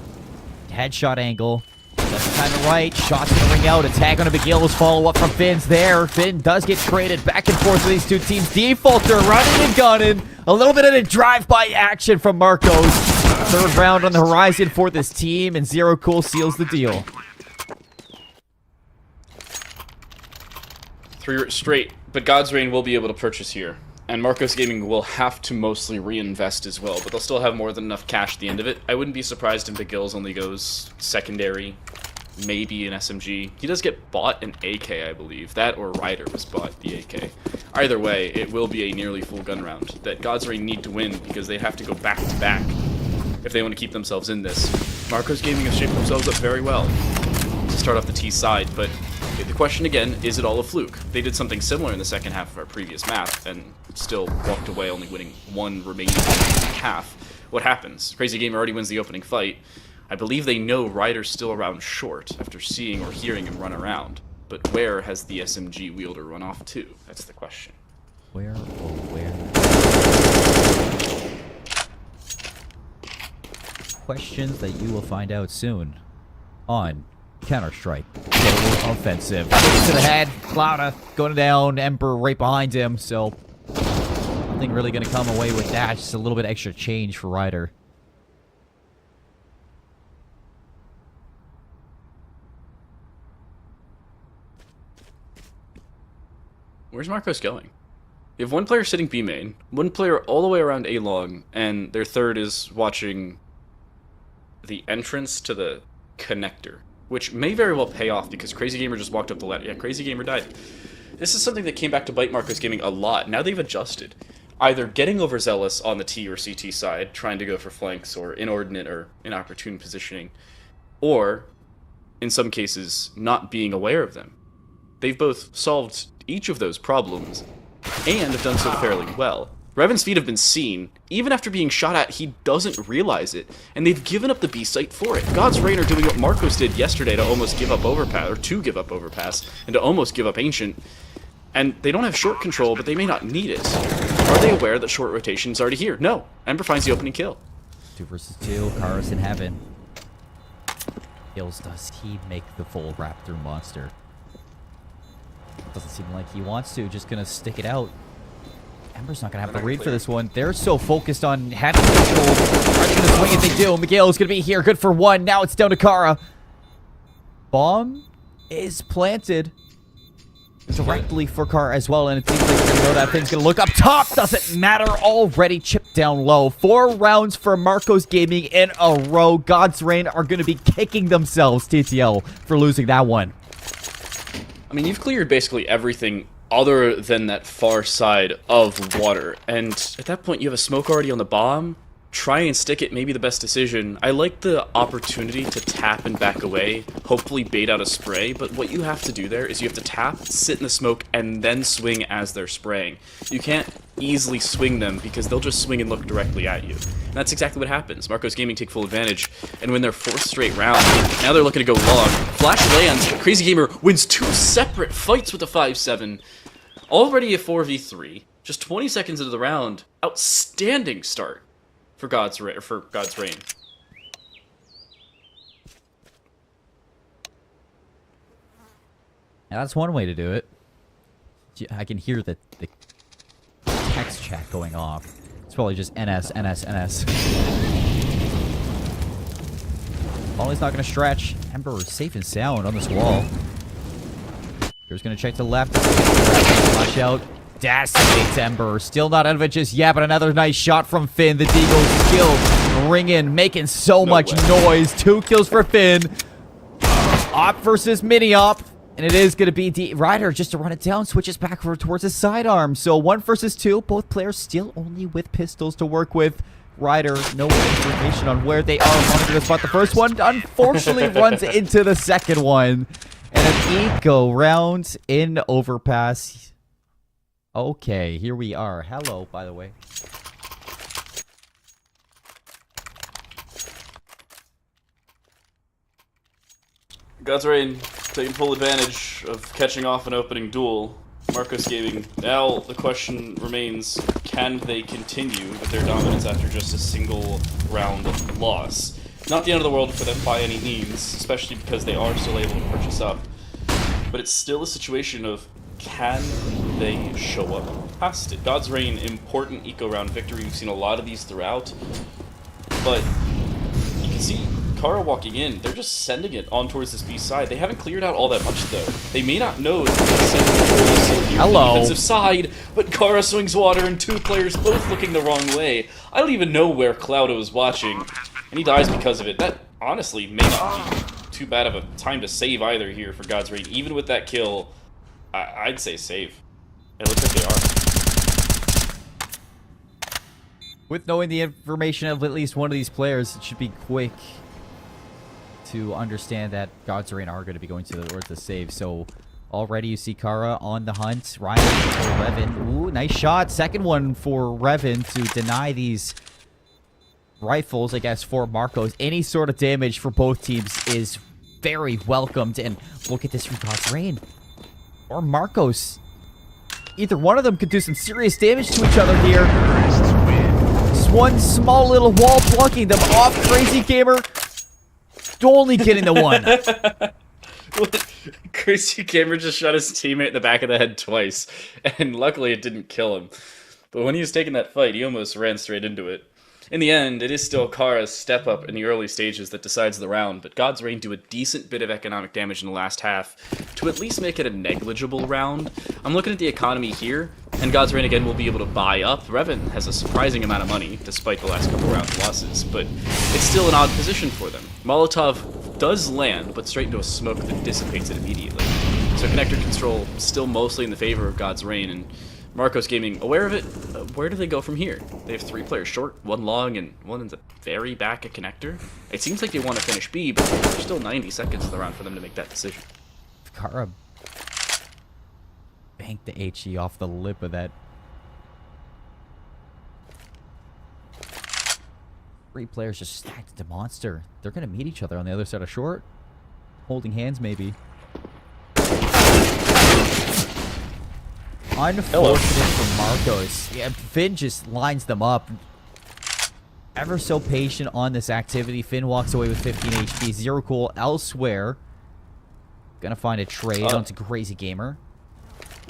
Speaker 5: Headshot angle. That's kind of right. Shots gonna ring out. A tag on a McGill's follow-up from Finn's there. Finn does get traded back and forth with these two teams. Defaulter running and gunning. A little bit of a drive-by action from Marcos. Third round on the horizon for this team, and Zero Cool seals the deal.
Speaker 6: 3 straight, but God's Reign will be able to purchase here. And Marcos Gaming will have to mostly reinvest as well, but they'll still have more than enough cash at the end of it. I wouldn't be surprised if McGill's only goes secondary, maybe an SMG. He does get bought an AK, I believe. That or Ryder was bought the AK. Either way, it will be a nearly full gun round that God's Reign need to win because they have to go back-to-back if they want to keep themselves in this. Marcos Gaming has shaped themselves up very well to start off the T side, but the question again, is it all a fluke? They did something similar in the second half of our previous map and still walked away only winning 1 remaining half. What happens? Crazy Gamer already wins the opening fight. I believe they know Ryder's still around short after seeing or hearing him run around. But where has the SMG wielder run off to? That's the question.
Speaker 5: Where, oh where? Questions that you will find out soon on Counter-Strike Global Offensive. To the head, Clouda going down, Ember right behind him, so nothing really going to come away with that. Just a little bit extra change for Ryder.
Speaker 6: Where's Marcos going? You have 1 player sitting B main, 1 player all the way around A long, and their third is watching the entrance to the connector, which may very well pay off because Crazy Gamer just walked up the ladder. Yeah, Crazy Gamer died. This is something that came back to bite Marcos Gaming a lot. Now they've adjusted. Either getting overzealous on the T or CT side, trying to go for flanks or inordinate or inopportune positioning, or, in some cases, not being aware of them. They've both solved each of those problems and have done so fairly well. Revan's feet have been seen. Even after being shot at, he doesn't realize it, and they've given up the B site for it. God's Reign are doing what Marcos did yesterday to almost give up Overpass, or to give up Overpass, and to almost give up Ancient. And they don't have short control, but they may not need it. Are they aware that short rotation is already here? No. Ember finds the opening kill.
Speaker 5: 2 versus 2, Kara's in heaven. Kills, does he make the full Raptor monster? Doesn't seem like he wants to, just gonna stick it out. Ember's not gonna have the read for this one. They're so focused on having control. Aren't gonna swing if they do. Miguel's gonna be here, good for 1. Now it's down to Kara. Bomb is planted directly for Kara as well, and it seems like they're gonna know that thing's gonna look up top. Doesn't matter, already chipped down low. 4 rounds for Marcos Gaming in a row. God's Reign are gonna be kicking themselves, TTL, for losing that one.
Speaker 6: I mean, you've cleared basically everything other than that far side of water, and at that point you have a smoke already on the bomb. Try and stick it, maybe the best decision. I like the opportunity to tap and back away, hopefully bait out a spray, but what you have to do there is you have to tap, sit in the smoke, and then swing as they're spraying. You can't easily swing them because they'll just swing and look directly at you. And that's exactly what happens. Marcos Gaming take full advantage and win their 4th straight round. Now they're looking to go long. Flash lands. Crazy Gamer wins 2 separate fights with a 5-7. Already a 4v3, just 20 seconds into the round. Outstanding start for God's Reign.
Speaker 5: Now, that's one way to do it. I can hear the text chat going off. It's probably just NS. Volley's not going to stretch. Ember is safe and sound on this wall. Here's going to check to the left. Flash out. Decimates Ember. Still not out of it just yet, but another nice shot from Finn. The Deagle's skill ringing, making so much noise. 2 kills for Finn. Op versus mini-op. And it is going to be Ryder just to run it down, switches back towards his sidearm. So 1 versus 2, both players still only with pistols to work with. Ryder, no information on where they are. Wanted to spot the first one, unfortunately runs into the second one. And an eco round in overpass. Okay, here we are. Hello, by the way.
Speaker 6: God's Reign taking full advantage of catching off an opening duel. Marcos Gaming. Now the question remains, can they continue with their dominance after just a single round loss? Not the end of the world for them by any means, especially because they are still able to purchase up. But it's still a situation of, can they show up past it? God's Reign, important eco round victory. We've seen a lot of these throughout. But you can see Kara walking in, they're just sending it on towards this B side. They haven't cleared out all that much though. They may not know that they're sending the defensive side, but Kara swings water and 2 players both looking the wrong way. I don't even know where Cloudo is watching, and he dies because of it. That honestly may not be too bad of a time to save either here for God's Reign. Even with that kill, I'd say save. It looks like they are.
Speaker 5: With knowing the information of at least one of these players, it should be quick to understand that God's Reign are going to be going towards the save. So already you see Kara on the hunt. Ryan for Revan. Ooh, nice shot. Second one for Revan to deny these rifles, I guess, for Marcos. Any sort of damage for both teams is very welcomed. And look at this from God's Reign. Or Marcos. Either one of them could do some serious damage to each other here. Just one small little wall blocking them off. Crazy Gamer only getting the one.
Speaker 6: Crazy Gamer just shot his teammate in the back of the head twice, and luckily it didn't kill him. But when he was taking that fight, he almost ran straight into it. In the end, it is still Kara's step up in the early stages that decides the round, but God's Reign do a decent bit of economic damage in the last half to at least make it a negligible round. I'm looking at the economy here, and God's Reign again will be able to buy up. Revan has a surprising amount of money, despite the last couple round losses, but it's still an odd position for them. Molotov does land, but straight into a smoke that dissipates it immediately. So connector control still mostly in the favor of God's Reign, and Marcos Gaming, aware of it, where do they go from here? They have 3 players short, 1 long, and 1 in the very back at connector. It seems like they want to finish B, but there's still 90 seconds of the round for them to make that decision.
Speaker 5: Kara banked the HE off the lip of that. 3 players just stacked the monster. They're going to meet each other on the other side of short. Holding hands, maybe. Unfortunate for Marcos. Yeah, Finn just lines them up. Ever so patient on this activity. Finn walks away with 15 HP. Zero Cool elsewhere. Gonna find a trade onto Crazy Gamer.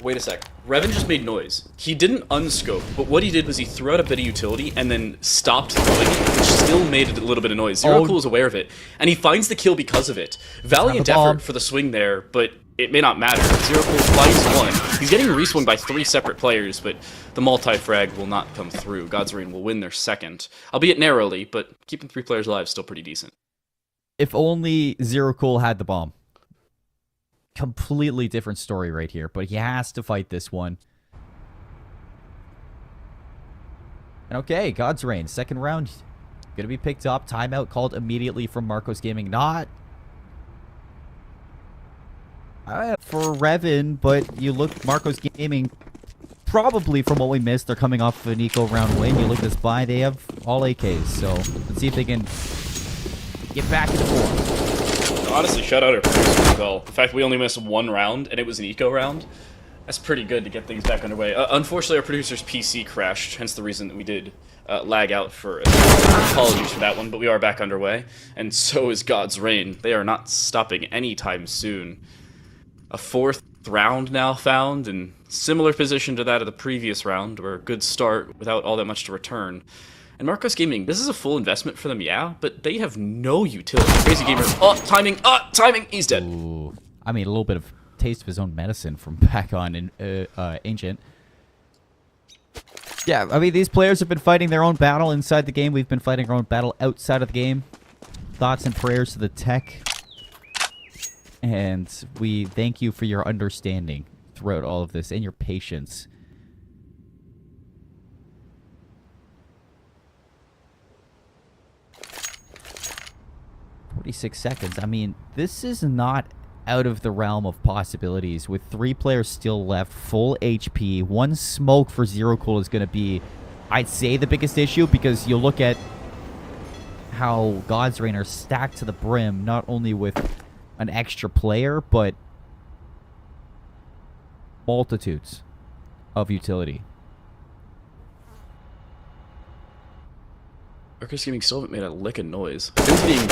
Speaker 6: Wait a sec. Revan just made noise. He didn't unscope, but what he did was he threw out a bit of utility and then stopped throwing it, which still made a little bit of noise. Zero Cool is aware of it, and he finds the kill because of it. Valiant effort for the swing there, but it may not matter. Zero Cool flies 1. He's getting reswung by 3 separate players, but the multi-frag will not come through. God's Reign will win their second, albeit narrowly, but keeping 3 players alive is still pretty decent.
Speaker 5: If only Zero Cool had the bomb. Completely different story right here, but he has to fight this one. And okay, God's Reign, second round, gonna be picked up. Timeout called immediately from Marcos Gaming. Not for Revan, but you look, Marcos Gaming, probably from what we missed, they're coming off an eco round win. You look at this buy, they have all AKs, so let's see if they can get back to form.
Speaker 6: Honestly, shout out our players as well. The fact we only missed 1 round, and it was an eco round. That's pretty good to get things back underway. Unfortunately, our producer's PC crashed, hence the reason that we did lag out for a apologies for that one, but we are back underway. And so is God's Reign. They are not stopping anytime soon. A 4th round now found, in similar position to that of the previous round, where a good start without all that much to return. And Marcos Gaming, this is a full investment for them, yeah, but they have no utility. Crazy Gamer, timing, he's dead.
Speaker 5: Ooh. I mean, a little bit of taste of his own medicine from back on in Ancient. Yeah, I mean, these players have been fighting their own battle inside the game. We've been fighting our own battle outside of the game. Thoughts and prayers to the tech. And we thank you for your understanding throughout all of this and your patience. "46 seconds. I mean, this is not out of the realm of possibilities. With 3 players still left, full HP, 1 smoke for Zero Cool is going to be, I'd say, the biggest issue, because you look at how God's Reign are stacked to the brim, not only with an extra player, but multitudes of utility.
Speaker 6: Marcos Gaming still haven't made a lick of noise. He's being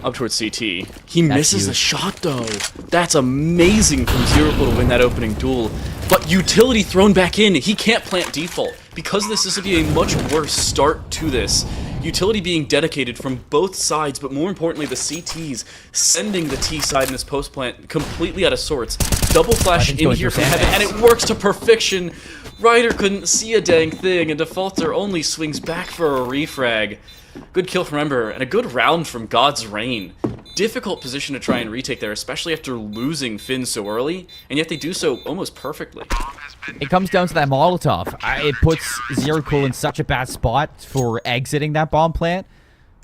Speaker 6: up towards CT. He misses the shot, though. That's amazing from Zero Cool to win that opening duel. But utility thrown back in. He can't plant default. Because this is going to be a much worse start to this. Utility being dedicated from both sides, but more importantly, the CTs sending the T side in this post plant completely out of sorts. Double flash in here from heaven, and it works to perfection. Ryder couldn't see a dang thing, and Defaulter only swings back for a refrag. Good kill from Ember, and a good round from God's Reign. Difficult position to try and retake there, especially after losing Finn so early, and yet they do so almost perfectly.
Speaker 5: It comes down to that Molotov. It puts Zero Cool in such a bad spot for exiting that bomb plant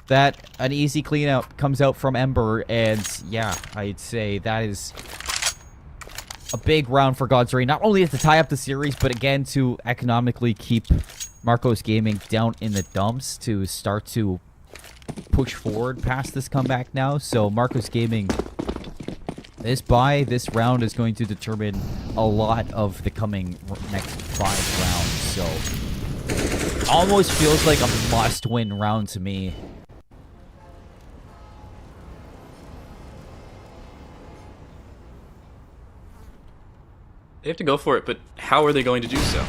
Speaker 5: that an easy cleanup comes out from Ember, and yeah, I'd say that is a big round for God's Reign. Not only to tie up the series, but again to economically keep Marcos Gaming down in the dumps to start to push forward past this comeback now. So Marcos Gaming, this round is going to determine a lot of the coming next 5 rounds. So almost feels like a must-win round to me.
Speaker 6: They have to go for it, but how are they going to do so?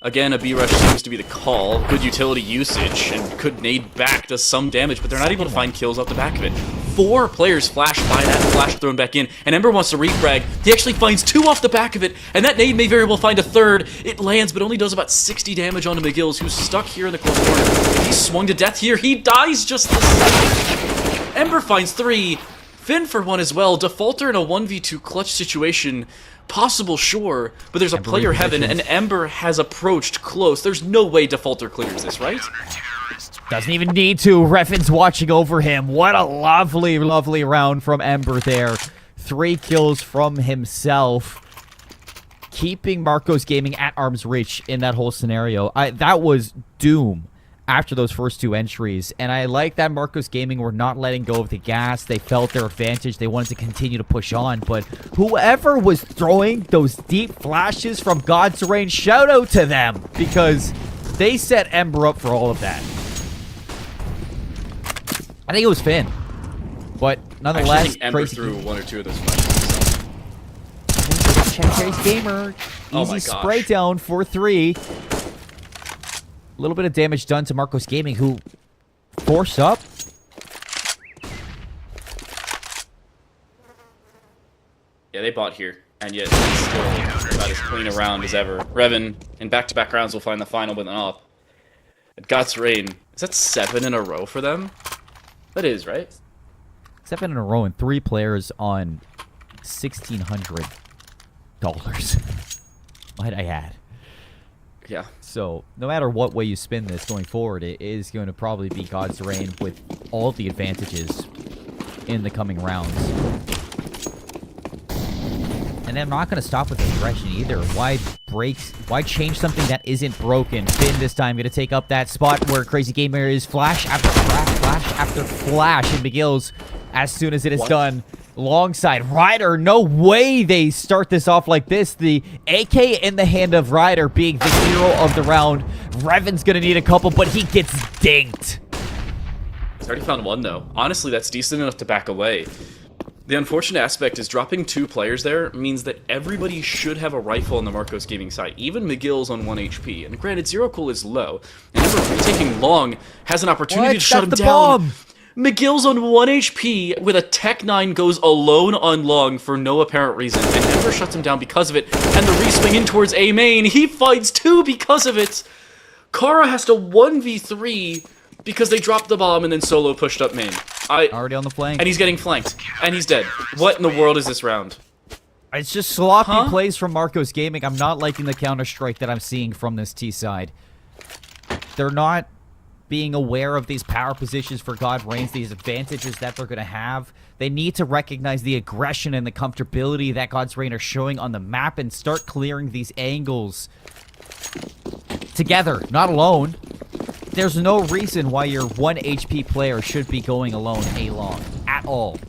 Speaker 6: Again, a B-Rush seems to be the call. Good utility usage, and could nade back, does some damage, but they're not able to find kills off the back of it. 4 players flash by that flash thrown back in, and Ember wants to refrag. He actually finds 2 off the back of it, and that nade may very well find a 3rd. It lands, but only does about 60 damage onto McGills, who's stuck here in the corner. He's swung to death here. He dies just the same. Ember finds 3. Finn for 1 as well. Defaulter in a 1v2 clutch situation. Possible, sure, but there's a player heaven, and Ember has approached close. There's no way Defaulter clears this, right?
Speaker 5: Doesn't even need to. Reffin's watching over him. What a lovely, lovely round from Ember there. 3 kills from himself. Keeping Marcos Gaming at arm's reach in that whole scenario. That was doom after those first 2 entries, and I like that Marcos Gaming were not letting go of the gas. They felt their advantage. They wanted to continue to push on, but whoever was throwing those deep flashes from God's Reign, shout out to them, because they set Ember up for all of that. I think it was Finn, but nonetheless,
Speaker 6: I think Ember threw 1 or 2 of those flashes.
Speaker 5: Check Chase Gamer, easy spray down for 3. A little bit of damage done to Marcos Gaming, who forced up.
Speaker 6: Yeah, they bought here, and yet it's still about as clean a round as ever. Revan, in back-to-back rounds, will find the final with an up. At God's Reign, is that 7 in a row for them? That is, right?
Speaker 5: 7 in a row and 3 players on $1,600. Might I add.
Speaker 6: Yeah.
Speaker 5: So, no matter what way you spin this going forward, it is going to probably be God's Reign with all the advantages in the coming rounds. And I'm not going to stop with aggression either. Why change something that isn't broken? Finn this time going to take up that spot where Crazy Gamer is flash after flash, flash after flash, and McGill's, as soon as it is done, Long side, Ryder, no way they start this off like this. The AK in the hand of Ryder being the hero of the round. Revan's gonna need a couple, but he gets dinked.
Speaker 6: He's already found one, though. Honestly, that's decent enough to back away. The unfortunate aspect is dropping 2 players there means that everybody should have a rifle on the Marcos Gaming side. Even McGill's on 1 HP. And granted, Zero Cool is low. And never taking long has an opportunity to shut him down.
Speaker 5: Bomb.
Speaker 6: McGill's on 1 HP with a Tech 9 goes alone on long for no apparent reason, and Ember shuts him down because of it, and the re-swing in towards A main, he fights 2 because of it! Kara has to 1v3 because they dropped the bomb and then solo pushed up main.
Speaker 5: Already on the flank.
Speaker 6: And he's getting flanked, and he's dead. What in the world is this round?
Speaker 5: It's just sloppy plays from Marcos Gaming. I'm not liking the counter-strike that I'm seeing from this T side. They're not being aware of these power positions for God Reigns, these advantages that they're going to have. They need to recognize the aggression and the comfortability that God's Reign are showing on the map and start clearing these angles together, not alone. There's no reason why your 1 HP player should be going alone A-long at all.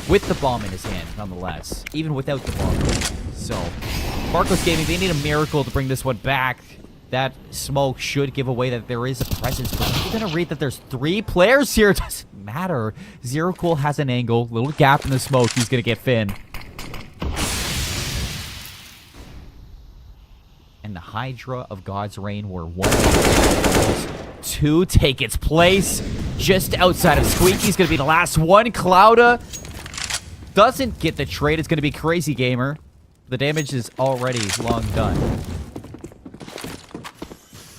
Speaker 5: With the bomb in his hand, nonetheless. Even without the bomb. So, Marcos Gaming, they need a miracle to bring this one back. That smoke should give away that there is a presence, but you're going to read that there's 3 players here. It doesn't matter. Zero Cool has an angle. Little gap in the smoke. He's going to get Finn. And the Hydra of God's Reign were 1 2 take its place. Just outside of Squeaky's going to be the last one. Clouda doesn't get the trade. It's going to be Crazy Gamer. The damage is already long done.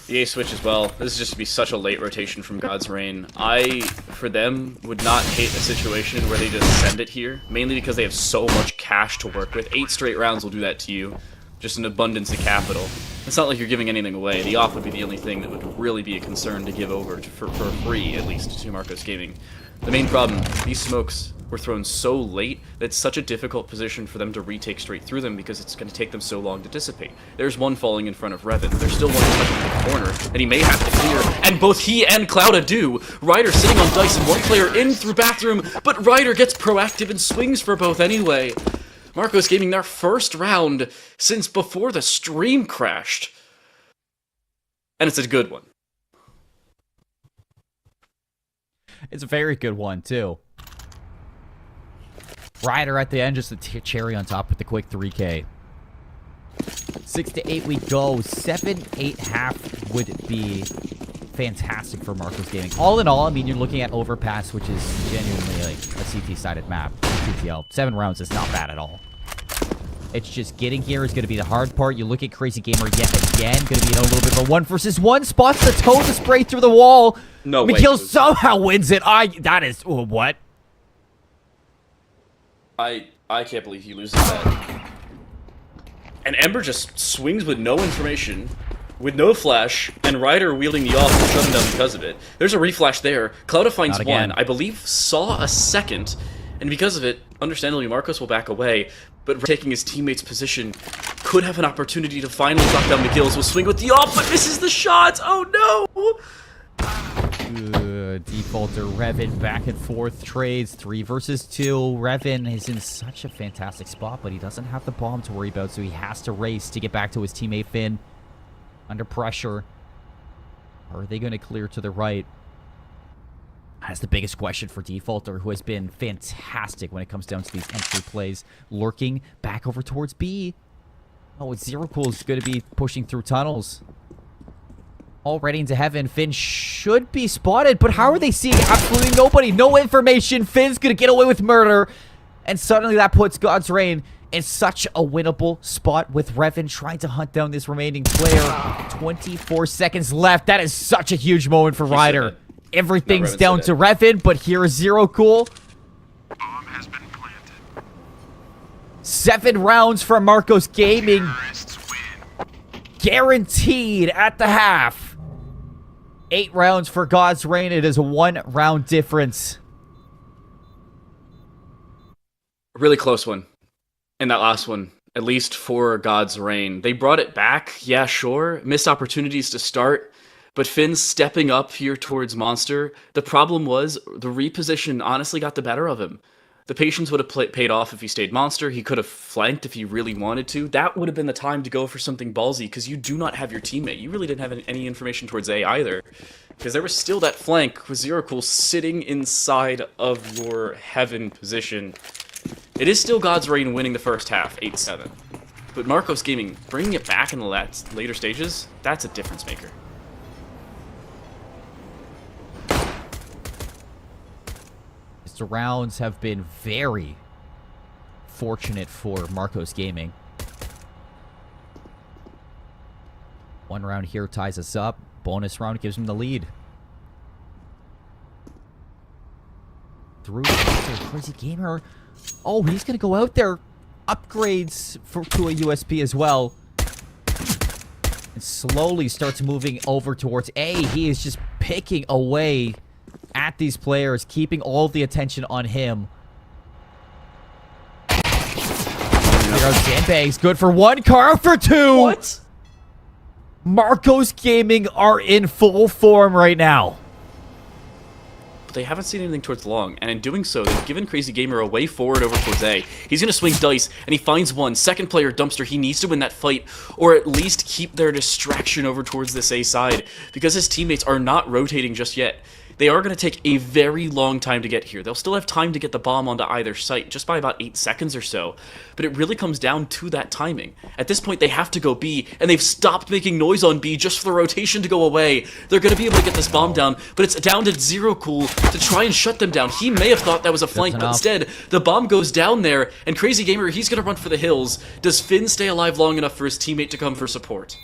Speaker 6: The A switch as well. This is just to be such a late rotation from God's Reign. I, for them, would not hate a situation where they just send it here, mainly because they have so much cash to work with. 8 straight rounds will do that to you. Just an abundance of capital. It's not like you're giving anything away. The off would be the only thing that would really be a concern to give over for free, at least, to Marcos Gaming. The main problem, these smokes were thrown so late that it's such a difficult position for them to retake straight through them because it's going to take them so long to dissipate. There's one falling in front of Revan. There's still one in the corner, and he may have to clear, and both he and Clouda do. Ryder sitting on dice and one player in through bathroom, but Ryder gets proactive and swings for both anyway. Marcos Gaming their first round since before the stream crashed. And it's a good one.
Speaker 5: It's a very good one, too. Ryder at the end, just a cherry on top with the quick 3K. 6 to 8 we go. 7, 8.5 would be fantastic for Marcos Gaming. All in all, I mean, you're looking at Overpass, which is genuinely like a CT-sided map. CTL. 7 rounds is not bad at all. It's just getting here is going to be the hard part. You look at Crazy Gamer yet again. Going to be a little bit of a 1 versus 1. Spots the toe to spray through the wall.
Speaker 6: No way.
Speaker 5: McGill somehow wins it. That is... what?
Speaker 6: I can't believe he loses that. And Ember just swings with no information, with no flash, and Ryder wielding the off and shutting down because of it. There's a reflash there. Clouda finds one. I believe saw a second, and because of it, understandably, Marcos will back away, but taking his teammate's position could have an opportunity to finally drop down McGill's. Will swing with the off, but misses the shot. Oh no!
Speaker 5: Defaulter Revan back and forth trades 3 versus 2. Revan is in such a fantastic spot, but he doesn't have the bomb to worry about, so he has to race to get back to his teammate Finn. Under pressure. Are they going to clear to the right? That's the biggest question for Defaulter, who has been fantastic when it comes down to these entry plays. Lurking back over towards B. Oh, it's Zero Cool is going to be pushing through tunnels. Already into heaven. Finn should be spotted, but how are they seeing absolutely nobody? No information. Finn's going to get away with murder. And suddenly that puts God's Reign in such a winnable spot with Revan trying to hunt down this remaining player. 24 seconds left. That is such a huge moment for Ryder. Everything's down to Revan, but here is Zero Cool.
Speaker 3: Bomb has been planted.
Speaker 5: 7 rounds from Marcos Gaming. Guaranteed at the half. 8 rounds for God's Reign. It is a 1 round difference.
Speaker 6: A really close one. In that last one, at least for God's Reign. They brought it back, yeah, sure. Missed opportunities to start. But Finn's stepping up here towards Monster. The problem was the reposition honestly got the better of him. The patience would have paid off if he stayed monster. He could have flanked if he really wanted to. That would have been the time to go for something ballsy, because you do not have your teammate. You really didn't have any information towards A either, because there was still that flank with Zero Cool sitting inside of your heaven position. It is still God's Reign winning the first half, 8-7. But Marcos Gaming, bringing it back in the later stages, that's a difference maker.
Speaker 5: The rounds have been very fortunate for Marcos Gaming. One round here ties us up. Bonus round gives him the lead. Through Crazy Gamer. Oh, he's going to go out there. Upgrades to a USP as well. And slowly starts moving over towards A. He is just picking away at these players, keeping all the attention on him. Here goes Sandbags. Good for one, Carl for two.
Speaker 6: What?
Speaker 5: Marcos Gaming are in full form right now.
Speaker 6: But they haven't seen anything towards long, and in doing so, they've given Crazy Gamer a way forward over towards A. He's going to swing dice, and he finds one. Second player, Dumpster, he needs to win that fight, or at least keep their distraction over towards this A side, because his teammates are not rotating just yet. They are going to take a very long time to get here. They'll still have time to get the bomb onto either site, just by about 8 seconds or so. But it really comes down to that timing. At this point, they have to go B, and they've stopped making noise on B just for the rotation to go away. They're going to be able to get this bomb down, but it's down to Zero Cool to try and shut them down. He may have thought that was a flank, but instead, the bomb goes down there, and Crazy Gamer, he's going to run for the hills. Does Finn stay alive long enough for his teammate to come for support?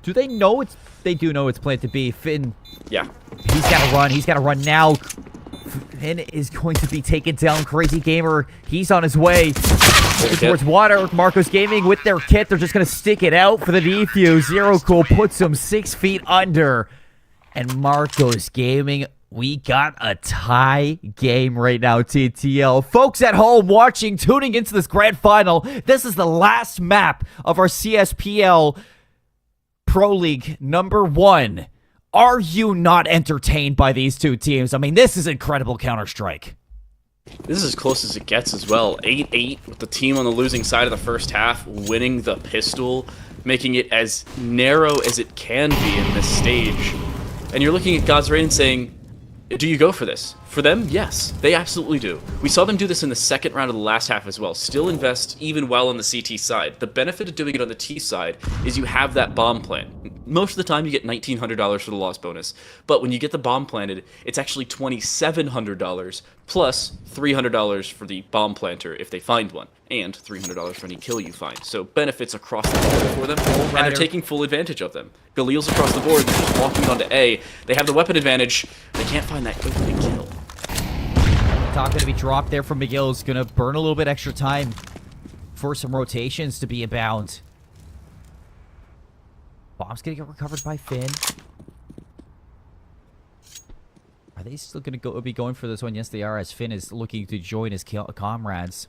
Speaker 5: Do they know it's... They do know it's planted to be. Finn...
Speaker 6: Yeah.
Speaker 5: He's got to run. He's got to run now. Finn is going to be taken down. Crazy Gamer, he's on his way towards water. Marcos Gaming with their kit. They're just going to stick it out for the defuse. Zero Cool puts him 6 feet under. And Marcos Gaming, we got a tie game right now, TTL. Folks at home watching, tuning into this grand final. This is the last map of our CSPL Pro League number 1. Are you not entertained by these two teams? I mean, this is incredible Counter-Strike.
Speaker 6: This is as close as it gets as well. 8-8 with the team on the losing side of the first half, winning the pistol, making it as narrow as it can be in this stage. And you're looking at God's Reign and saying, do you go for this? For them, yes, they absolutely do. We saw them do this in the second round of the last half as well. Still invest even well on the CT side. The benefit of doing it on the T side is you have that bomb plant. Most of the time you get $1,900 for the loss bonus, but when you get the bomb planted, it's actually $2,700 plus $300 for the bomb planter if they find one, and $300 for any kill you find. So benefits across the board for them, and they're taking full advantage of them. Galil's across the board, they're just walking onto A. They have the weapon advantage. They can't find that opening kill.
Speaker 5: Not going to be dropped there from McGill. Is going to burn a little bit extra time for some rotations to be abound. Bomb's going to get recovered by Finn. Are they still going to be going for this one? Yes, they are, as Finn is looking to join his comrades.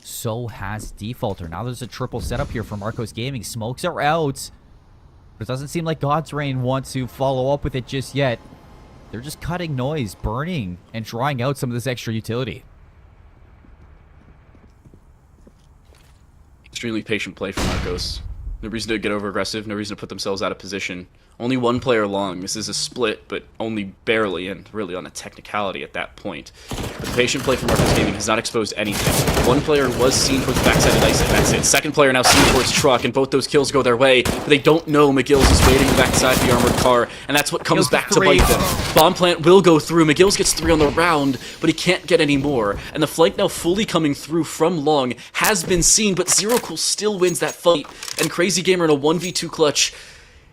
Speaker 5: So has Defaulter. Now there's a triple setup here for Marcos Gaming. Smokes are out. But it doesn't seem like God's Reign wants to follow up with it just yet. They're just cutting noise, burning, and drawing out some of this extra utility.
Speaker 6: Extremely patient play from Marcos. No reason to get over aggressive, no reason to put themselves out of position. Only one player long. This is a split, but only barely, and really on a technicality at that point. But the patient play from Marcos Gaming has not exposed anything. One player was seen towards the backside of Dice, and that's it. Second player now seen towards Truck, and both those kills go their way, but they don't know McGill's is waiting backside the armored car, and that's what comes back to bite them. Bomb plant will go through. McGill's gets 3 on the round, but he can't get any more. And the flank now fully coming through from long has been seen, but Zero Cool still wins that fight, and Crazy Gamer in a 1v2 clutch.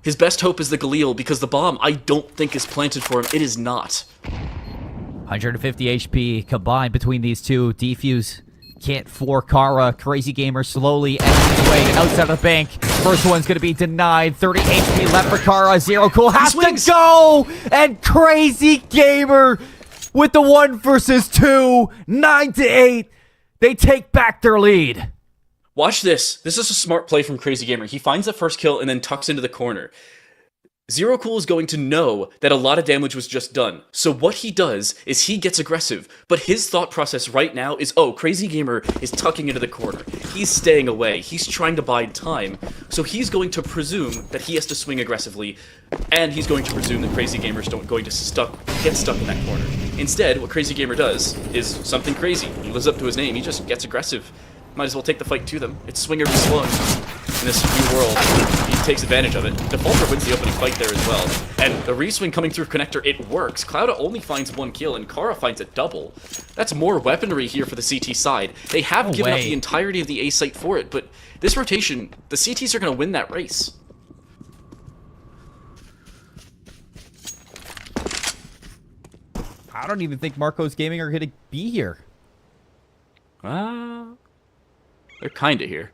Speaker 6: His best hope is the Galil, because the bomb, I don't think, is planted for him. It is not.
Speaker 5: 150 HP combined between these two. Defuse can't for Kara. Crazy Gamer slowly edging away outside of the bank. First one's going to be denied. 30 HP left for Kara. Zero Cool has to go! And Crazy Gamer with the 1 versus 2. 9-8. They take back their lead.
Speaker 6: Watch this. This is a smart play from Crazy Gamer. He finds the first kill and then tucks into the corner. Zero Cool is going to know that a lot of damage was just done. So what he does is he gets aggressive, but his thought process right now is, oh, Crazy Gamer is tucking into the corner. He's staying away. He's trying to bide time. So he's going to presume that he has to swing aggressively, and he's going to presume that Crazy Gamer's going to get stuck in that corner. Instead, what Crazy Gamer does is something crazy. He lives up to his name. He just gets aggressive. Might as well take the fight to them. It's swing or be slung. In this new world, he takes advantage of it. Defaulter wins the opening fight there as well. And the reswing coming through connector, it works. Clouda only finds 1 kill, and Kara finds a double. That's more weaponry here for the CT side. They have given up the entirety of the A site for it, but this rotation, the CTs are going to win that race.
Speaker 5: I don't even think Marcos Gaming are going to be here.
Speaker 6: They're kind of here.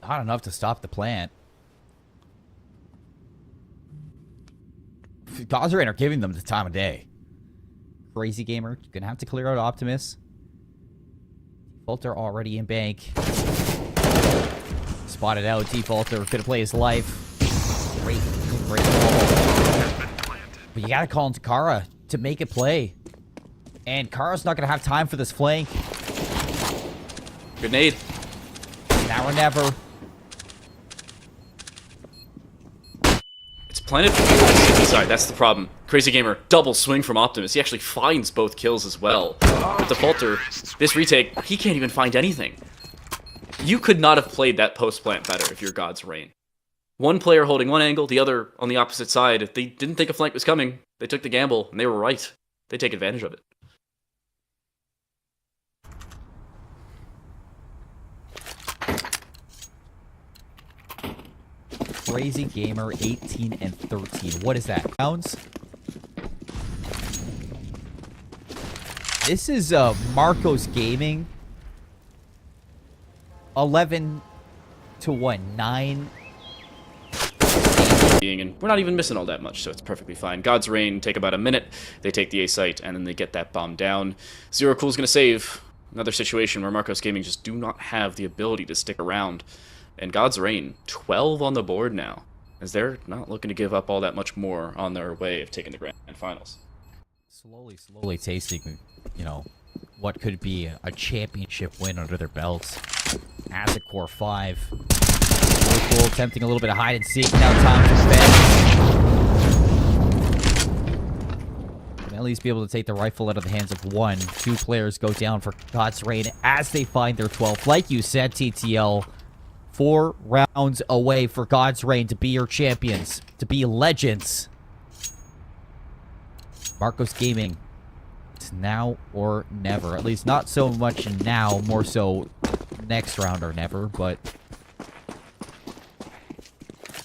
Speaker 5: Not enough to stop the plant. Gozerain are giving them the time of day. Crazy Gamer, you're going to have to clear out Optimus. Defaulter already in bank. Spotted out. Defaulter going to play his life. Great ball. But you got to call into Kara to make it play. And Kara's not going to have time for this flank.
Speaker 6: Grenade.
Speaker 5: Now or never.
Speaker 6: It's planted from the CT side. That's the problem. Crazy Gamer, double swing from Optimus. He actually finds both kills as well. But Defaulter, this retake, he can't even find anything. You could not have played that post-plant better if you're God's Reign. One player holding one angle, the other on the opposite side. If they didn't think a flank was coming, they took the gamble, and they were right. They take advantage of it.
Speaker 5: Crazy Gamer 18 and 13. What is that? Rounds? This is Marcos Gaming. 11 to 1, 9.
Speaker 6: And we're not even missing all that much, so it's perfectly fine. God's Reign take about a minute. They take the A site, and then they get that bomb down. Zero Cool's going to save. Another situation where Marcos Gaming just do not have the ability to stick around. And God's Reign, 12 on the board now, as they're not looking to give up all that much more on their way of taking the grand finals.
Speaker 5: Slowly tasting, you know, what could be a championship win under their belts. As a core 5. Really cool, attempting a little bit of hide and seek. Now time to defend. Can at least be able to take the rifle out of the hands of one. 2 players go down for God's Reign as they find their 12th. Like you said, TTL, 4 rounds away for God's Reign to be your champions, to be legends. Marcos Gaming, it's now or never. At least not so much now, more so next round or never, but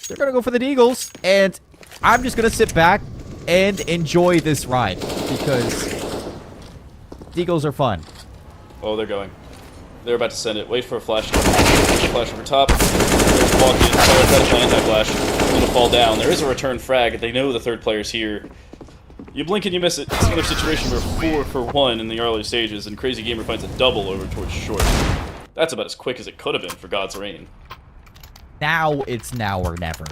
Speaker 5: they're going to go for the Deagles, and I'm just going to sit back and enjoy this ride, because Deagles are fun.
Speaker 6: Oh, they're going. They're about to send it. Wait for a flash. Flash over top. There's walking. Try to plant anti-flash. It's going to fall down. There is a return frag. They know the third player's here. You blink and you miss it. It's another situation where 4 for 1 in the early stages, and Crazy Gamer finds a double over towards short. That's about as quick as it could have been for God's Reign.
Speaker 5: Now it's now or never.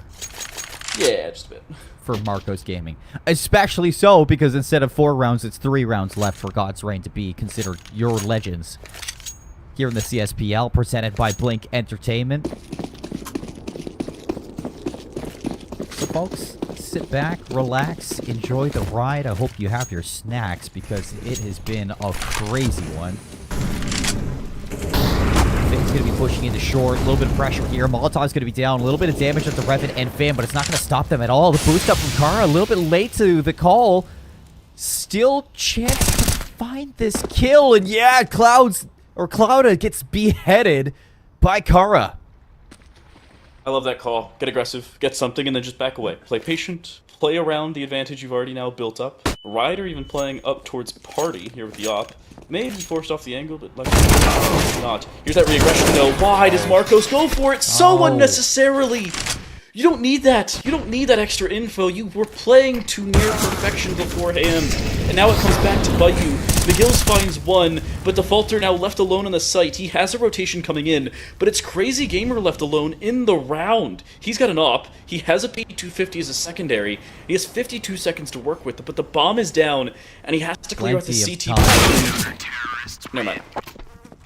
Speaker 6: Yeah, just a bit.
Speaker 5: For Marcos Gaming. Especially so because instead of 4 rounds, it's 3 rounds left for God's Reign to be considered your legends. Here in the CSPL, presented by Blink Entertainment. So folks, sit back, relax, enjoy the ride. I hope you have your snacks because it has been a crazy one. Finn's going to be pushing into short. A little bit of pressure here. Molotov's going to be down. A little bit of damage at the Revan and Finn, but it's not going to stop them at all. The boost up from Kara, a little bit late to the call. Still chance to find this kill. And yeah, Clouda gets beheaded by Kara.
Speaker 6: I love that call. Get aggressive, get something, and then just back away. Play patient, play around the advantage you've already now built up. Ryder even playing up towards party here with the op. Maybe forced off the angle, but like not. Here's that re-aggression though. Why does Marcos go for it so unnecessarily? You don't need that. You don't need that extra info. You were playing to near perfection beforehand, and now it comes back to bite you. McGills finds one, but Defaulter now left alone on the site. He has a rotation coming in, but it's Crazy Gamer left alone in the round. He's got an op. He has a P250 as a secondary. He has 52 seconds to work with, but the bomb is down, and he has to clear out the CT. Never mind.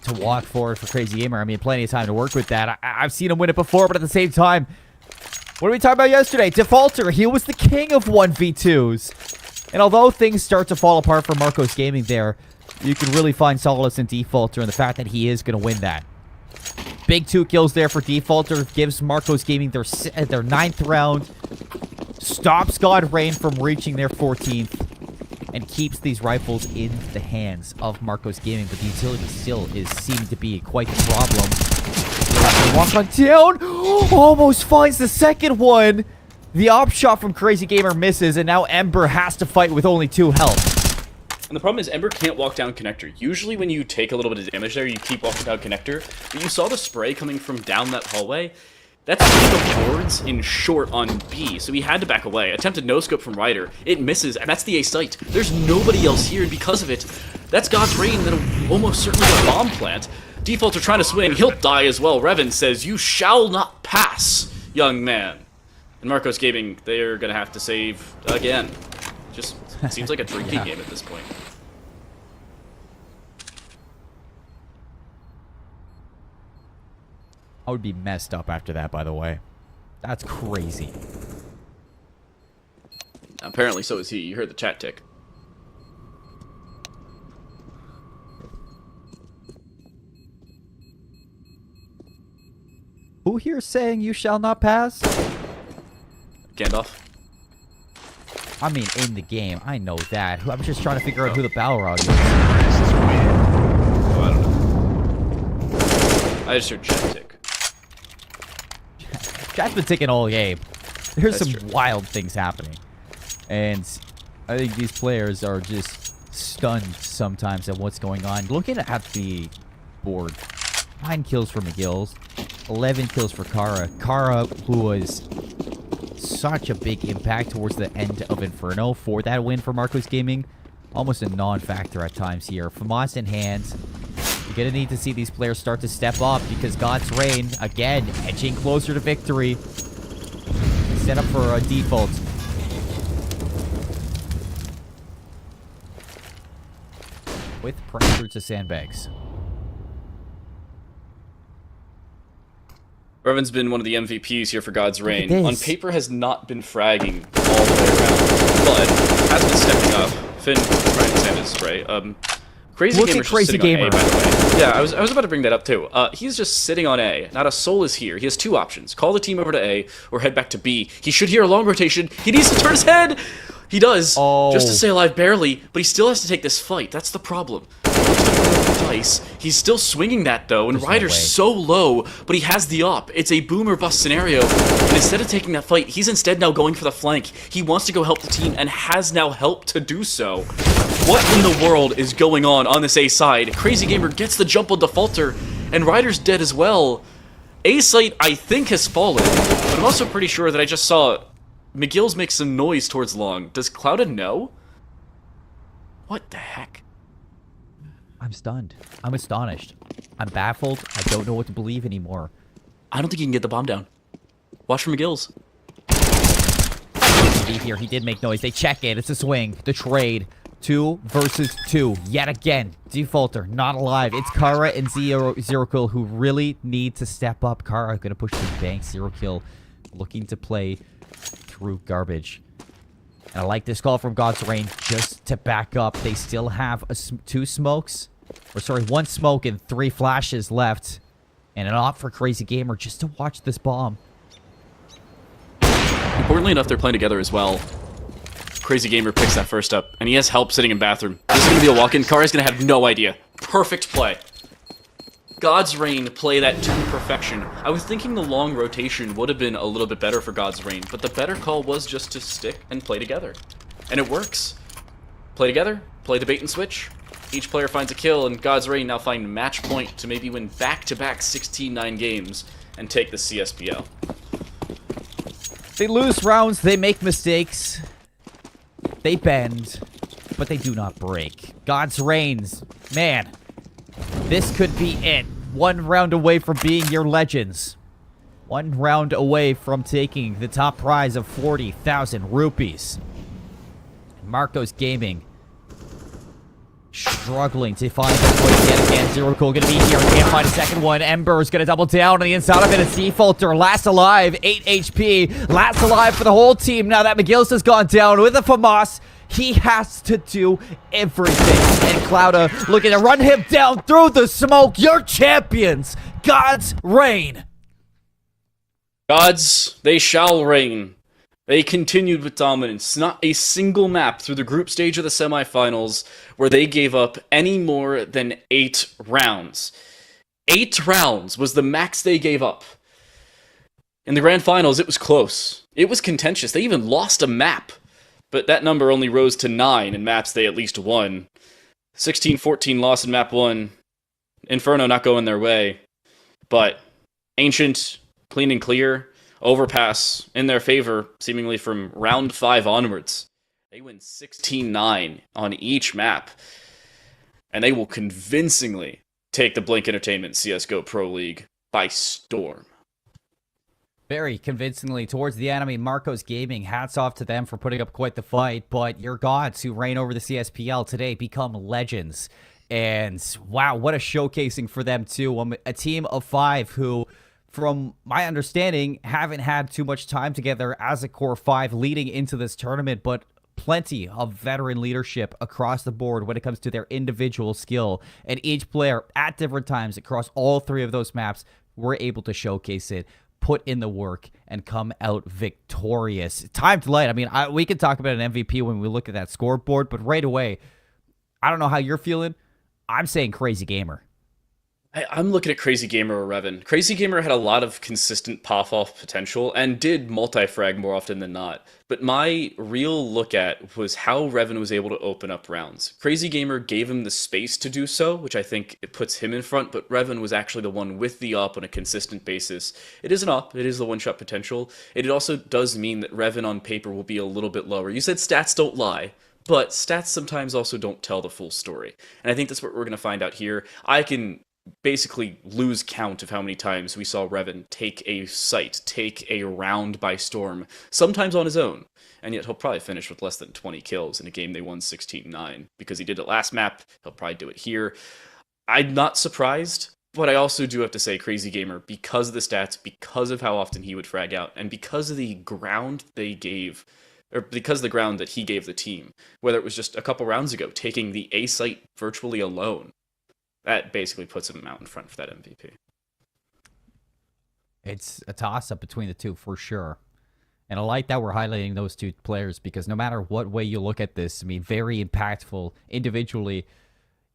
Speaker 5: To walk forward for Crazy Gamer. I mean, plenty of time to work with that. I've seen him win it before, but at the same time, what did we talk about yesterday? Defaulter, he was the king of 1v2s. And although things start to fall apart for Marcos Gaming there, you can really find solace in Defaulter and the fact that he is going to win that. Big 2 kills there for Defaulter. Gives Marcos Gaming their 9th round. Stops God Rain from reaching their 14th. And keeps these rifles in the hands of Marcos Gaming, but the utility still is seeming to be quite the problem. Walk on down, almost finds the second one. The op shot from Crazy Gamer misses, and now Ember has to fight with only 2 health.
Speaker 6: And the problem is Ember can't walk down connector. Usually when you take a little bit of damage there, you keep walking down connector, but you saw the spray coming from down that hallway. That's the boards in short on B, so he had to back away. Attempted no-scope from Ryder. It misses, and that's the A site. There's nobody else here, and because of it, that's God's Rain that'll almost certainly get a bomb plant. Defaulter trying to swing. He'll die as well. Revan says, "You shall not pass, young man." And Marcos Gaming, they're going to have to save again. Just seems like a drinking game at this point.
Speaker 5: I would be messed up after that, by the way. That's crazy.
Speaker 6: Apparently so is he. You heard the chat tick.
Speaker 5: Who here is saying you shall not pass?
Speaker 6: Gandalf.
Speaker 5: I mean, in the game. I know that. I'm just trying to figure out who the Balrog is.
Speaker 6: Oh, I don't know. I just heard chat tick.
Speaker 5: Chat's been ticking all game. There's
Speaker 6: That's
Speaker 5: some
Speaker 6: true.
Speaker 5: wild things happening. And I think these players are just stunned sometimes at what's going on. Looking at the board, 9 kills for McGills, 11 kills for Kara. Kara, who was such a big impact towards the end of Inferno for that win for Marcos Gaming. Almost a non-factor at times here. FAMAS in hands. You're going to need to see these players start to step up because God's Rain, again, edging closer to victory. Set up for a default. With pressure to sandbags.
Speaker 6: Revan's been one of the MVPs here for God's Rain.
Speaker 5: this.
Speaker 6: On paper has not been fragging all the way around, but has been stepping up. Finn trying to sand his spray. Crazy
Speaker 5: Look at
Speaker 6: Gamer's
Speaker 5: Crazy
Speaker 6: just sitting
Speaker 5: Gamer.
Speaker 6: on A, by the way. Yeah, I was about to bring that up too. He's just sitting on A. Not a soul is here. He has 2 options. Call the team over to A or head back to B. He should hear a long rotation. He needs to turn his head! He does, just to stay alive barely, but he still has to take this fight. That's the problem. Dice. He's still swinging that though, and
Speaker 5: There's no
Speaker 6: Ryder's
Speaker 5: way.
Speaker 6: so low, but he has the op. It's a boom or bust scenario, and instead of taking that fight, he's instead now going for the flank. He wants to go help the team and has now helped to do so. What in the world is going on this A side? Crazy Gamer gets the jump on Defaulter, and Ryder's dead as well. A site, I think, has fallen, but I'm also pretty sure that I just saw McGill's make some noise towards long. Does Clouded know? What the heck?
Speaker 5: I'm stunned. I'm astonished. I'm baffled. I don't know what to believe anymore.
Speaker 6: I don't think he can get the bomb down. Watch for McGill's.
Speaker 5: Here, he did make noise. They check it. It's a swing. The trade. 2 versus 2. Yet again. Defaulter, not alive. It's Kara and Zero Kill who really need to step up. Kara gonna push the bank. Zero Kill looking to play through garbage. And I like this call from God's Rain just to back up. They still have 2 smokes. Or sorry, 1 smoke and 3 flashes left. And an off for Crazy Gamer just to watch this bomb.
Speaker 6: Importantly enough, they're playing together as well. Crazy Gamer picks that first up, and he has help sitting in bathroom. This is going to be a walk-in. Kara's going to have no idea. Perfect play. God's Rain play that to perfection. I was thinking the long rotation would have been a little bit better for God's Rain, but the better call was just to stick and play together. And it works. Play together, play the bait and switch. Each player finds a kill, and God's Rain now find match point to maybe win back-to-back 16-9 games and take the CSPL.
Speaker 5: They lose rounds, they make mistakes, they bend, but they do not break. God's reigns, man, this could be it. One round away from being your legends. One round away from taking the top prize of 40,000 rupees. Marcos Gaming struggling to find the point yet again. Zero Cool gonna be here. Can't find a second one. Ember's gonna double down on the inside of it. It's Defaulter. Last alive. 8 HP. Last alive for the whole team. Now that McGill's has gone down with a FAMAS, he has to do everything. And Clouda looking to run him down through the smoke. Your champions. God's reign.
Speaker 6: Gods, they shall reign. They continued with dominance. Not a single map through the group stage of the semifinals where they gave up any more than 8 rounds. 8 rounds was the max they gave up. In the grand finals, it was close. It was contentious. They even lost a map. But that number only rose to 9 in maps they at least won. 16-14 loss in map 1. Inferno not going their way. But Ancient, clean and clear. Overpass in their favor, seemingly from round 5 onwards. They win 16-9 on each map. And they will convincingly take the Blink Entertainment CSGO Pro League by storm.
Speaker 5: Very convincingly towards the enemy. Marcos Gaming, hats off to them for putting up quite the fight. But your gods who reign over the CSPL today become legends. And wow, what a showcasing for them too. A team of 5 who, from my understanding, haven't had too much time together as a core 5 leading into this tournament, but plenty of veteran leadership across the board when it comes to their individual skill. And each player at different times across all 3 of those maps were able to showcase it, put in the work, and come out victorious. Time to light. I mean, we could talk about an MVP when we look at that scoreboard, but right away, I don't know how you're feeling. I'm saying Crazy Gamer.
Speaker 6: I'm looking at Crazy Gamer or Revan. Crazy Gamer had a lot of consistent pop-off potential and did multi-frag more often than not. But my real look at was how Revan was able to open up rounds. Crazy Gamer gave him the space to do so, which I think it puts him in front, but Revan was actually the one with the up on a consistent basis. It is an up, it is the one-shot potential. It also does mean that Revan on paper will be a little bit lower. You said stats don't lie, but stats sometimes also don't tell the full story. And I think that's what we're going to find out here. I can basically lose count of how many times we saw Revan take a site, take a round by storm, sometimes on his own, and yet he'll probably finish with less than 20 kills in a game they won 16-9. Because he did it last map, he'll probably do it here. I'm not surprised, but I also do have to say Crazy Gamer, because of the stats, because of how often he would frag out, and because of the ground they gave, or because of the ground that he gave the team, whether it was just a couple rounds ago, taking the A site virtually alone, that basically puts him out in front for that MVP.
Speaker 5: It's a toss-up between the two for sure. And I like that we're highlighting those 2 players because no matter what way you look at this, I mean, very impactful individually.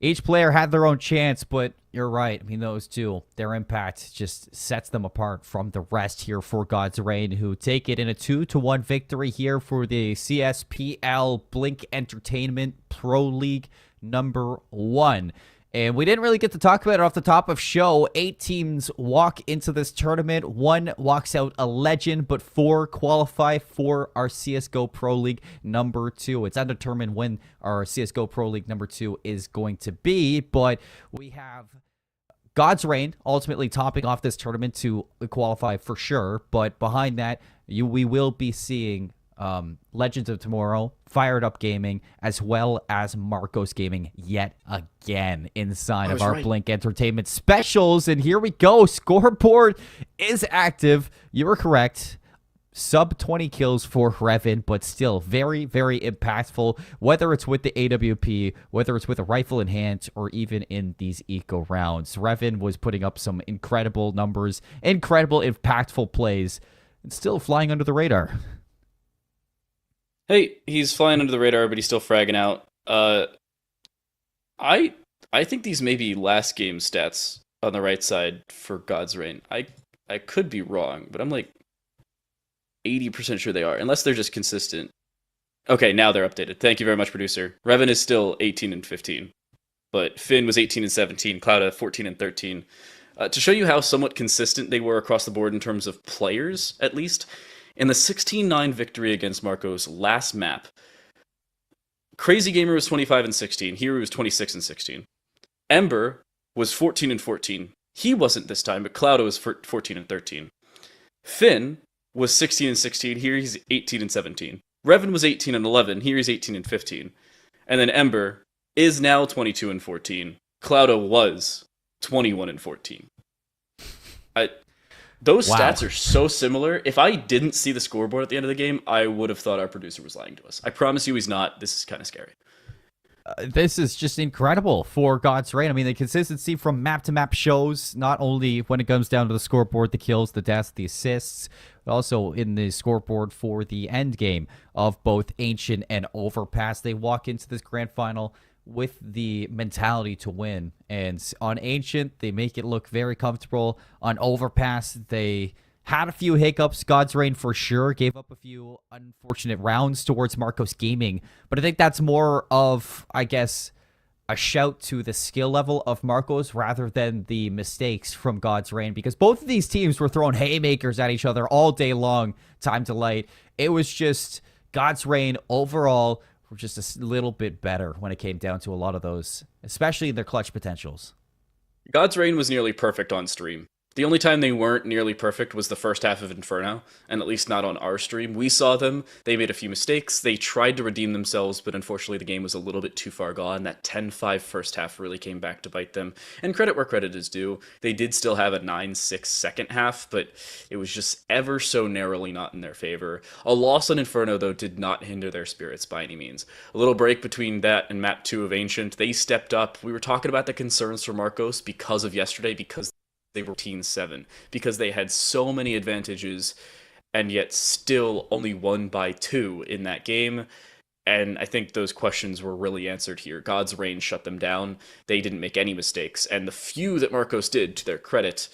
Speaker 5: Each player had their own chance, but you're right. I mean, those 2, their impact just sets them apart from the rest here for God's Reign, who take it in a 2-1 victory here for the CSPL Blink Entertainment Pro League number 1. And we didn't really get to talk about it off the top of show. 8 teams walk into this tournament. 1 walks out a legend, but 4 qualify for our CSGO Pro League number 2. It's undetermined when our CSGO Pro League number 2 is going to be, but we have God's Reign ultimately topping off this tournament to qualify for sure. But behind that, we will be seeing Legends of Tomorrow, Firedup Gaming, as well as Marcos Gaming yet again inside of our Blink Entertainment specials. And here we go. Scoreboard is active. You were correct. Sub 20 kills for Revan, but still very, very impactful, whether it's with the AWP, whether it's with a rifle in hand, or even in these eco rounds. Revan was putting up some incredible numbers, incredible, impactful plays, and still flying under the radar.
Speaker 6: Hey, he's flying under the radar, but he's still fragging out. I think these may be last game stats on the right side for God's Reign. I could be wrong, but I'm like 80% sure they are, unless they're just consistent. Okay, now they're updated. Thank you very much, producer. Revan is still 18-15, but Finn was 18-17, Clouda 14-13. To show you how somewhat consistent they were across the board in terms of players, at least, In the 16-9 victory against Marco's last map, Crazy Gamer was 25-16. Hero was 26-16. Ember was 14-14. He wasn't this time, but Cloudo was 14-13. Finn was 16-16. Here he's 18-17. Revan was 18-11. Here he's 18-15. And then Ember is now 22-14. Cloudo was 21-14. Those stats are so similar. If I didn't see the scoreboard at the end of the game, I would have thought our producer was lying to us. I promise you he's not. This is kind of scary.
Speaker 5: This is just incredible for God's Reign. I mean, the consistency from map to map shows, not only when it comes down to the scoreboard, the kills, the deaths, the assists, but also in the scoreboard for the end game of both Ancient and Overpass. They walk into this grand final with the mentality to win. And on Ancient, they make it look very comfortable. On Overpass, they had a few hiccups. God's Reign for sure gave up a few unfortunate rounds towards Marcos Gaming. But I think that's more of, I guess, a shout to the skill level of Marcos rather than the mistakes from God's Reign. Because both of these teams were throwing haymakers at each other all day long. Time to light. It was just God's Reign overall were just a little bit better when it came down to a lot of those, especially their clutch potentials.
Speaker 6: God's Reign was nearly perfect on stream. The only time they weren't nearly perfect was the first half of Inferno, and at least not on our stream. We saw them, they made a few mistakes, they tried to redeem themselves, but unfortunately the game was a little bit too far gone. That 10-5 first half really came back to bite them, and credit where credit is due. They did still have a 9-6 second half, but it was just ever so narrowly not in their favor. A loss on Inferno, though, did not hinder their spirits by any means. A little break between that and map 2 of Ancient, they stepped up. We were talking about the concerns for Marcos because of yesterday, because they were 14-7, because they had so many advantages and yet still only won by 2 in that game. And I think those questions were really answered here. God's Reign shut them down. They didn't make any mistakes. And the few that Marcos did, to their credit,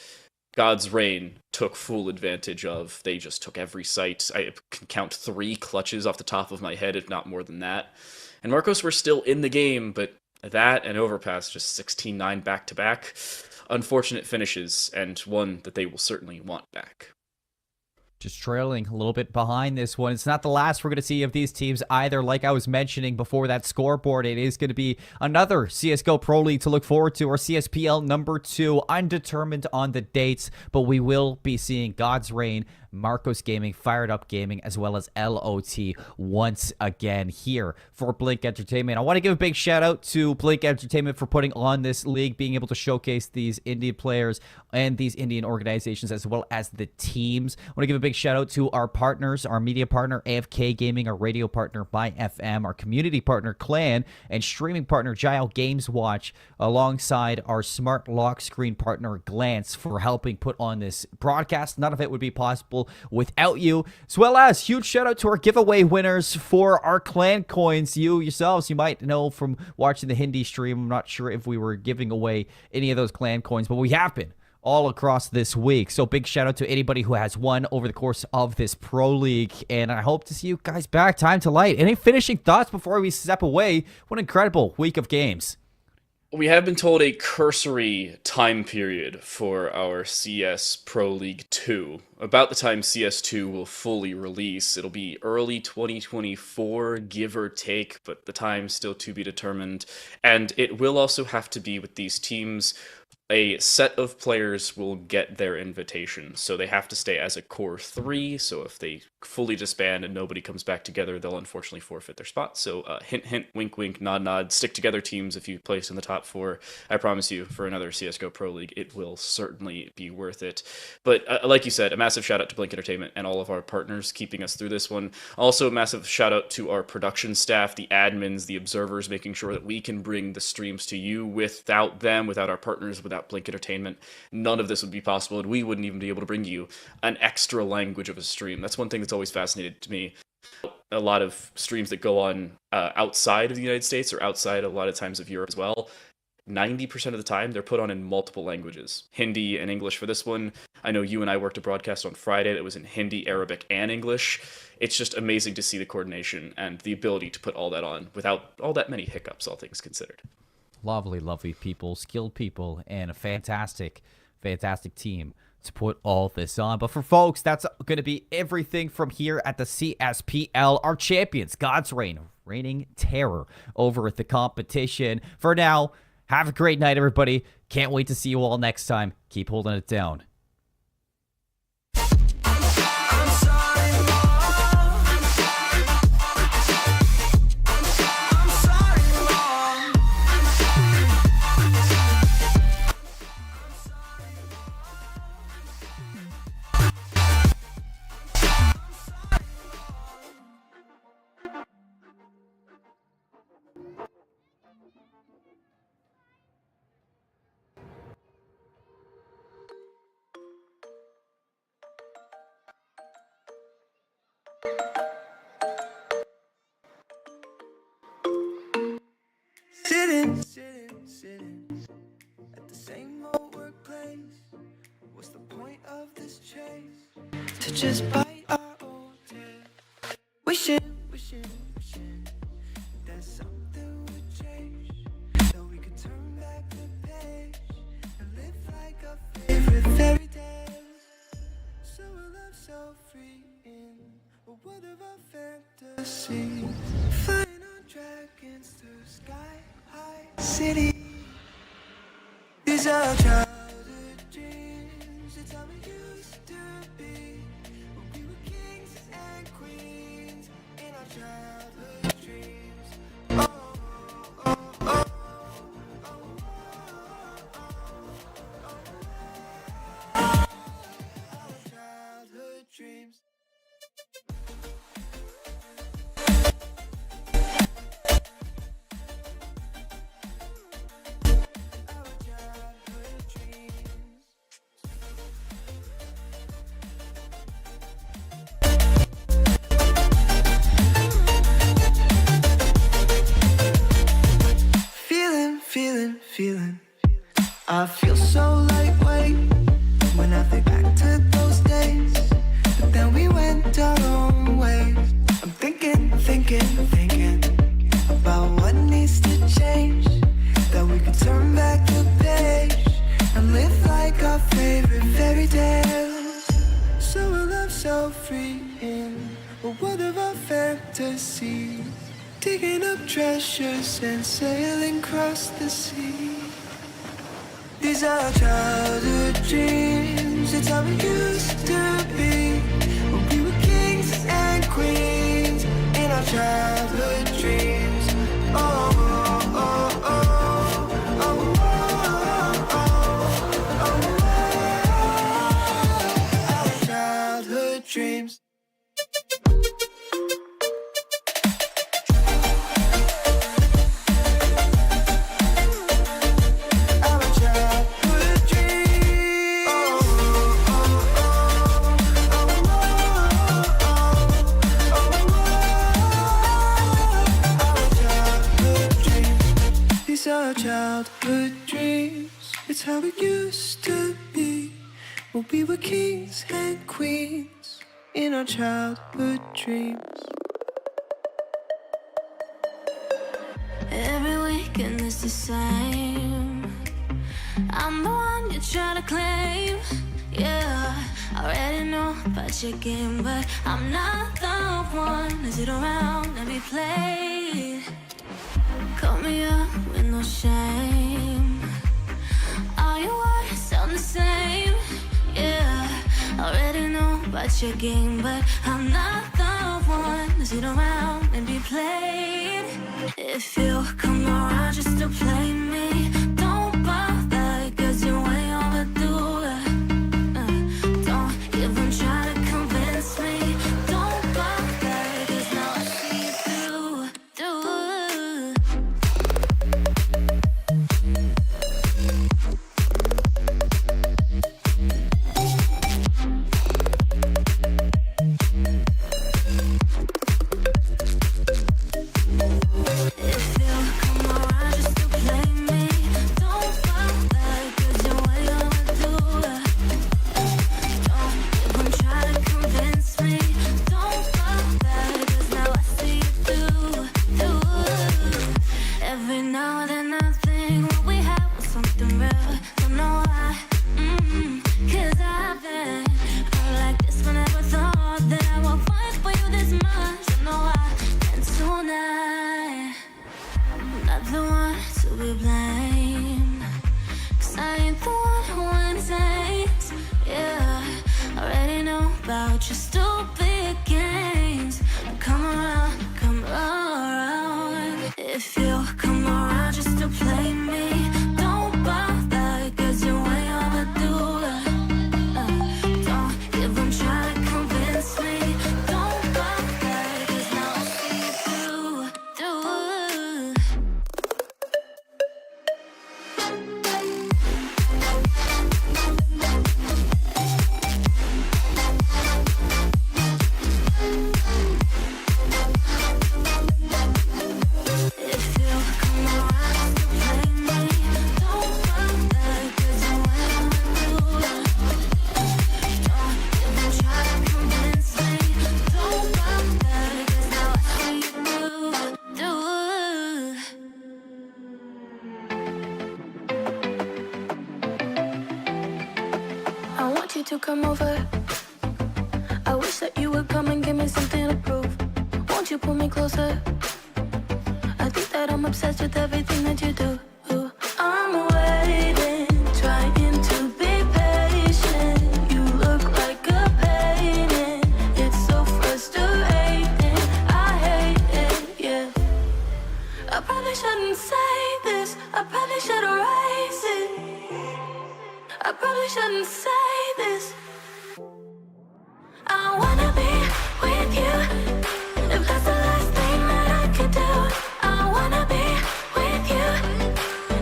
Speaker 6: God's Reign took full advantage of. They just took every site. I can count 3 clutches off the top of my head, if not more than that. And Marcos were still in the game, but that and Overpass just 16-9 back-to-back. Unfortunate finishes, and one that they will certainly want back.
Speaker 5: Just trailing a little bit behind this one. It's not the last we're going to see of these teams either. Like I was mentioning before that scoreboard, it is going to be another CSGO Pro League to look forward to, or CSPL number 2, undetermined on the dates, but we will be seeing God's Reign, Marcos Gaming, Firedup Gaming, as well as LOT once again here for Blink Entertainment. I want to give a big shout out to Blink Entertainment for putting on this league, being able to showcase these Indian players and these Indian organizations, as well as the teams. I want to give a big shout out to our partners, our media partner AFK Gaming, our radio partner by FM, our community partner Clan, and streaming partner Gile Games Watch, alongside our smart lock screen partner Glance, for helping put on this broadcast. None of it would be possible without you, as well as huge shout out to our giveaway winners for our clan coins. You yourselves, you might know from watching the Hindi stream, I'm not sure if we were giving away any of those clan coins, but we have been all across this week. So big shout out to anybody who has won over the course of this Pro League, and I hope to see you guys back. Time to light. Any finishing thoughts before we step away? What an incredible week of games.
Speaker 6: We have been told a cursory time period for our CS Pro League 2. About the time CS2 will fully release, it'll be early 2024, give or take, but the time's still to be determined. And it will also have to be with these teams. A set of players will get their invitation, so they have to stay as a core 3, so if they fully disband and nobody comes back together, they'll unfortunately forfeit their spot. So hint, hint, wink, wink, nod, nod, stick together teams if you place in the top 4. I promise you, for another CSGO Pro League, it will certainly be worth it. But like you said, a massive shout out to Blink Entertainment and all of our partners keeping us through this one. Also, a massive shout out to our production staff, the admins, the observers, making sure that we can bring the streams to you. Without them, without our partners, without Blink Entertainment, none of this would be possible, and we wouldn't even be able to bring you an extra language of a stream. That's one thing that's always fascinated to me. A lot of streams that go on outside of the United States, or outside a lot of times of Europe as well, 90% of the time they're put on in multiple languages. Hindi and English for this one. I know you and I worked a broadcast on Friday that was in Hindi, Arabic, and English. It's just amazing to see the coordination and the ability to put all that on without all that many hiccups, all things considered.
Speaker 5: Lovely, lovely people, skilled people, and a fantastic, fantastic team to put all this on. But for folks, that's going to be everything from here at the CSPL. Our champions, God's Reign, reigning terror over at the competition. For now, have a great night, everybody. Can't wait to see you all next time. Keep holding it down.
Speaker 7: Sitting at the same old workplace. What's the point of this chase? To just bite our own tail. Wishing that something would change, that we could turn back the page and live like our favorite fairy tales. So a love so free in a world of our fantasy, flying on dragons through sky high city. These are childhood dreams. It's how we used to be. When we were kings and queens in our childhood dreams. Oh, oh, oh, oh, oh, our childhood dreams. Feeling, I feel so lightweight when I think back to those days, but then we went our own ways. I'm thinking about what needs to change, that we could turn back the page and live like our favorite fairy tales. So a love so free in a world of our fantasy, digging up treasures and sailing across the sea. These are childhood dreams. It's how we used to be when we were kings and queens in our childhood dreams. Oh, oh, oh, oh, oh, oh, oh, oh, our childhood dreams. Our childhood dreams, it's how it used to be when we were kings and queens in our childhood dreams.
Speaker 8: Every weekend is the same. I'm the one you try to claim. Yeah, I already know about your game, but I'm not the one to sit around and be played. Call me up with no shame. All your words sound the same. Yeah, I already know about your game, but I'm not the one to sit around and be played. If you come around just to play me, don't bother, cause you're way overdue. Don't even try to convince me. Don't bother, cause now I see you through. If you come around just to play me, be blamed. 'Cause I ain't the one who entertains. Yeah, I already know about your stupid games. Come around, come around. If you come around just to play me, don't bother, 'cause you ain't gonna do it. Don't even try to convince me. Don't bother, 'cause now I see you through. If you come around just to play me, don't bother, 'cause you ain't gonna do it. Don't even try to convince me. Don't bother, 'cause now I see you through. I want you to come over. I wish that you would come and give me something to prove. Won't you pull me closer? I think that I'm obsessed with everything that you do. I'm waiting, trying to be patient. You look like a painting. It's so frustrating. I hate it, yeah. I probably shouldn't say this. I probably should erase it. I probably shouldn't say this. I wanna be with you. If that's the last thing that I could do, I wanna be with you.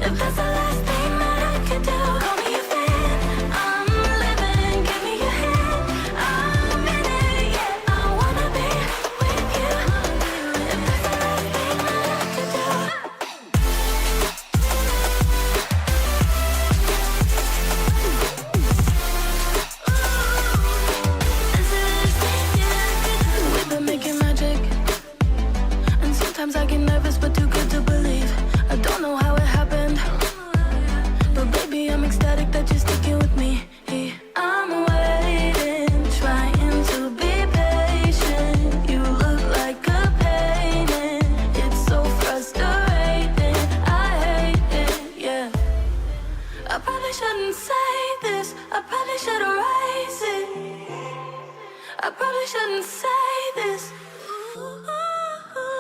Speaker 8: If that's the last thing that I could do, call me a fan. I'm living, give me your hand. I'm in it, yeah. I wanna be with you. If that's the last thing that I could do. We've been making magic, and sometimes I get nervous but too good to believe. I don't know how it happened, but baby I'm ecstatic that you're sticking with me. I'm waiting, trying to be patient. You look like a painting. It's so frustrating. I hate it, yeah. I probably shouldn't say this. I probably should erase it. I probably shouldn't say this.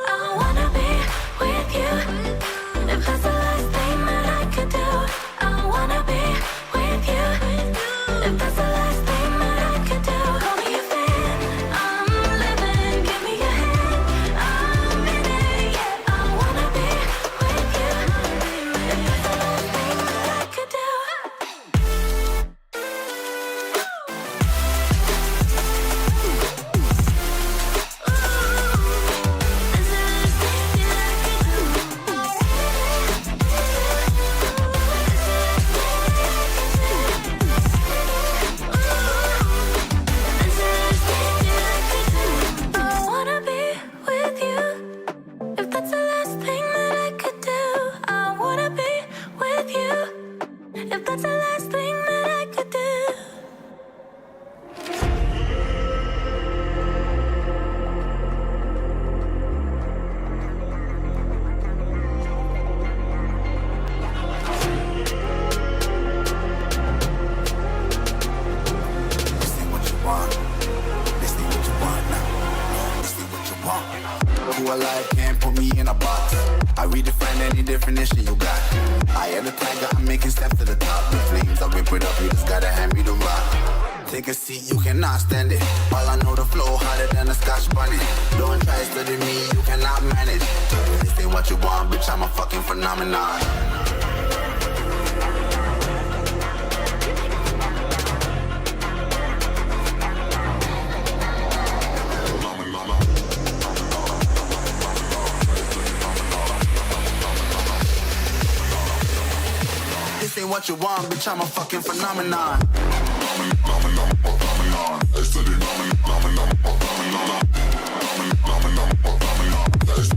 Speaker 8: I wanna be with you. If that's the last thing that I could do, I wanna be with you. If that's the last thing that I could do, call me a fan. I'm living, give me your hand. I'm in it, yeah. I wanna be with you. If that's the last thing that I could do. I wanna be with you. If that's the last thing that I could do, I wanna be with you. If that's the last thing that I could do.
Speaker 1: This ain't what you want. This ain't what you want now. This ain't what you want. Who alive can't put me in a box. I redefine any definition you got. I am the tiger, I'm making steps to the top. The flames, I whip it up, you just gotta hand me the rock. Take a seat, you cannot stand it. All I know, the flow harder than a Scotch bunny. Don't try studying me, you cannot manage. This ain't what you want, bitch, I'm a fucking phenomenon. This ain't what you want, bitch, I'm a fucking phenomenon.